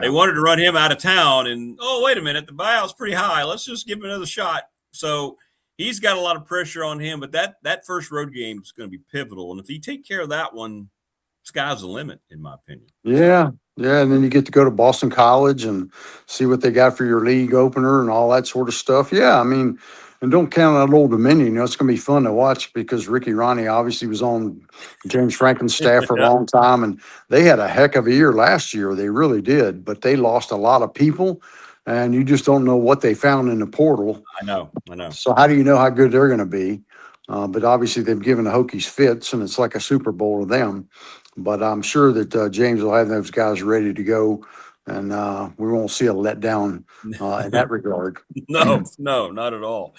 they wanted to run him out of town, and, oh, wait a minute, the buyout's pretty high. Let's just give him another shot. So he's got a lot of pressure on him, but that first road game is going to be pivotal. And if he take care of that one, sky's the limit, in my opinion. Yeah. Yeah. And then you get to go to Boston College and see what they got for your league opener and all that sort of stuff. Yeah. I mean, and don't count out Old Dominion. You know, it's going to be fun to watch because Ricky Ronnie obviously was on James Franklin's staff for a long time, and they had a heck of a year last year. They really did, but they lost a lot of people, and you just don't know what they found in the portal. I know. So how do you know how good they're going to be? But obviously they've given the Hokies fits, and it's like a Super Bowl to them. But I'm sure that James will have those guys ready to go, and we won't see a letdown in that regard. No, not at all.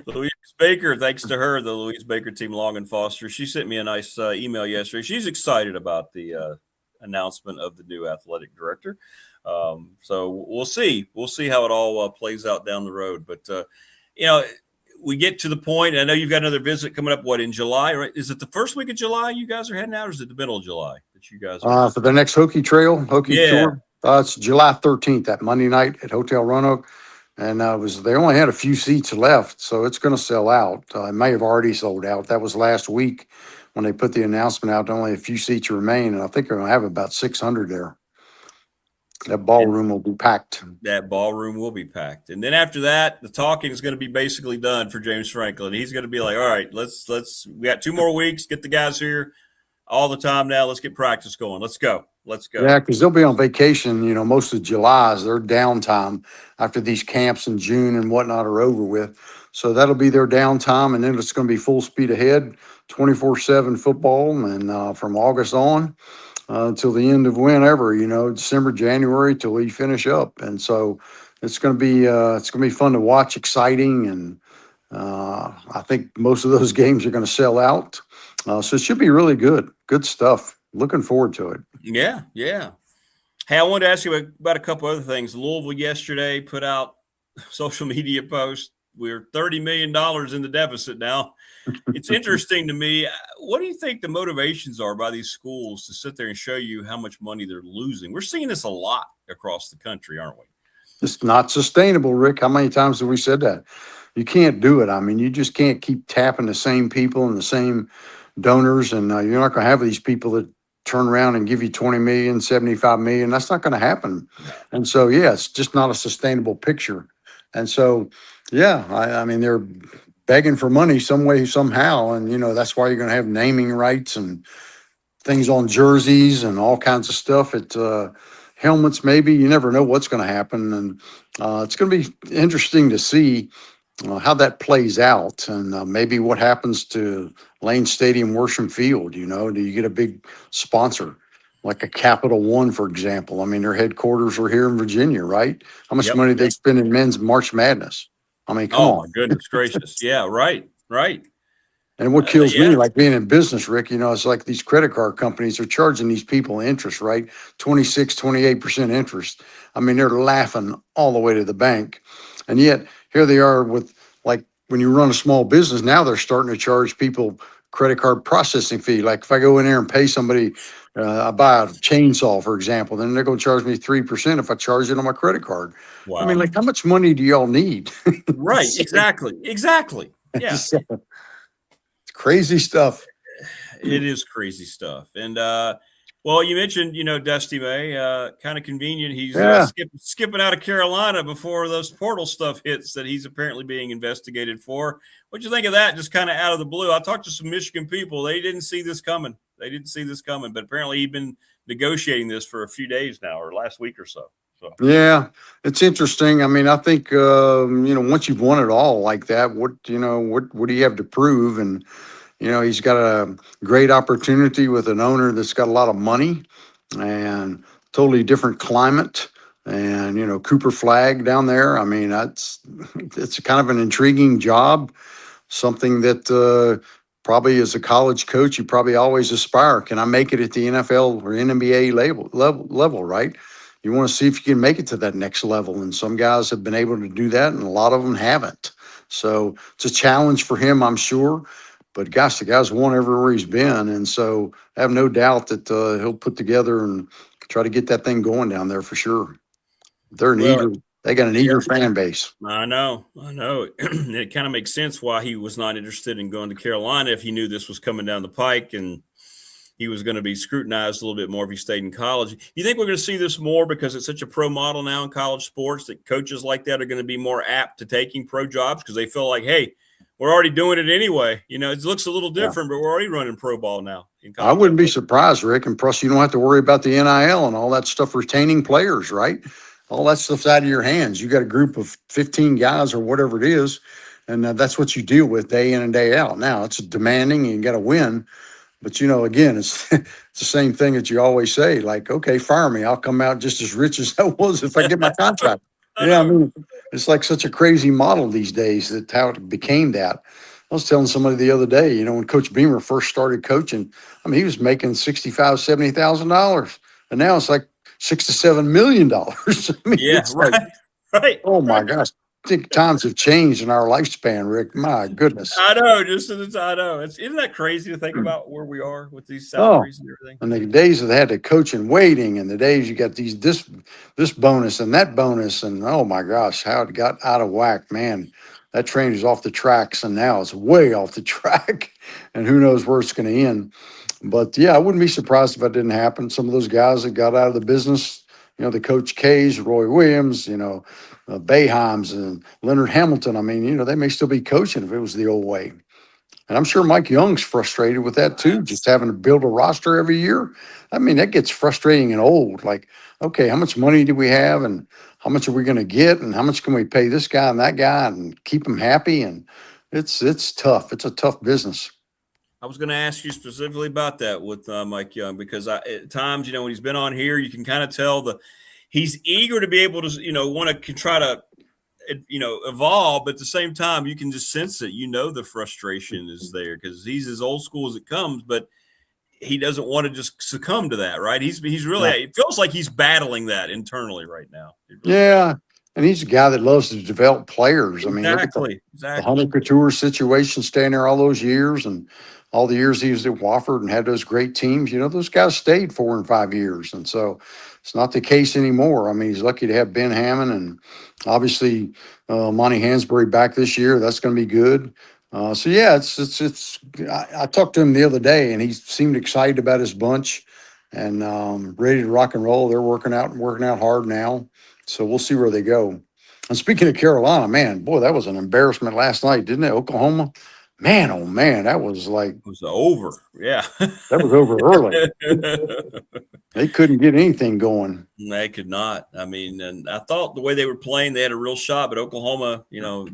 Louise Baker, thanks to her, the Louise Baker team, Long and Foster, she sent me a nice email yesterday. She's excited about the announcement of the new athletic director. So we'll see. We'll see how it all plays out down the road. But, you know, we get to the point. I know you've got another visit coming up, in July, right? Is it the first week of July you guys are heading out, or is it the middle of July that you guys are? For the next Hokie tour? It's July 13th, that Monday night at Hotel Roanoke. And they only had a few seats left, so it's going to sell out. It may have already sold out. That was last week when they put the announcement out. Only a few seats remain, and I think they're going to have about 600 there. That ballroom will be packed. That ballroom will be packed. And then after that, the talking is going to be basically done for James Franklin. He's going to be like, all right, we got 2 more weeks, get the guys here all the time now. Let's get practice going. Let's go. Yeah, because they'll be on vacation, you know, most of July is their downtime after these camps in June and whatnot are over with. So that'll be their downtime, and then it's going to be full speed ahead, 24/7 football, and from August on until the end of whenever, you know, December, January, till we finish up. And so it's going to be fun to watch, exciting, and I think most of those games are going to sell out. So it should be really good stuff. Looking forward to it. Yeah. Hey, I wanted to ask you about a couple other things. Louisville yesterday put out a social media post. We're $30 million in the deficit now. It's interesting to me. What do you think the motivations are by these schools to sit there and show you how much money they're losing? We're seeing this a lot across the country, aren't we? It's not sustainable, Rick. How many times have we said that? You can't do it. I mean, you just can't keep tapping the same people and the same donors, and you're not going to have these people that turn around and give you 20 million, 75 million. That's not going to happen. And so, yeah, it's just not a sustainable picture. And so, yeah, I mean, they're begging for money some way, somehow. And, you know, that's why you're going to have naming rights and things on jerseys and all kinds of stuff at helmets. Maybe you never know what's going to happen. And it's going to be interesting to see how that plays out, and maybe what happens to Lane Stadium, Worsham Field. You know, do you get a big sponsor like a Capital One, for example? I mean, their headquarters are here in Virginia, right? How much money they spend in men's March Madness? I mean, come on. Oh, my goodness gracious. Yeah, right. And what kills me, like being in business, Rick, you know, it's like these credit card companies are charging these people interest, right? 26, 28% interest. I mean, they're laughing all the way to the bank. And yet here they are with, like, when you run a small business, now they're starting to charge people credit card processing fee. Like if I go in there and pay somebody, I buy a chainsaw, for example, then they're going to charge me 3% if I charge it on my credit card. Wow. I mean, like, how much money do y'all need? Right. Exactly. Yeah. It's crazy stuff. It is crazy stuff. And, well, you mentioned, Dusty May, kind of convenient. He's skipping out of Carolina before those portal stuff hits that he's apparently being investigated for. What'd you think of that? Just kind of out of the blue. I talked to some Michigan people. They didn't see this coming. But apparently he'd been negotiating this for a few days now, or last week or so. Yeah, it's interesting. I mean, I think, once you've won it all like that, what do you have to prove? And, he's got a great opportunity with an owner that's got a lot of money and totally different climate. And, Cooper Flag down there. I mean, it's kind of an intriguing job, something that probably as a college coach, you probably always aspire. Can I make it at the NFL or NBA level, right? You want to see if you can make it to that next level. And some guys have been able to do that, and a lot of them haven't. So it's a challenge for him, I'm sure. But gosh, the guy's won everywhere he's been. And so I have no doubt that he'll put together and try to get that thing going down there for sure. They got an eager fan base. I know. It kind of makes sense why he was not interested in going to Carolina if he knew this was coming down the pike and he was going to be scrutinized a little bit more if he stayed in college. You think we're going to see this more because it's such a pro model now in college sports that coaches like that are going to be more apt to taking pro jobs because they feel like, hey, we're already doing it anyway. It looks a little different, but we're already running pro ball now. I wouldn't be surprised, Rick. And plus, you don't have to worry about the NIL and all that stuff, retaining players, right? All that stuff's out of your hands. You got a group of 15 guys or whatever it is, and that's what you deal with day in and day out. Now, it's demanding and you got to win. But, again, it's the same thing that you always say, like, okay, fire me. I'll come out just as rich as I was if I get my contract. I mean, it's like such a crazy model these days that how it became that. I was telling somebody the other day, when Coach Beamer first started coaching, I mean, he was making $65,000, $70,000. And now it's like $6 to $7 million. I mean, it's right. Oh, my gosh. I think times have changed in our lifespan, Rick. My goodness. I know. I know. Isn't that crazy to think about where we are with these salaries and everything? And the days that they had to coach and waiting, and the days you got this bonus and that bonus, and oh my gosh, how it got out of whack, man. That train is off the tracks, and now it's way off the track, and who knows where it's going to end. But yeah, I wouldn't be surprised if that didn't happen. Some of those guys that got out of the business, the Coach K's, Roy Williams, Boeheims and Leonard Hamilton. I mean, they may still be coaching if it was the old way. And I'm sure Mike Young's frustrated with that too, just having to build a roster every year. I mean, that gets frustrating and old. Like, okay, how much money do we have and how much are we going to get and how much can we pay this guy and that guy and keep them happy? And it's tough. It's a tough business. I was going to ask you specifically about that with Mike Young because at times, when he's been on here, you can kind of tell he's eager to be able to, want to try to, evolve. But at the same time, you can just sense it. The frustration is there because he's as old school as it comes, but he doesn't want to just succumb to that, right? He's really, it feels like he's battling that internally right now. Yeah. And he's a guy that loves to develop players. I mean, exactly. The Hunter Couture situation, staying there all those years and all the years he was at Wofford and had those great teams, those guys stayed 4 and 5 years. And so it's not the case anymore. I mean, he's lucky to have Ben Hammond and obviously Monty Hansberry back this year. That's going to be good. So yeah, I talked to him the other day and he seemed excited about his bunch and ready to rock and roll. They're working out hard now. So we'll see where they go. And speaking of Carolina, man, boy, that was an embarrassment last night, didn't it? Oklahoma. Man, oh man, that was like it was over. Yeah, that was over early. They couldn't get anything going. They could not. I mean, and I thought the way they were playing, they had a real shot. But Oklahoma,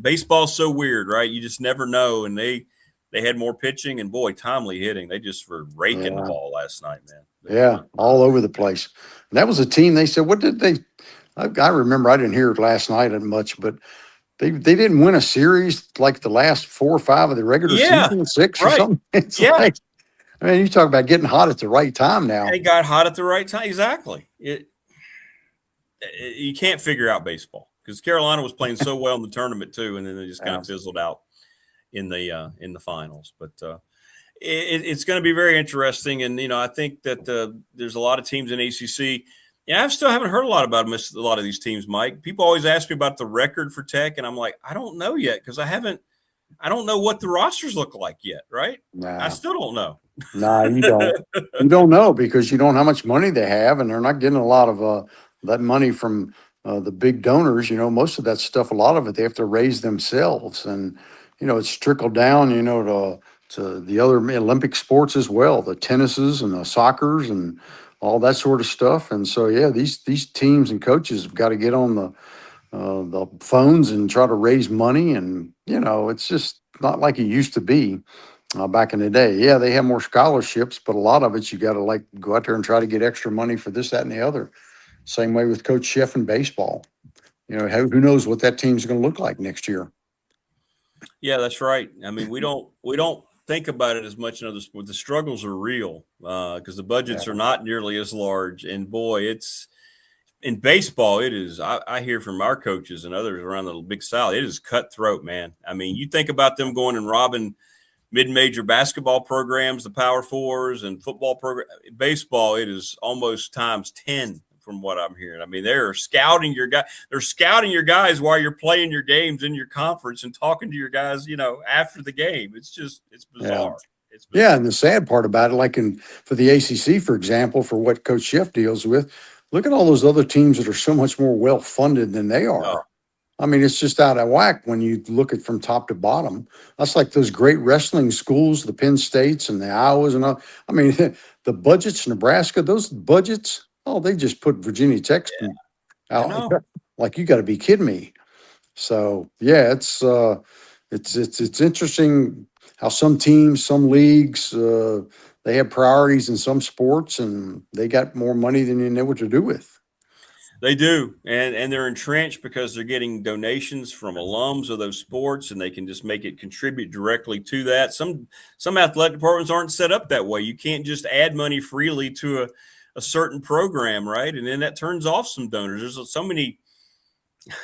baseball's so weird, right? You just never know. And they had more pitching and boy, timely hitting. They just were raking the ball last night, man. All over the place. And that was a team. They said, what did they? I remember. I didn't hear it last night much, but. They didn't win a series like the last 4 or 5 of the regular season, 6 or something. It's like, I mean, you talk about getting hot at the right time now. They got hot at the right time. Exactly. You can't figure out baseball because Carolina was playing so well in the tournament too, and then they just kind of fizzled out in the finals. But it's going to be very interesting. And, I think that there's a lot of teams in ACC. Yeah, I still haven't heard a lot about a lot of these teams, Mike. People always ask me about the record for Tech, and I'm like, I don't know yet because I don't know what the rosters look like yet, right? Nah. I still don't know. Nah, you don't. You don't know because you don't know how much money they have, and they're not getting a lot of that money from the big donors. Most of that stuff, a lot of it, they have to raise themselves, and it's trickled down, to the other Olympic sports as well, the tennises and the soccers and all that sort of stuff. And so, yeah, these teams and coaches have got to get on the phones and try to raise money. And, it's just not like it used to be back in the day. Yeah, they have more scholarships, but a lot of it, you got to go out there and try to get extra money for this, that, and the other. Same way with Coach Schiff in baseball. Who knows what that team's going to look like next year. Yeah, that's right. I mean, we don't think about it as much in other sports. The struggles are real because the budgets are not nearly as large. And boy, it's in baseball. It is. I hear from our coaches and others around the Big South. It is cutthroat, man. I mean, you think about them going and robbing mid-major basketball programs, the Power Fours, and football program. Baseball, it is almost times 10 from what I'm hearing. I mean, they're scouting your guy. They're scouting your guys while you're playing your games in your conference and talking to your guys, after the game. It's bizarre. Yeah, and the sad part about it, for the ACC, for example, for what Coach Schiff deals with, look at all those other teams that are so much more well-funded than they are. Oh. I mean, it's just out of whack when you look at from top to bottom. That's like those great wrestling schools, the Penn States and the Iowas and all. I mean, the budgets, Nebraska, those budgets, they just put Virginia Tech out. Like, you got to be kidding me. So, yeah, it's interesting how some teams, some leagues, they have priorities in some sports, and they got more money than you know what to do with. They do, and they're entrenched because they're getting donations from alums of those sports, and they can just make it contribute directly to that. Some athletic departments aren't set up that way. You can't just add money freely to a certain program, right? And then that turns off some donors. There's so many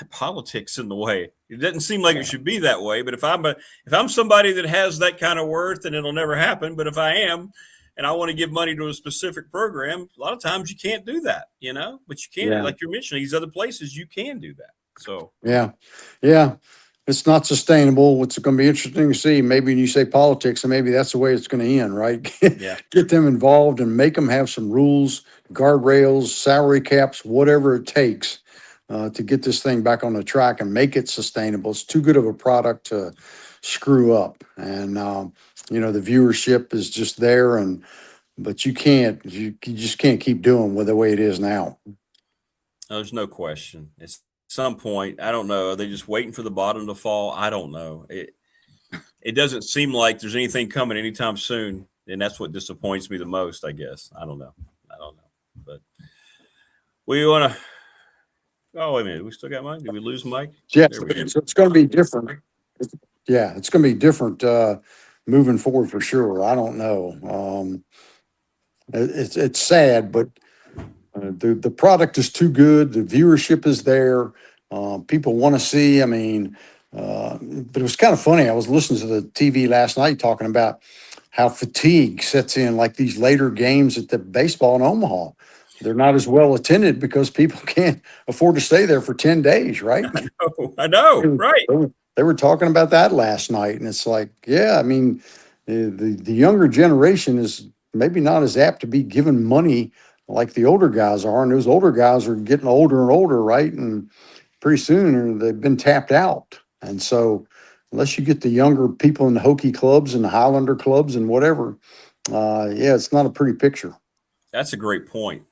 politics in the way. It doesn't seem like it should be that way. But if I'm somebody that has that kind of worth, and it'll never happen. But if I am, and I want to give money to a specific program, a lot of times you can't do that, but you can, like you're mentioning, these other places, you can do that. So, yeah, it's not sustainable. It's going to be interesting to see. Maybe when you say politics, and maybe that's the way it's going to end, right? Get them involved and make them have some rules, guardrails, salary caps, whatever it takes to get this thing back on the track and make it sustainable. It's too good of a product to screw up. And, the viewership is just there, but you just can't keep doing with the way it is now. There's no question. It's some point. I don't know. Are they just waiting for the bottom to fall? I don't know. It doesn't seem like there's anything coming anytime soon. And that's what disappoints me the most, I guess. I don't know. But we want to, wait a minute. We still got Mike? Did we lose Mike? Yeah. It's going to be different. Yeah. It's going to be different, moving forward for sure. I don't know. It's sad, but the product is too good. The viewership is there. People want to see. I mean, but it was kind of funny. I was listening to the TV last night talking about how fatigue sets in, like these later games at the baseball in Omaha. They're not as well attended because people can't afford to stay there for 10 days, right? I know, right. They were talking about that last night, and it's like, yeah, I mean, the younger generation is maybe not as apt to be given money like the older guys are, and those older guys are getting older and older, right? And pretty soon they've been tapped out. And so unless you get the younger people in the Hokie clubs and the Highlander clubs and whatever, it's not a pretty picture. That's a great point.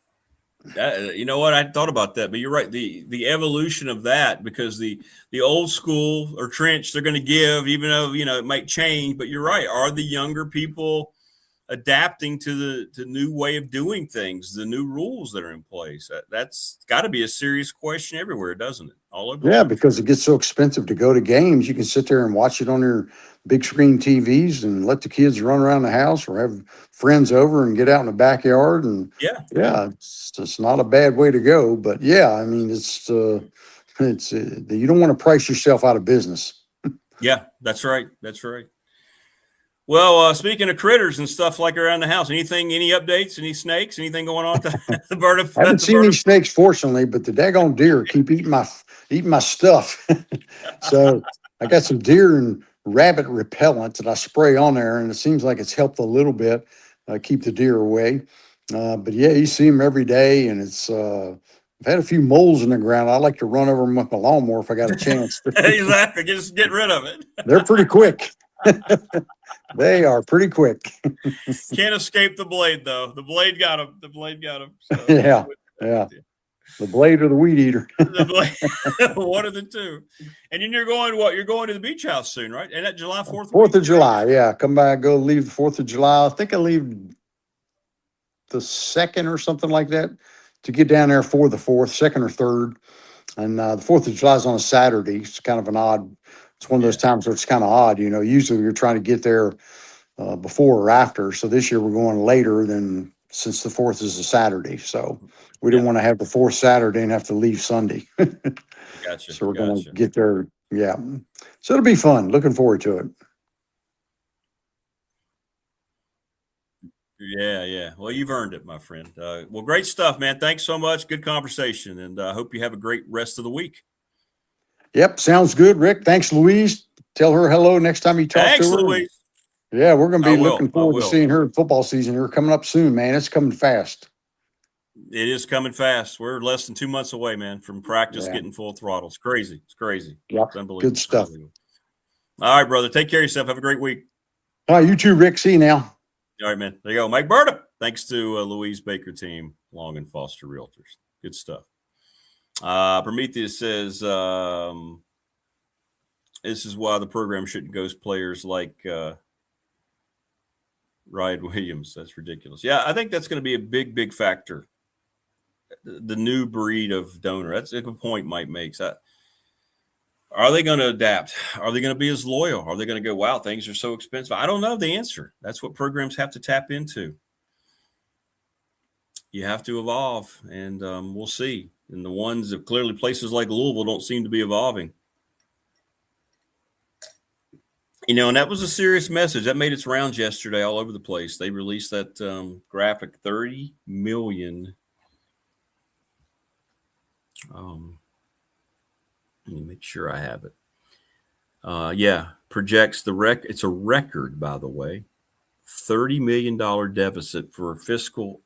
You know what? I thought about that, but you're right. The evolution of that, because the old school or trench, they're going to give, even though, it might change, but you're right. Are the younger people adapting to the new way of doing things, the new rules that are in place? That's got to be a serious question everywhere, doesn't it? All over. Yeah, because it gets so expensive to go to games. You can sit there and watch it on your big screen TVs and let the kids run around the house or have friends over and get out in the backyard. And it's not a bad way to go. But yeah, I mean, it's you don't want to price yourself out of business. Yeah, that's right. That's right. Well, speaking of critters and stuff like around the house, any updates, any snakes, anything going on at the bird of? I haven't seen any snakes, fortunately, but the daggone deer keep eating my stuff. So I got some deer and rabbit repellent that I spray on there, and it seems like it's helped a little bit keep the deer away. But yeah, you see them every day, and it's. I've had a few moles in the ground. I like to run over them with my lawnmower if I got a chance. Exactly, just get rid of it. They're pretty quick. They are pretty quick. Can't escape the blade, though. The blade got him. So. Yeah. The blade or the weed eater. The blade, one of the two. And then you're going what? You're going to the beach house soon, right? And that July 4th? 4th of July, yeah. Come back, leave the 4th of July. I think I leave the 2nd or something like that to get down there for the 4th, 2nd or 3rd. And the 4th of July is on a Saturday. It's kind of it's one of those times where it's kind of odd. Usually you're trying to get there before or after. So this year we're going later than since the 4th is a Saturday. So we didn't want to have the 4th Saturday and have to leave Sunday. Gotcha. So we're going to get there. Yeah. So it'll be fun. Looking forward to it. Yeah. Well, you've earned it, my friend. Well, great stuff, man. Thanks so much. Good conversation. And I hope you have a great rest of the week. Yep. Sounds good, Rick. Thanks, Louise. Tell her hello next time you talk to her. Thanks, Louise. Yeah, we're going to be looking forward to seeing her in football season. You're coming up soon, man. It's coming fast. It is coming fast. We're less than 2 months away, man, from practice getting full throttle. It's crazy. Yep. It's unbelievable. Good stuff. All right, brother. Take care of yourself. Have a great week. All right, you too, Rick. See you now. All right, man. There you go. Mike Burda. Thanks to Louise Baker team, Long and Foster Realtors. Good stuff. Prometheus says, this is why the program shouldn't ghost players like Ryan Williams. That's ridiculous. Yeah, I think that's going to be a big, big factor. The new breed of donor. That's a good point Mike makes. Are they going to adapt? Are they going to be as loyal? Are they going to go, wow, things are so expensive? I don't know the answer. That's what programs have to tap into. You have to evolve, and we'll see. And the ones that clearly places like Louisville don't seem to be evolving. And that was a serious message. That made its rounds yesterday all over the place. They released that graphic, 30 million. Let me make sure I have it. Projects it's a record, by the way, $30 million deficit for fiscal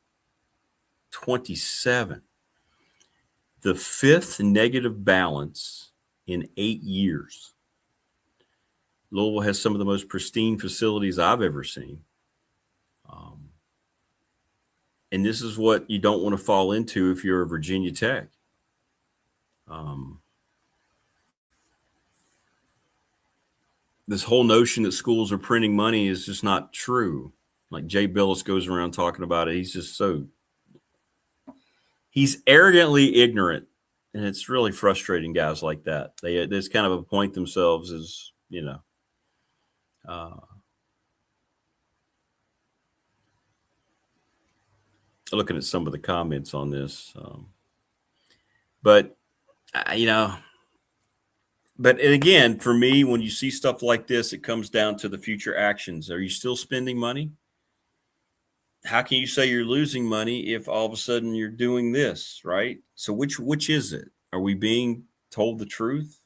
27. The 5th negative balance in 8 years. Louisville has some of the most pristine facilities I've ever seen. And this is what you don't want to fall into if you're a Virginia Tech. This whole notion that schools are printing money is just not true. Like Jay Billis goes around talking about it. He's arrogantly ignorant. And it's really frustrating guys like that. They just kind of appoint themselves as, looking at some of the comments on this. But again, for me, when you see stuff like this, it comes down to the future actions. Are you still spending money? How can you say you're losing money if all of a sudden you're doing this, right? So which is it? Are we being told the truth?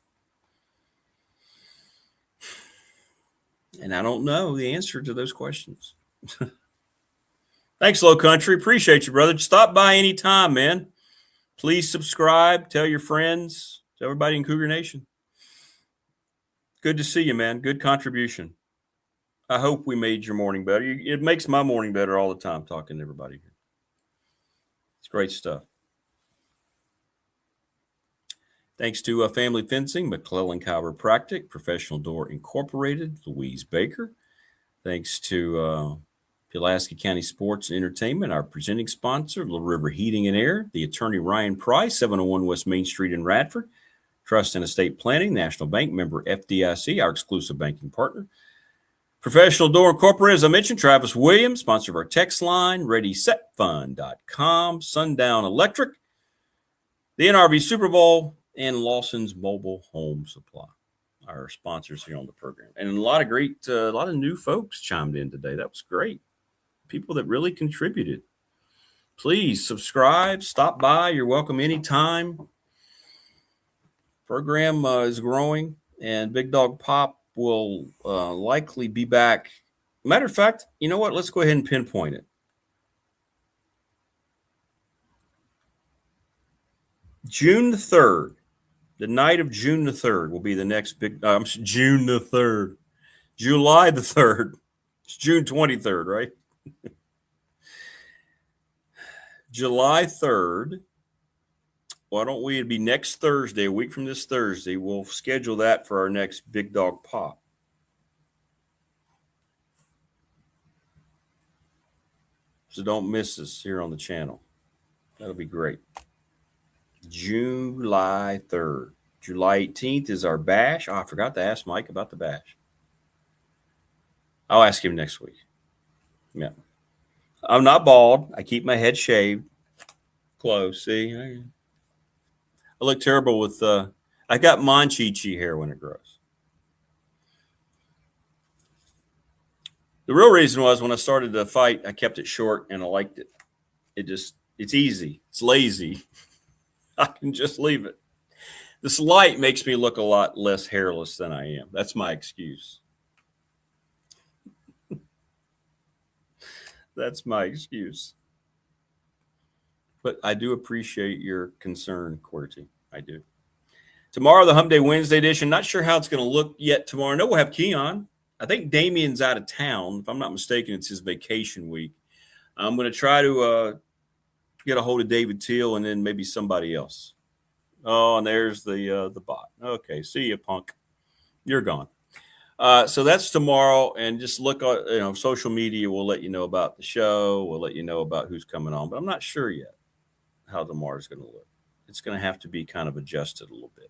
And I don't know the answer to those questions. Thanks, Low Country. Appreciate you, brother. Stop by anytime, man. Please subscribe. Tell your friends. Tell everybody in Cougar Nation. Good to see you, man. Good contribution. I hope we made your morning better. It makes my morning better all the time talking to everybody here. It's great stuff. Thanks to Family Fencing, McClellan Chiropractic, Professional Door Incorporated, Louise Baker. Thanks to Pulaski County Sports and Entertainment, our presenting sponsor, Little River Heating and Air, the attorney Ryan Price, 701 West Main Street in Radford, Trust and Estate Planning, National Bank, member FDIC, our exclusive banking partner. Professional Door Incorporated, as I mentioned, Travis Williams, sponsor of our text line, ReadySetFun.com, Sundown Electric, the NRV Super Bowl, and Lawson's Mobile Home Supply. our sponsors here on the program. And a lot of a lot of new folks chimed in today. That was great. People that really contributed. Please subscribe, stop by. You're welcome anytime. Program is growing, and Big Dog Pop will likely be back. Matter of fact, you know what? Let's go ahead and pinpoint it. June the 3rd, the night of June the 3rd will be the next June the 3rd. July the 3rd. It's June 23rd, right? July 3rd. Why don't we? It'd be next Thursday, a week from this Thursday. We'll schedule that for our next Big Dog Pop. So don't miss us here on the channel. That'll be great. July 3rd. July 18th is our bash. Oh, I forgot to ask Mike about the bash. I'll ask him next week. Yeah. I'm not bald. I keep my head shaved. Close. See? I look terrible with I got Monchichi hair when it grows. The real reason was when I started the fight, I kept it short and I liked it. It's easy. It's lazy. I can just leave it. This light makes me look a lot less hairless than I am. That's my excuse. That's my excuse. But I do appreciate your concern, QWERTY. I do. Tomorrow, the Hump Day Wednesday edition. Not sure how it's going to look yet tomorrow. I know we'll have Keon. I think Damien's out of town. If I'm not mistaken, it's his vacation week. I'm going to try to get a hold of David Teal and then maybe somebody else. Oh, and there's the bot. Okay, see you, punk. You're gone. So that's tomorrow, and just look on social media. We'll let you know about the show. We'll let you know about who's coming on, but I'm not sure yet how tomorrow's going to look. It's going to have to be kind of adjusted a little bit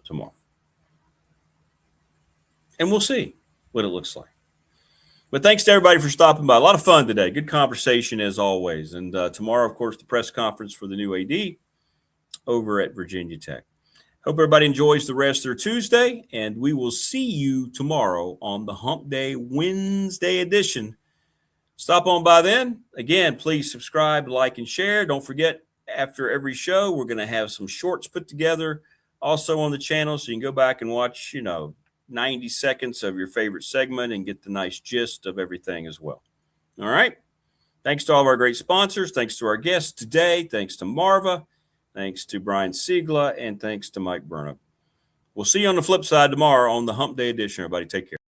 tomorrow. And we'll see what it looks like. But thanks to everybody for stopping by. A lot of fun today. Good conversation as always. And tomorrow, of course, the press conference for the new AD over at Virginia Tech. Hope everybody enjoys the rest of their Tuesday, and we will see you tomorrow on the Hump Day Wednesday edition. Stop on by then. Again, please subscribe, like, and share. Don't forget, after every show, we're going to have some shorts put together also on the channel, so you can go back and watch, 90 seconds of your favorite segment and get the nice gist of everything as well. All right. Thanks to all of our great sponsors. Thanks to our guests today. Thanks to Marva. Thanks to Brian Siegla. And thanks to Mike Burnham. We'll see you on the flip side tomorrow on the Hump Day edition. Everybody take care.